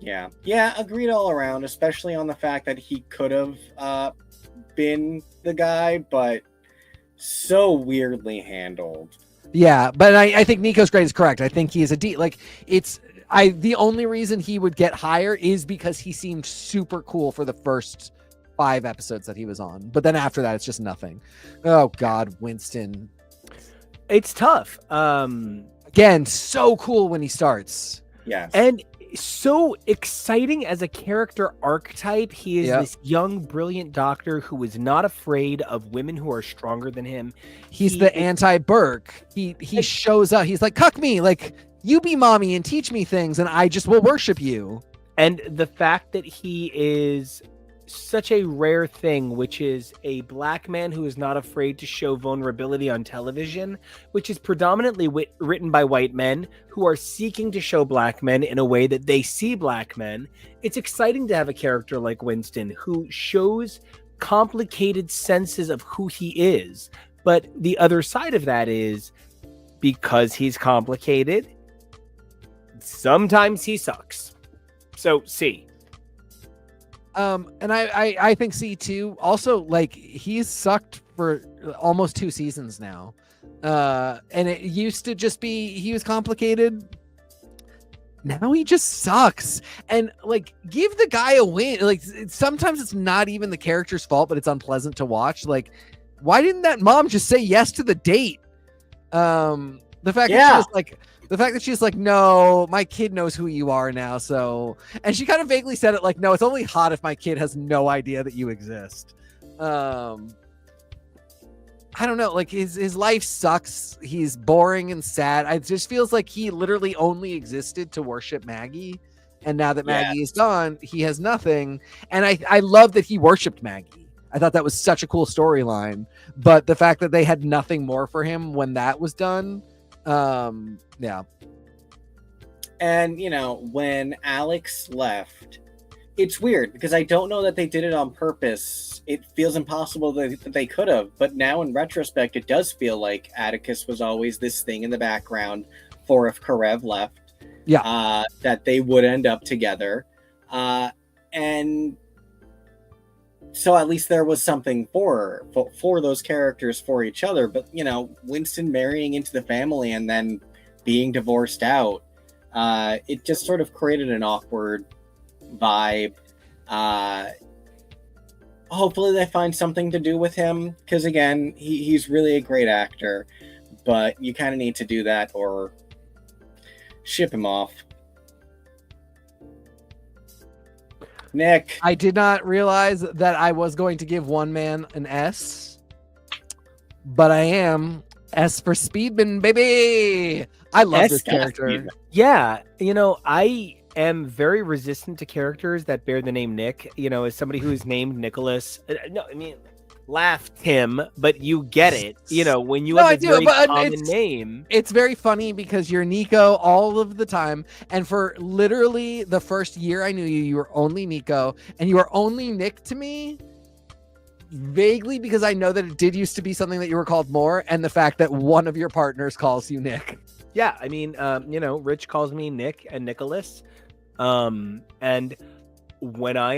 Yeah, agreed all around, especially on the fact that he could have been the guy, but so weirdly handled. Yeah, but I think Nico's grade is correct. I think he is the only reason he would get higher is because he seemed super cool for the first 5 episodes that he was on. But then after that, it's just nothing. Oh God, Winston. It's tough. Again, so cool when he starts. Yes. And so exciting as a character archetype. He is this young, brilliant doctor who is not afraid of women who are stronger than him. He's the anti-Burke. He shows up. He's like, cuck me, like, you be mommy and teach me things, and I just will worship you. And the fact that he is such a rare thing, which is a black man who is not afraid to show vulnerability on television, which is predominantly written by white men who are seeking to show black men in a way that they see black men. It's exciting to have a character like Winston who shows complicated senses of who he is. But the other side of that is, because he's complicated, sometimes he sucks. So C. And I think C too. Also, like, he's sucked for almost 2 seasons now. And it used to just be he was complicated. Now he just sucks. And like, give the guy a win. Like, sometimes it's not even the character's fault, but it's unpleasant to watch. Like, why didn't that mom just say yes to the date? The fact that she's like, no, my kid knows who you are now. So, and she kind of vaguely said it like, no, it's only hot if my kid has no idea that you exist. I don't know. Like, his life sucks. He's boring and sad. It just feels like he literally only existed to worship Maggie. And now that Maggie is gone, he has nothing. And I love that he worshiped Maggie. I thought that was such a cool storyline. But the fact that they had nothing more for him when that was done, yeah. And, when Alex left, it's weird because I don't know that they did it on purpose. It feels impossible that they could have. But now in retrospect, it does feel like Atticus was always this thing in the background for if Karev left. Yeah. That they would end up together. And so at least there was something for those characters, for each other. But, Winston marrying into the family and then being divorced out, it just sort of created an awkward vibe. Hopefully they find something to do with him, because again, he's really a great actor, but you kind of need to do that or ship him off. Nick. I did not realize that I was going to give one man an S, but I am. S for Speedman, baby. I love this character. Yeah, I am very resistant to characters that bear the name Nick. As somebody who is named Nicholas. Laugh, Tim, but you get it. When you have a very common name. It's very funny because you're Nico all of the time. And for literally the first year I knew you, you were only Nico. And you are only Nick to me. Vaguely because I know that it did used to be something that you were called more. And the fact that one of your partners calls you Nick. Yeah, Rich calls me Nick and Nicholas. And when I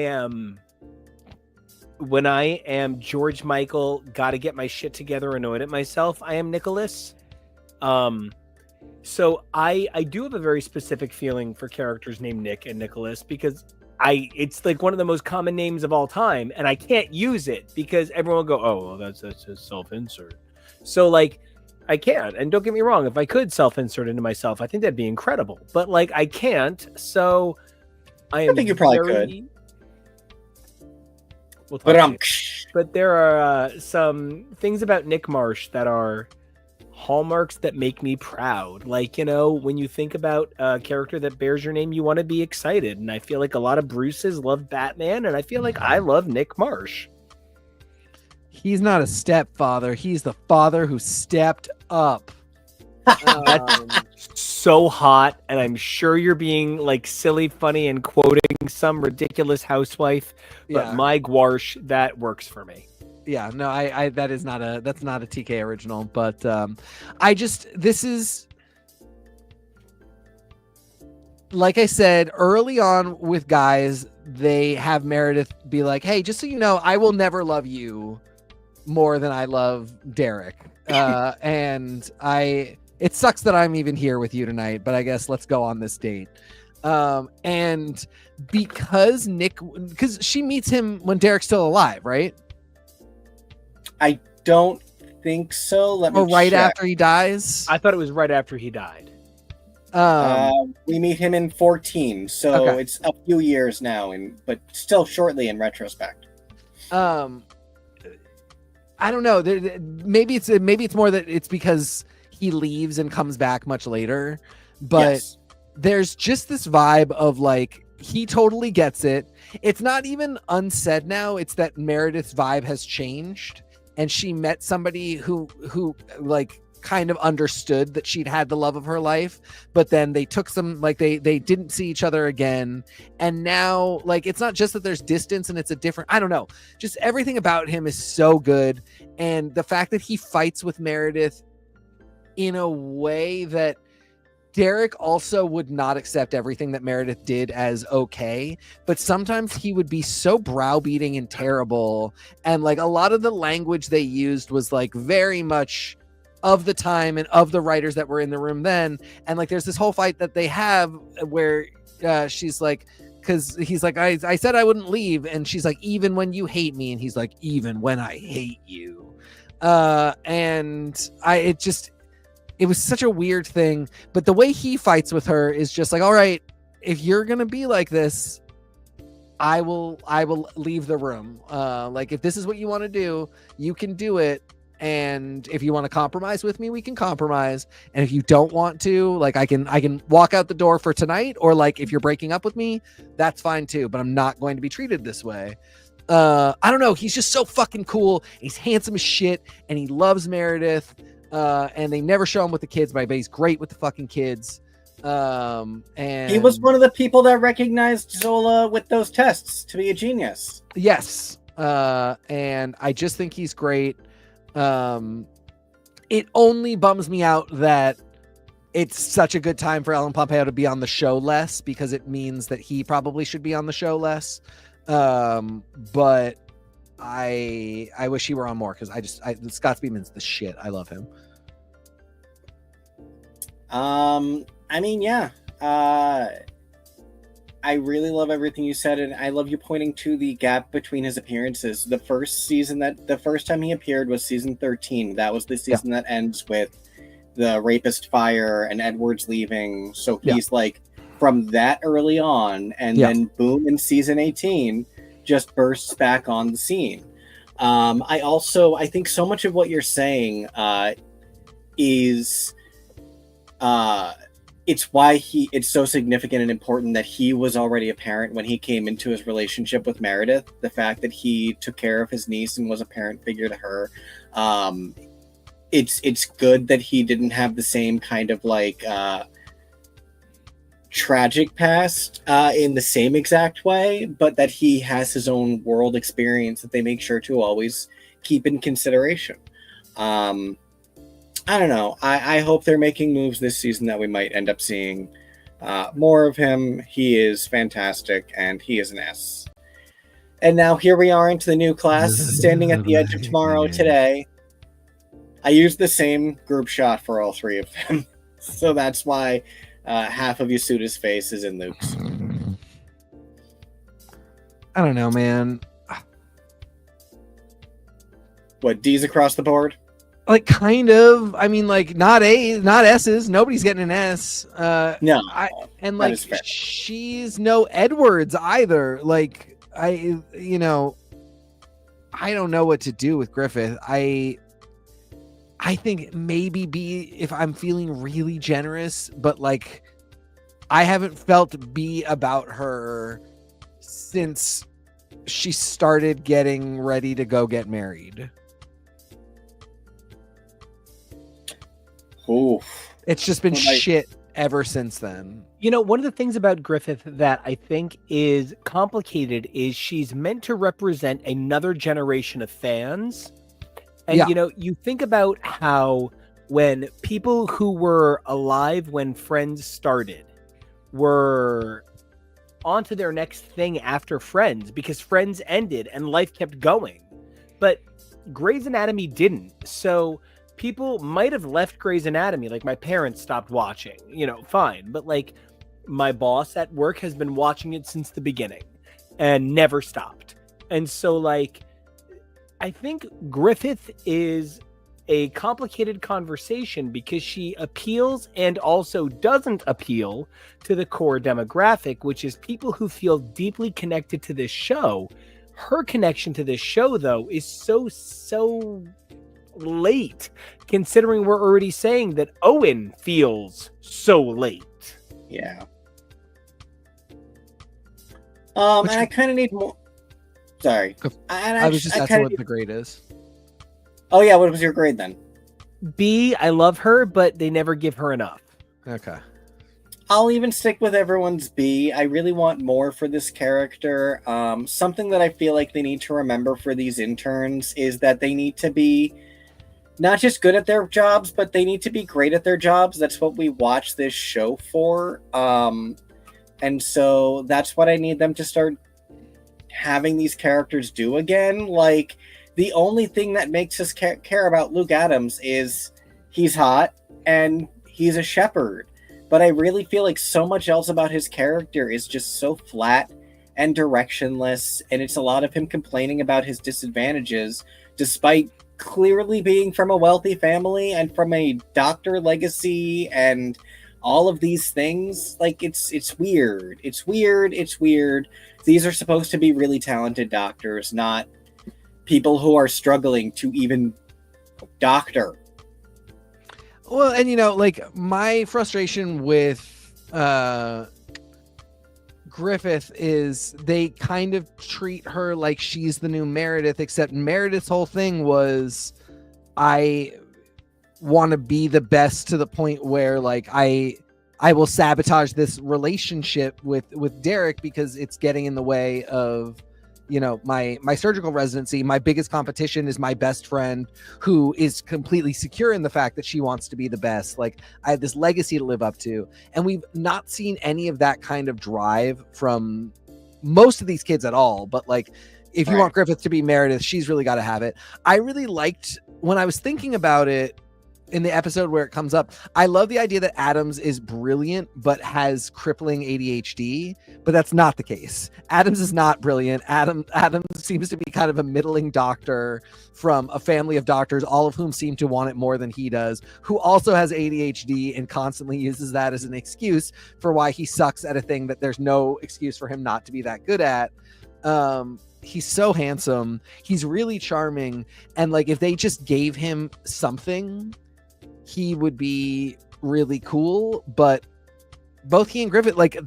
am George Michael, gotta get my shit together, annoyed at myself, I am Nicholas. So I do have a very specific feeling for characters named Nick and Nicholas, because it's like one of the most common names of all time, and I can't use it because everyone will go, oh, well, that's a self-insert. So like, I can't. And don't get me wrong, if I could self-insert into myself, I think that'd be incredible. But like, I can't. So I think you probably could. We'll but but there are some things about Nick Marsh that are hallmarks that make me proud. Like, you know, when you think about a character that bears your name, you want to be excited. And I feel like a lot of Bruces love Batman, and I feel like I love Nick Marsh. He's not a stepfather. He's the father who stepped up. So hot, and I'm sure you're being like silly, funny, and quoting some ridiculous housewife. But my gwarsh, that works for me. Yeah, no, I that's not a TK original, but this is, like I said early on with guys, they have Meredith be like, hey, just so you know, I will never love you more than I love Derek. And it sucks that I'm even here with you tonight, but I guess let's go on this date. And because she meets him when Derek's still alive, right? I don't think so. Let me right check. After he dies? I thought it was right after he died. We meet him in 14, so it's a few years now, but still shortly in retrospect. I don't know. Maybe it's more that it's because he leaves and comes back much later, but there's just this vibe of like, he totally gets it. It's not even unsaid now. It's that Meredith's vibe has changed, and she met somebody who like kind of understood that she'd had the love of her life, but then they took some, like they didn't see each other again. And now, like, it's not just that there's distance and it's a different, I don't know, just everything about him is so good. And the fact that he fights with Meredith in a way that Derek also would not accept everything that Meredith did as okay, but sometimes he would be so browbeating and terrible. And like a lot of the language they used was like very much of the time and of the writers that were in the room then. And like, there's this whole fight that they have where she's like, because he's like, I said I wouldn't leave. And she's like, even when you hate me. And he's like, even when I hate you. It was such a weird thing, but the way he fights with her is just like, all right, if you're going to be like this, I will leave the room. Like, if this is what you want to do, you can do it. And if you want to compromise with me, we can compromise. And if you don't want to, like, I can walk out the door for tonight, or like, if you're breaking up with me, that's fine too, but I'm not going to be treated this way. I don't know. He's just so fucking cool. He's handsome as shit, and he loves Meredith. And they never show him with the kids, but I bet he's great with the fucking kids. And he was one of the people that recognized Zola with those tests to be a genius. Yes. And I just think he's great. It only bums me out that it's such a good time for Ellen Pompeo to be on the show less, because it means that he probably should be on the show less. But I wish he were on more, because Scott Speedman's the shit. I love him. I mean, yeah. I really love everything you said, and I love you pointing to the gap between his appearances. The first time he appeared was season 13. That was the season that ends with the rapist fire and Edward's leaving. So he's like from that early on, and then boom, in season 18 just bursts back on the scene. I think so much of what you're saying is it's why it's so significant and important that he was already a parent when he came into his relationship with Meredith. The fact that he took care of his niece and was a parent figure to her. It's good that he didn't have the same kind of like tragic past in the same exact way, but that he has his own world experience that they make sure to always keep in consideration. I don't know. I hope they're making moves this season that we might end up seeing more of him. He is fantastic, and he is an S. And now here we are into the new class, standing at the edge of tomorrow today. I used the same group shot for all three of them, so that's why half of Yasuda's face is in Luke's. I don't know, man. What, D's across the board? Like, kind of. I mean, like, not A's, not S's. Nobody's getting an S. No, and that like, is fair. she's no Edwards either. Like, I don't know what to do with Griffith. I think maybe B if I'm feeling really generous, but like, I haven't felt B about her since she started getting ready to go get married. Oof. It's just been Like- shit ever since then. You know, one of the things about Griffith that I think is complicated is she's meant to represent another generation of fans. And, Yeah. you know, you think about how when people who were alive when Friends started were onto their next thing after Friends because Friends ended and life kept going. But Grey's Anatomy didn't. So people might have left Grey's Anatomy. Like, my parents stopped watching, you know, fine. But like, my boss at work has been watching it since the beginning and never stopped. And so like, I think Griffith is a complicated conversation because she appeals and also doesn't appeal to the core demographic, which is people who feel deeply connected to this show. Her connection to this show, though, is so late, considering we're already saying that Owen feels so late. Yeah. And I kind of need more. Sorry. I was just asking what the grade is. Oh yeah, what was your grade then? B, I love her, but they never give her enough. Okay. I'll even stick with everyone's B. I really want more for this character. Something that I feel like they need to remember for these interns is that they need to be not just good at their jobs, but they need to be great at their jobs. That's what we watch this show for. And so that's what I need them to start having these characters do again. Like, the only thing that makes us care about Luke Adams is he's hot and he's a shepherd. But I really feel like so much else about his character is just so flat and directionless, and it's a lot of him complaining about his disadvantages, despite clearly being from a wealthy family and from a doctor legacy and all of these things. Like, it's weird. It's weird. These are supposed to be really talented doctors, not people who are struggling to even doctor. Well, and you know, like, my frustration with Griffith is they kind of treat her like she's the new Meredith, except Meredith's whole thing was, I want to be the best to the point where like I will sabotage this relationship with Derek because it's getting in the way of, you know, my surgical residency. My biggest competition is my best friend, who is completely secure in the fact that she wants to be the best. Like, I have this legacy to live up to, and we've not seen any of that kind of drive from most of these kids at all. But like, if you want Griffith to be Meredith, she's really got to have it. I really liked, when I was thinking about it in the episode where it comes up, I love the idea that Adams is brilliant but has crippling ADHD, but that's not the case. Adams is not brilliant. Adams seems to be kind of a middling doctor from a family of doctors, all of whom seem to want it more than he does, who also has ADHD and constantly uses that as an excuse for why he sucks at a thing that there's no excuse for him not to be that good at. He's so handsome. He's really charming. And like, if they just gave him something, he would be really cool. But both he and Griffith, like,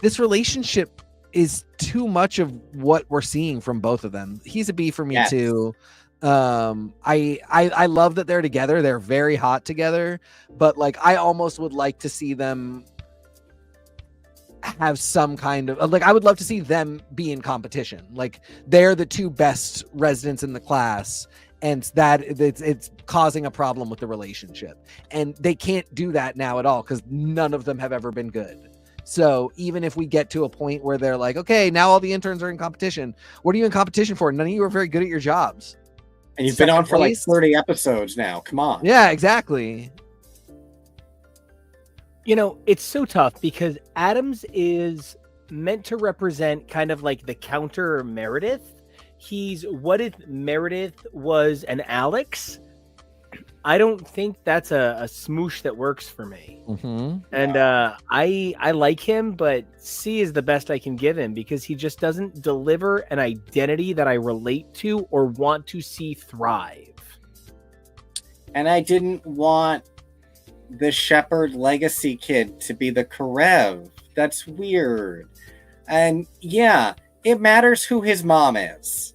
this relationship is too much of what we're seeing from both of them. He's a B for me too. I love that they're together. They're very hot together, but like, I almost would like to see them have some kind of, like, I would love to see them be in competition. Like, they're the two best residents in the class, and that it's causing a problem with the relationship, and they can't do that now at all because none of them have ever been good. So even if we get to a point where they're like, okay, now all the interns are in competition, what are you in competition for? None of you are very good at your jobs, and you've been on for like 30 episodes now. Come on. Yeah, exactly. You know, it's so tough because Adams is meant to represent kind of like the counter Meredith. He's what if Meredith was an Alex? I don't think that's a smoosh that works for me. Mm-hmm. And I like him, but C is the best I can give him because he just doesn't deliver an identity that I relate to or want to see thrive. And I didn't want the Shepherd legacy kid to be the Karev. That's weird. And yeah, it matters who his mom is.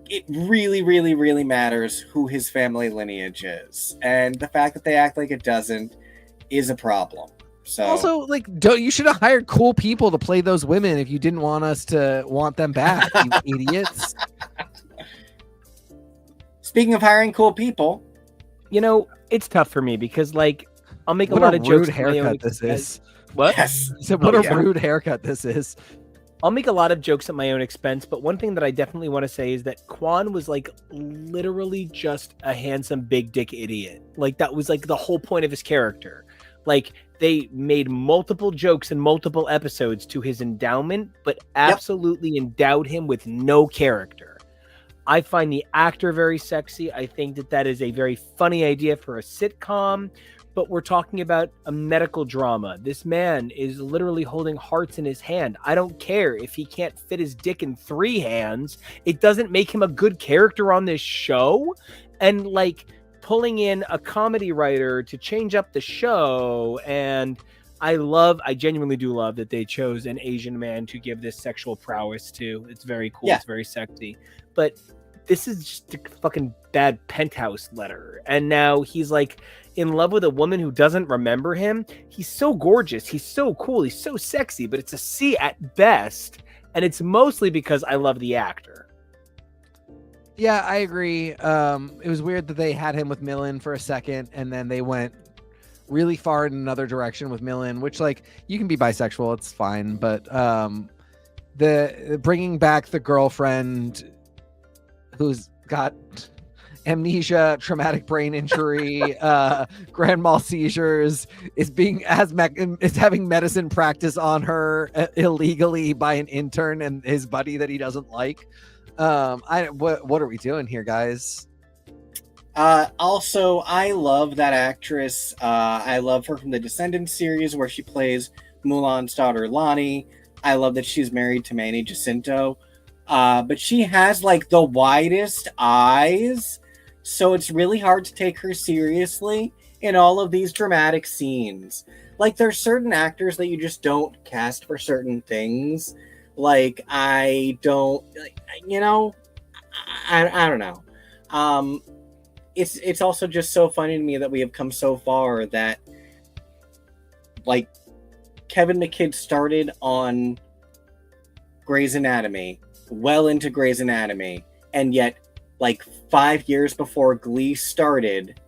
It really, really, really matters who his family lineage is. And the fact that they act like it doesn't is a problem. So Also, like, you should have hired cool people to play those women if you didn't want us to want them back, you idiots. Speaking of hiring cool people, You know, it's tough for me because, like, I'll make What a lot a of jokes. rude at my own haircut this expense. is. What? yes, I said, what Oh, a yeah. rude haircut this is. I'll make a lot of jokes at my own expense, but one thing that I definitely want to say is that Quan was like literally just a handsome big dick idiot. Like that was like the whole point of his character. Like they made multiple jokes in multiple episodes to his endowment, but absolutely endowed him with no character. I find the actor very sexy. I think that that is a very funny idea for a sitcom. But we're talking about a medical drama. This man is literally holding hearts in his hand. I don't care if he can't fit his dick in 3 hands. It doesn't make him a good character on this show. And like pulling in a comedy writer to change up the show. And I genuinely do love that they chose an Asian man to give this sexual prowess to. It's very cool. Yeah. It's very sexy. But this is just a fucking bad penthouse letter. And now he's like in love with a woman who doesn't remember him. He's so gorgeous. He's so cool. He's so sexy, but it's a C at best. And it's mostly because I love the actor. Yeah, I agree. It was weird that they had him with Millen for a second, and then they went really far in another direction with Millen, which, like, you can be bisexual, it's fine. But the bringing back the girlfriend who's got amnesia, traumatic brain injury, grand mal seizures, is having medicine practice on her illegally by an intern and his buddy that he doesn't like. What are we doing here, guys? Also, I love that actress. I love her from the Descendants series where she plays Mulan's daughter, Lonnie. I love that she's married to Manny Jacinto. But she has like the widest eyes, so it's really hard to take her seriously in all of these dramatic scenes. Like there's certain actors that you just don't cast for certain things. Like I don't, you know, I don't know. It's also just so funny to me that we have come so far that like Kevin McKidd started on Grey's Anatomy, well into Grey's Anatomy, and yet like 5 years before Glee started,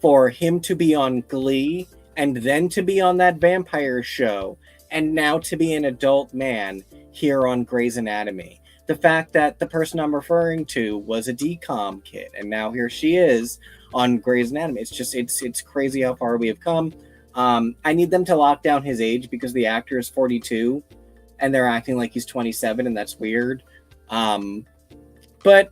for him to be on Glee and then to be on that vampire show and now to be an adult man here on Grey's Anatomy. The fact that the person I'm referring to was a DCOM kid and now here she is on Grey's Anatomy. It's just it's crazy how far we have come. I need them to lock down his age because the actor is 42 and they're acting like he's 27 and that's weird. But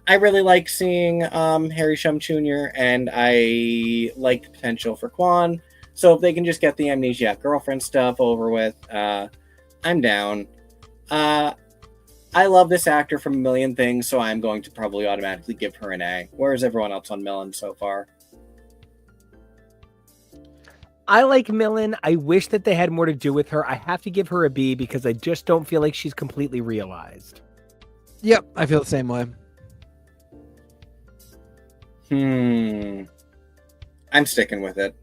I really like seeing Harry Shum Jr. and I like the potential for Quan. So if they can just get the amnesiac girlfriend stuff over with, I'm down. I love this actor from a million things, so I'm going to probably automatically give her an A. Where's everyone else on Millen so far? I like Millen. I wish that they had more to do with her. I have to give her a B because I just don't feel like she's completely realized. Yep, I feel the same way. I'm sticking with it.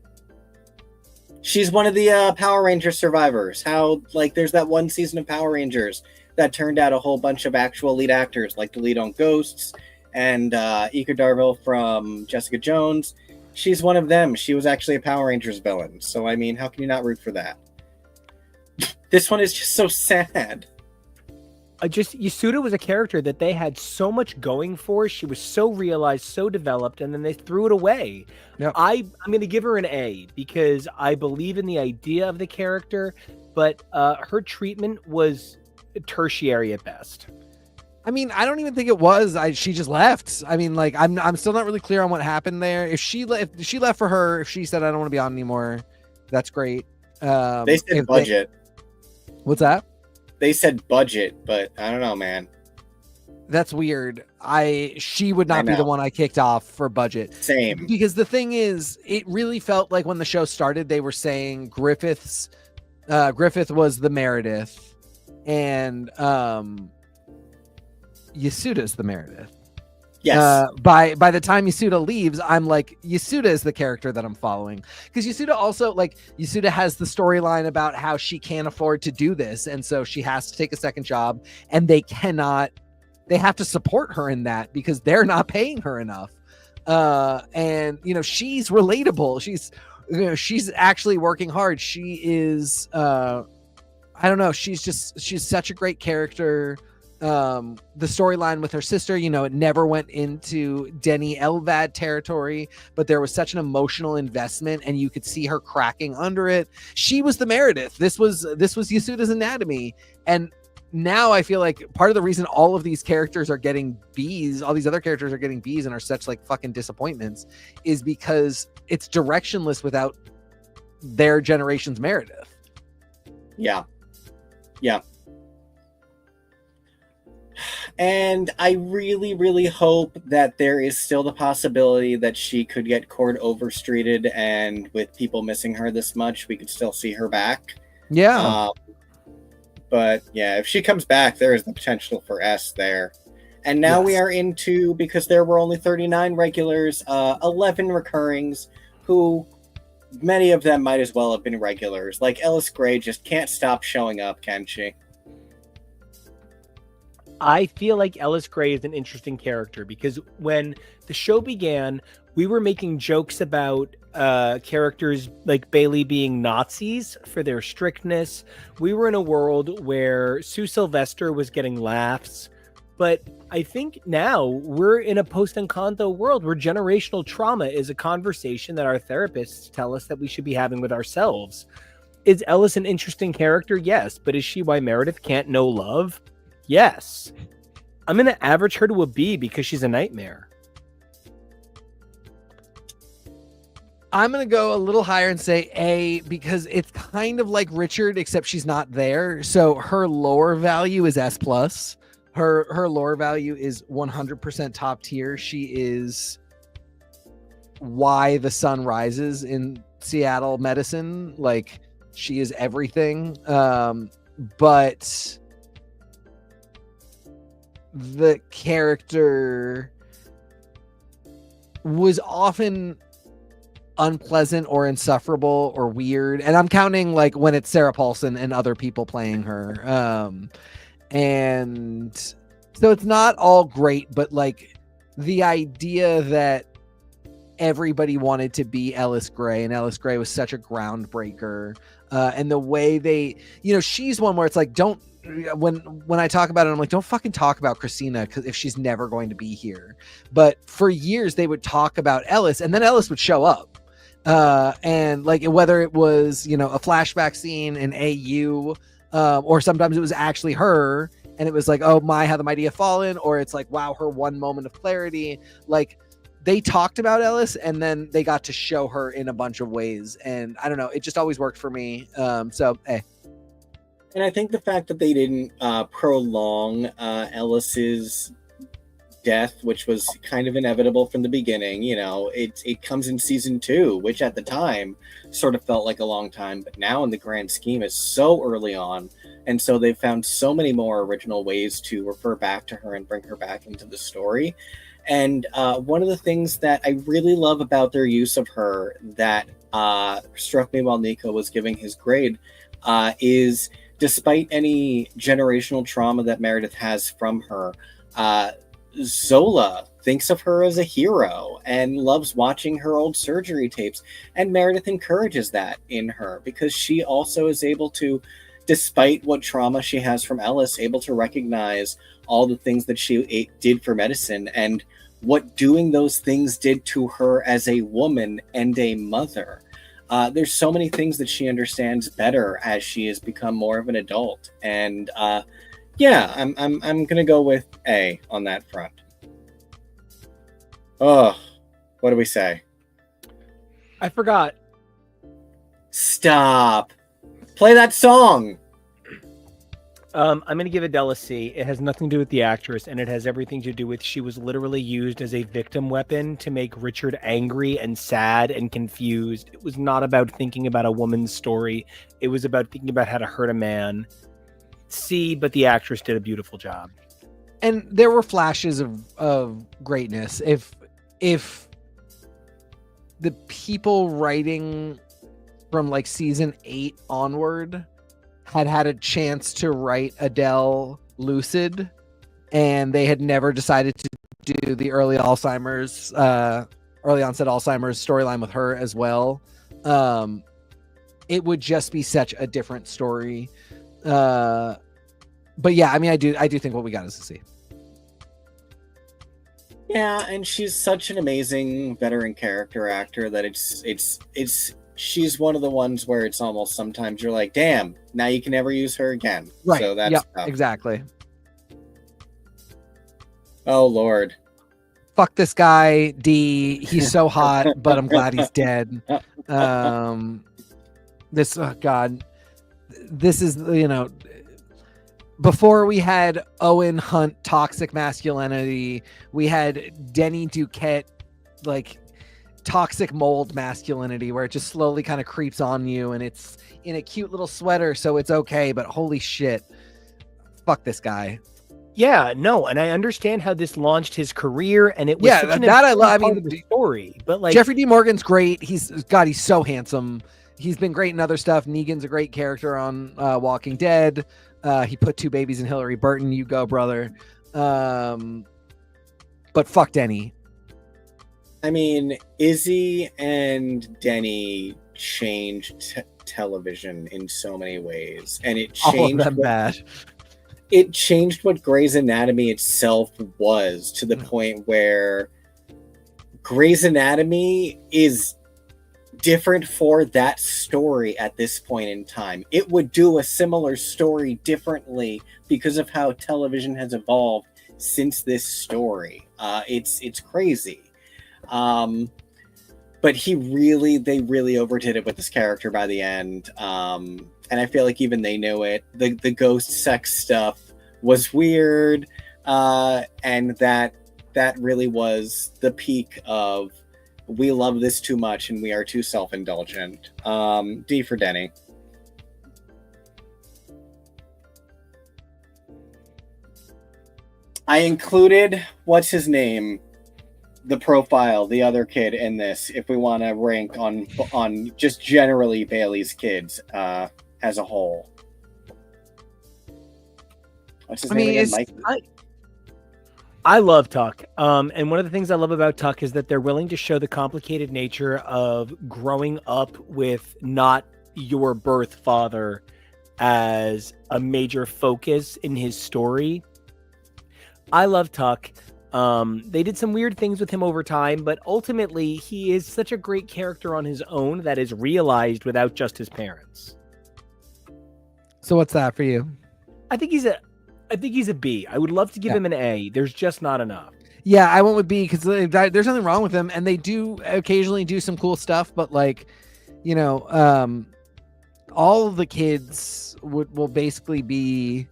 She's one of the Power Rangers survivors. How, like, there's that one season of Power Rangers that turned out a whole bunch of actual lead actors, like the lead on Ghosts and Ika Darville from Jessica Jones. She's one of them. She was actually a Power Rangers villain. So, I mean, how can you not root for that? This one is just so sad. Yasuda was a character that they had so much going for. She was so realized, so developed, and then they threw it away. Yep. I'm going to give her an A because I believe in the idea of the character. but her treatment was tertiary at best. I mean, I don't even think it was. She just left. I mean, like, I'm still not really clear on what happened there. If she left for her, if she said I don't want to be on anymore, that's great. They said budget. What's that? They said budget, but I don't know, man. That's weird. She would not be the one I kicked off for budget. Same. Because the thing is, it really felt like when the show started, they were saying Griffith was the Meredith, and Yasuda's the Meredith. Yes. By the time Yasuda leaves, I'm like, Yasuda is the character that I'm following, because Yasuda has the storyline about how she can't afford to do this, and so she has to take a second job, and they have to support her in that because they're not paying her enough. And she's relatable. She's actually working hard. She is I don't know, she's such a great character. The storyline with her sister, it never went into Denny Elvad territory, but there was such an emotional investment, and you could see her cracking under it. She was the Meredith. This was Yasuda's anatomy, and now I feel like part of the reason all of these characters are getting Bs, all these other characters are getting Bs and are such like fucking disappointments, is because it's directionless without their generation's Meredith. Yeah. And I really, really hope that there is still the possibility that she could get Cord overstreeted, and with people missing her this much, we could still see her back. Yeah. But yeah, if she comes back, there is the potential for S there. And now we are into, because there were only 39 regulars, 11 recurrings, who many of them might as well have been regulars. Like Ellis Grey just can't stop showing up, can she? I feel like Ellis Grey is an interesting character because when the show began, we were making jokes about characters like Bailey being Nazis for their strictness. We were in a world where Sue Sylvester was getting laughs. But I think now we're in a post-Encanto world where generational trauma is a conversation that our therapists tell us that we should be having with ourselves. Is Ellis an interesting character? Yes. But is she why Meredith can't know love? Yes. I'm going to average her to a B because she's a nightmare. I'm going to go a little higher and say A because it's kind of like Richard, except she's not there. So her lore value is S+. Her lore value is 100% top tier. She is why the sun rises in Seattle medicine. Like, she is everything. But the character was often unpleasant or insufferable or weird, and I'm counting like when it's Sarah Paulson and other people playing her, and so it's not all great, but like the idea that everybody wanted to be Ellis Grey, and Ellis Grey was such a groundbreaker, and the way they, she's one where it's like, don't, when I talk about it, I'm like, don't fucking talk about Cristina because if she's never going to be here. But for years they would talk about Ellis, and then Ellis would show up, and like whether it was a flashback scene in AU, or sometimes it was actually her, and it was like, oh my, how the mighty have fallen, or it's like, wow, her one moment of clarity. Like, they talked about Ellis, and then they got to show her in a bunch of ways, and I don't know, it just always worked for me. So hey. And I think the fact that they didn't prolong Ellis's death, which was kind of inevitable from the beginning, it comes in season 2, which at the time sort of felt like a long time, but now in the grand scheme is so early on. And so they've found so many more original ways to refer back to her and bring her back into the story. And one of the things that I really love about their use of her that struck me while Nico was giving his grade is, despite any generational trauma that Meredith has from her, Zola thinks of her as a hero and loves watching her old surgery tapes. And Meredith encourages that in her because she also is able to, despite what trauma she has from Ellis, able to recognize all the things that she did for medicine and what doing those things did to her as a woman and a mother. There's so many things that she understands better as she has become more of an adult. And yeah, I'm gonna go with A on that front. Oh, what do we say? I forgot. Stop. Play that song. I'm going to give Adele a C. It has nothing to do with the actress, and it has everything to do with she was literally used as a victim weapon to make Richard angry and sad and confused. It was not about thinking about a woman's story. It was about thinking about how to hurt a man. C, but the actress did a beautiful job. And there were flashes of greatness. If the people writing from like season 8 onward had a chance to write Adele lucid, and they had never decided to do the early onset Alzheimer's storyline with her as well, it would just be such a different story. But yeah, I mean, I do think what we got is a C. Yeah, and she's such an amazing veteran character actor that she's one of the ones where it's almost sometimes you're like, damn, now you can never use her again. Right. So that's tough. Exactly. Oh Lord. Fuck this guy, D. He's so hot, but I'm glad he's dead. This is, before we had Owen Hunt toxic masculinity, we had Denny Duquette like toxic mold masculinity, where it just slowly kind of creeps on you, and it's in a cute little sweater, so it's okay, but holy shit, fuck this guy. Yeah, no, and I understand how this launched his career, and it was Yeah, such an that I love. I part mean, of the story, but like Jeffrey D. Morgan's great. He's so handsome. He's been great in other stuff. Negan's a great character on Walking Dead. He put 2 babies in Hillary Burton. You go, brother. But fuck Denny. I mean, Izzie and Denny changed television in so many ways, and it changed all of them bad. It changed what Grey's Anatomy itself was, to the point where Grey's Anatomy is different for that story at this point in time. It would do a similar story differently because of how television has evolved since this story. It's crazy. But they really overdid it with this character by the end. And I feel like even they knew it. The ghost sex stuff was weird. And that really was the peak of, we love this too much and we are too self-indulgent. D for Denny. I included, what's his name? The profile, the other kid in this, if we want to rank on just generally Bailey's kids as a whole. What's his name again? Mike? I love Tuck. And one of the things I love about Tuck is that they're willing to show the complicated nature of growing up with not your birth father as a major focus in his story. I love Tuck. They did some weird things with him over time, but ultimately he is such a great character on his own that is realized without just his parents. So what's that for you? I think he's a B. I would love to give him an A. There's just not enough. Yeah, I went with B because there's nothing wrong with them, and they do occasionally do some cool stuff, but like, all of the kids will basically be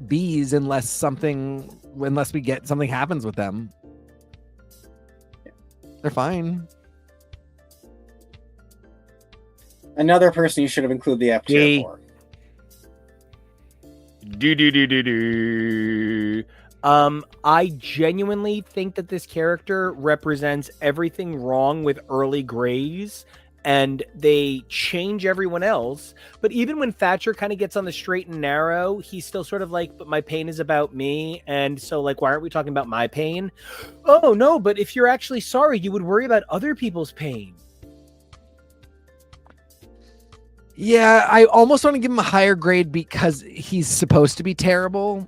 B's unless we get something happens with them. They're fine. Another person you should have included the F tier for. I genuinely think that this character represents everything wrong with early Greys, and they change everyone else. But even when Thatcher kind of gets on the straight and narrow, he's still sort of like, but my pain is about me. And so like, why aren't we talking about my pain? Oh no, but if you're actually sorry, you would worry about other people's pain. Yeah, I almost want to give him a higher grade because he's supposed to be terrible.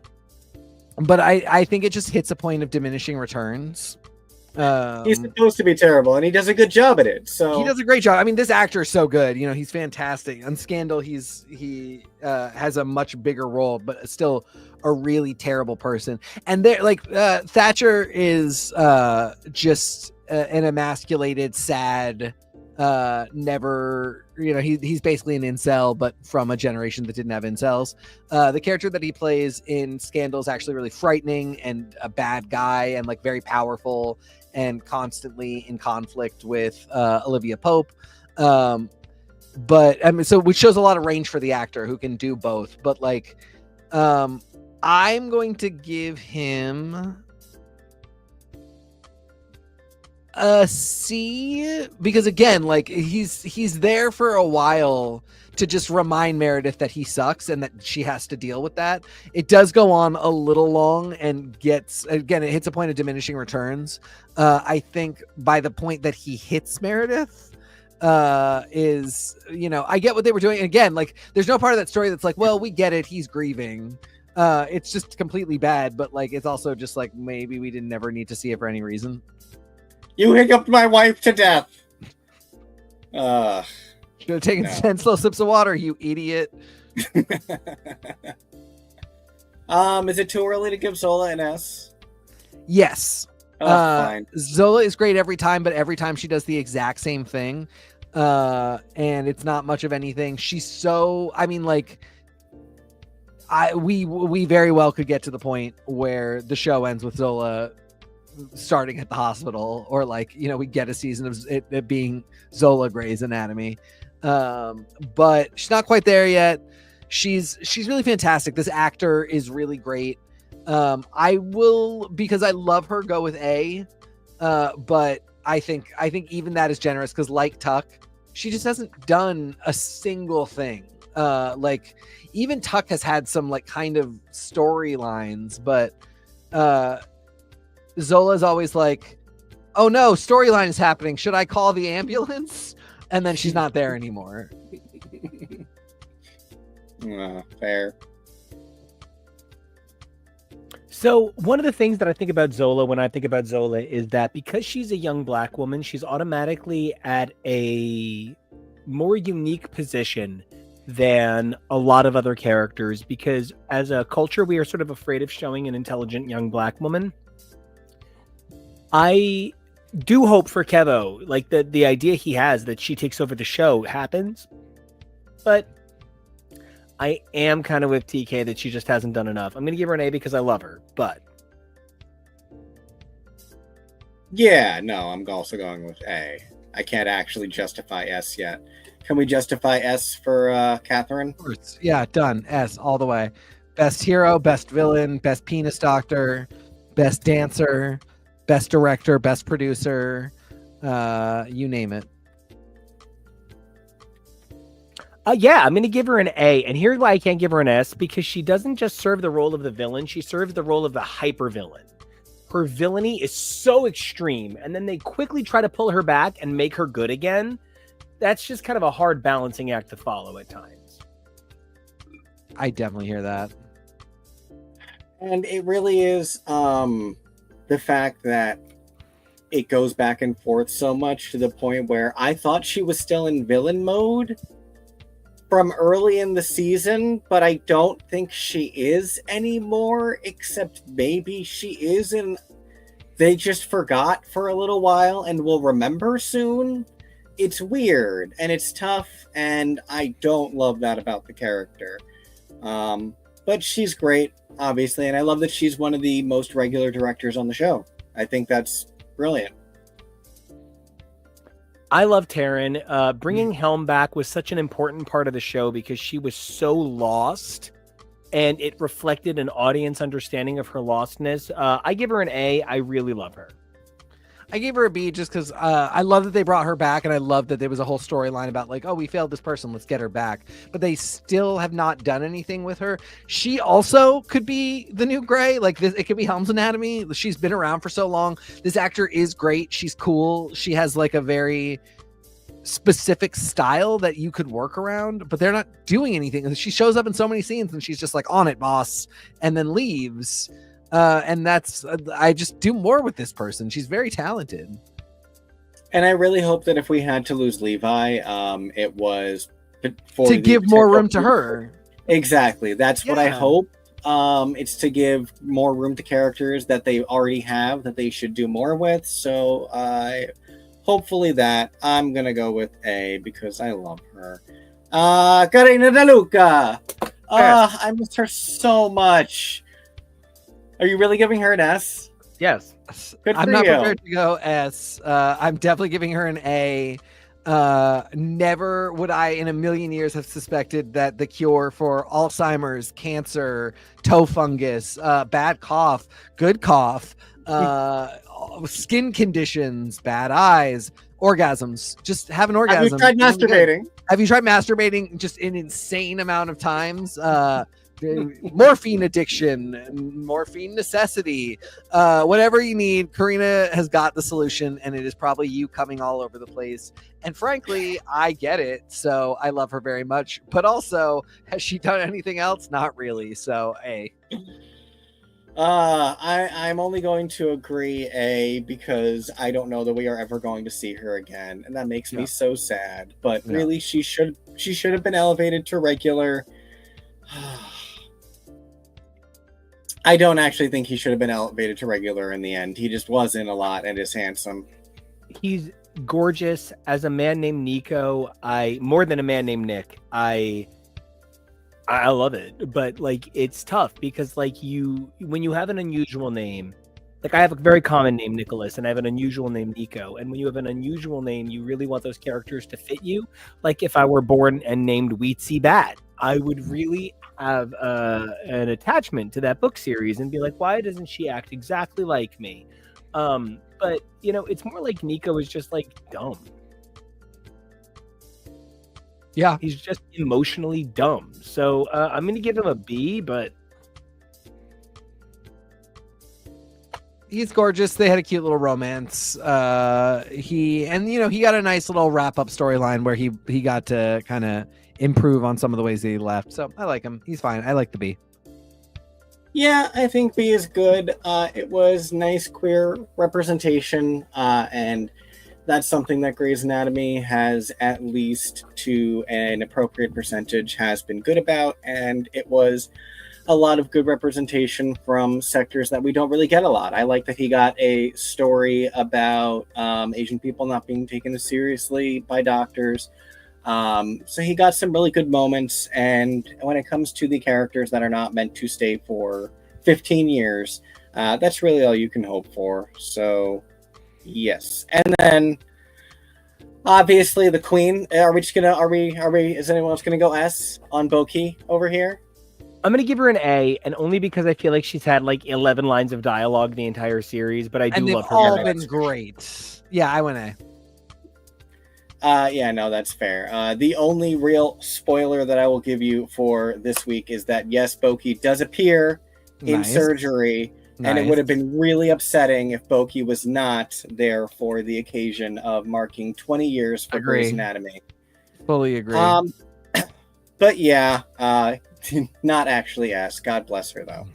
But I think it just hits a point of diminishing returns. He's supposed to be terrible, and he does a good job at it. So he does a great job. I mean, this actor is so good. You know, he's fantastic. On Scandal, he has a much bigger role, but still a really terrible person. And they're like Thatcher is just an emasculated, sad, never. You know, he's basically an incel, but from a generation that didn't have incels. The character that he plays in Scandal is actually really frightening and a bad guy and like very powerful and constantly in conflict with Olivia Pope. But I mean, so which shows a lot of range for the actor who can do both. But like, I'm going to give him a C because again, like he's there for a while to just remind Meredith that he sucks and that she has to deal with that. It does go on a little long and it hits a point of diminishing returns. I think by the point that he hits Meredith is, you know, I get what they were doing. And again, like there's no part of that story that's like, well, we get it. He's grieving. It's just completely bad. But like, it's also just like, maybe we didn't ever need to see it for any reason. You hiccuped my wife to death. Should have taken 10 slow sips of water, you idiot. Is it too early to give Zola an S? Yes. Fine. Zola is great every time, but every time she does the exact same thing. And it's not much of anything. She's so, I mean, like, we very well could get to the point where the show ends with Zola starting at the hospital, or like, you know, we get a season of it being Zola Grey's Anatomy. But she's not quite there yet. She's really fantastic. This actor is really great. I will, because I love her, go with A. But I think even that is generous because, like Tuck, she just hasn't done a single thing. Like even Tuck has had some like kind of storylines, but Zola's always like, "Oh no, storyline is happening. Should I call the ambulance?" And then she's not there anymore. Fair. So one of the things that I think about Zola when I think about Zola is that because she's a young black woman, she's automatically at a more unique position than a lot of other characters, because as a culture, we are sort of afraid of showing an intelligent young black woman. I do hope for Kevo, like the idea he has that she takes over the show happens, but I am kind of with TK that she just hasn't done enough. I'm going to give her an A because I love her, but yeah, no, I'm also going with A. I can't actually justify S yet. Can we justify S for Catherine? Yeah, done. S all the way. Best hero, best villain, best penis doctor, best dancer, best director, best producer, you name it. Yeah, I'm going to give her an A. And here's why I can't give her an S, because she doesn't just serve the role of the villain. She serves the role of the hyper villain. Her villainy is so extreme, and then they quickly try to pull her back and make her good again. That's just kind of a hard balancing act to follow at times. I definitely hear that. And it really is the fact that it goes back and forth so much to the point where I thought she was still in villain mode from early in the season, but I don't think she is anymore, except maybe she is, and they just forgot for a little while and will remember soon. It's weird, and it's tough, and I don't love that about the character. But she's great, obviously, and I love that she's one of the most regular directors on the show. I think that's brilliant. I love Taryn. Bringing Helm back was such an important part of the show because she was so lost, and it reflected an audience understanding of her lostness. I give her an A. I really love her. I gave her a B just because I love that they brought her back, and I love that there was a whole storyline about like, oh, we failed this person, let's get her back. But they still have not done anything with her. She also could be the new Grey. Like this, it could be Helm's Anatomy. She's been around for so long. This actor is great. She's cool. She has like a very specific style that you could work around, but they're not doing anything. She shows up in so many scenes, and she's just like, on it, boss, and then leaves. And that's I just do more with this person. She's very talented. And I really hope that if we had to lose Levi, it was for To the give more potential- room to her. Exactly. That's what I Yeah. hope. It's to give more room to characters that they already have that they should do more with. So hopefully that I'm gonna go with A because I love her. Carina De Luca. I miss her so much. Are you really giving her an S? Yes. Good I'm for not you. prepared to go S. I'm definitely giving her an A. Never would I in a million years have suspected that the cure for Alzheimer's, cancer, toe fungus, bad cough, good cough, skin conditions, bad eyes, orgasms, just have an orgasm. Have you tried Feeling good. masturbating? Have you tried masturbating just an insane amount of times? Morphine addiction, morphine necessity, whatever you need, Karina has got the solution, and it is probably you coming all over the place. And frankly, I get it, so I love her very much. But also, has she done anything else? Not really. So, A. I'm only going to agree A because I don't know that we are ever going to see her again, and that makes me so sad. But Yeah. really, she should have been elevated to regular. I don't actually think he should have been elevated to regular in the end. He just wasn't a lot and is handsome. He's gorgeous. As a man named Nico, more than a man named Nick, I love it. But like, it's tough because like when you have an unusual name, like I have a very common name, Nicholas, and I have an unusual name, Nico. And when you have an unusual name, you really want those characters to fit you. Like if I were born and named Weetsy Bat, I would really have an attachment to that book series and be like, why doesn't she act exactly like me? But you know, it's more like Nico is just like dumb. Yeah. He's just emotionally dumb. So I'm gonna give him a B, but he's gorgeous. They had a cute little romance. He got a nice little wrap up storyline where he got to kind of improve on some of the ways that he left. So I like him. He's fine. I like the B. Yeah, I think B is good. It was nice queer representation, and that's something that Grey's Anatomy has, at least to an appropriate percentage, has been good about, and it was a lot of good representation from sectors that we don't really get a lot. I like that he got a story about Asian people not being taken as seriously by doctors. So he got some really good moments, and when it comes to the characters that are not meant to stay for 15 years, that's really all you can hope for. So yes. And then obviously the queen. Is anyone else gonna go S on Boki over here? I'm gonna give her an A, and only because I feel like she's had like 11 lines of dialogue the entire series, but I do And they've love her. all very been much. great. Yeah, I went A. Yeah, no, that's fair. The only real spoiler that I will give you for this week is that yes, Boki does appear in Nice. surgery, and it Nice. would have been really upsetting if Boki was not there for the occasion of marking 20 years for Agree. Grey's Anatomy. Fully agree. But yeah, not actually S. God bless her though.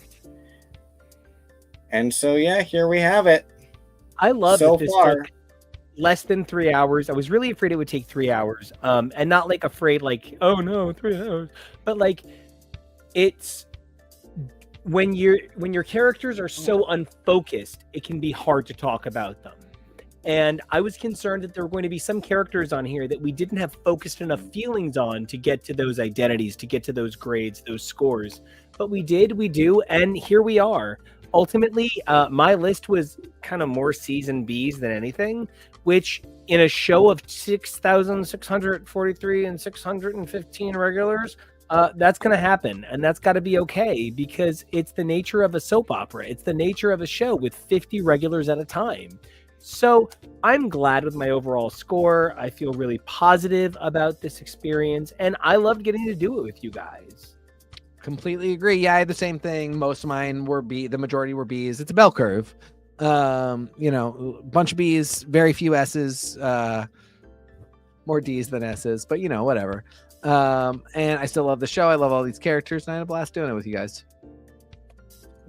And so yeah, here we have it. I love so that this far. took less than 3 hours. I was really afraid it would take 3 hours, and not like afraid like, oh no, 3 hours, but like it's when your characters are so unfocused, it can be hard to talk about them. And I was concerned that there were going to be some characters on here that we didn't have focused enough feelings on to get to those identities, to get to those grades, those scores. But we do, and here we are. Ultimately, my list was kind of more C's and B's than anything, which in a show of 6,643 and 615 regulars, that's going to happen. And that's got to be okay because it's the nature of a soap opera. It's the nature of a show with 50 regulars at a time. So I'm glad with my overall score. I feel really positive about this experience, and I loved getting to do it with you guys. Completely agree. Yeah, I had the same thing. Most of mine were B. The majority were B's. It's a bell curve. A bunch of B's, very few S's, more D's than S's, but whatever. And I still love the show. I love all these characters, and I had a blast doing it with you guys.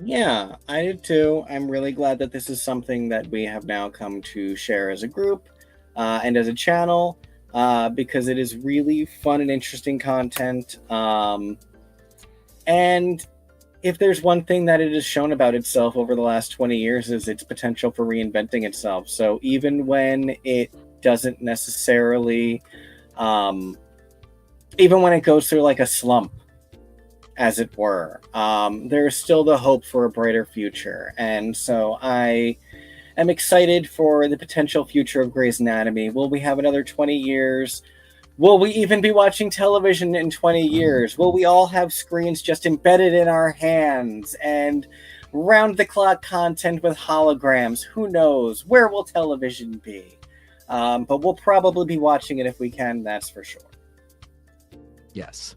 Yeah, I did too. I'm really glad that this is something that we have now come to share as a group and as a channel because it is really fun and interesting content. And if there's one thing that it has shown about itself over the last 20 years is its potential for reinventing itself. So even when it doesn't necessarily, um, even when it goes through like a slump, as it were, there's still the hope for a brighter future. And so I am excited for the potential future of Grey's Anatomy. Will we have another 20 years? Will we even be watching television in 20 years? Will we all have screens just embedded in our hands and round the clock content with holograms? Who knows? Where will television be? But we'll probably be watching it if we can, that's for sure. Yes.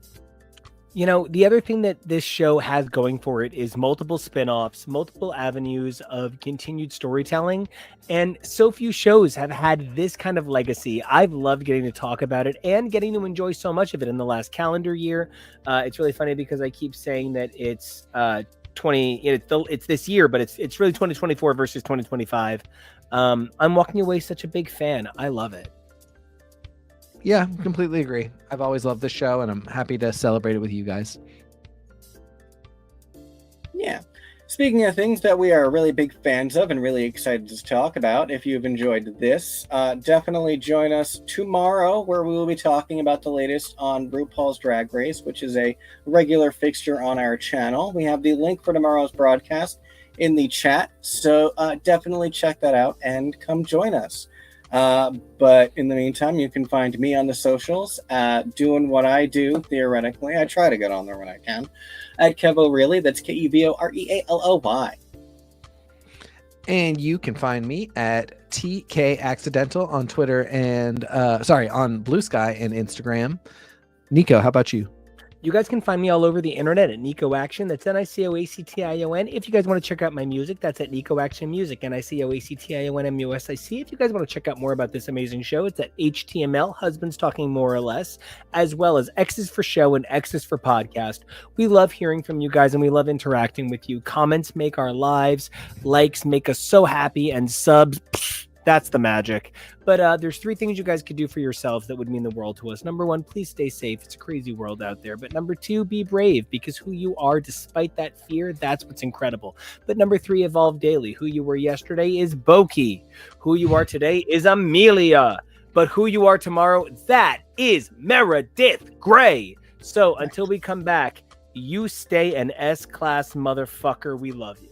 You know, the other thing that this show has going for it is multiple spin-offs, multiple avenues of continued storytelling, and so few shows have had this kind of legacy. I've loved getting to talk about it and getting to enjoy so much of it in the last calendar year. It's really funny because I keep saying that it's it's this year, but it's really 2024 versus 2025. I'm walking away such a big fan. I love it. Yeah, completely agree. I've always loved this show, and I'm happy to celebrate it with you guys. Yeah. Speaking of things that we are really big fans of and really excited to talk about, if you've enjoyed this, definitely join us tomorrow where we will be talking about the latest on RuPaul's Drag Race, which is a regular fixture on our channel. We have the link for tomorrow's broadcast in the chat, so definitely check that out and come join us. But in the meantime, you can find me on the socials doing what I do, theoretically. I try to get on there when I can. At Kevoreally, that's Kevoreally. And you can find me at TK Accidental on Twitter and on Blue Sky and Instagram. Nico, how about you? You guys can find me all over the internet at Nico Action. That's NICOACTION. If you guys want to check out my music, that's at Nico Action Music, NICOACTIONMUSIC. If you guys want to check out more about this amazing show, it's at HTML, Husbands Talking More or Less, as well as X's for Show and X's for Podcast. We love hearing from you guys and we love interacting with you. Comments make our lives, likes make us so happy, and subs, that's the magic. But there's 3 things you guys could do for yourselves that would mean the world to us. Number 1, please stay safe. It's a crazy world out there. But number 2, be brave, because who you are, despite that fear, that's what's incredible. But number 3, evolve daily. Who you were yesterday is Boki. Who you are today is Amelia. But who you are tomorrow, that is Meredith Grey. So until we come back, you stay an S-class motherfucker. We love you.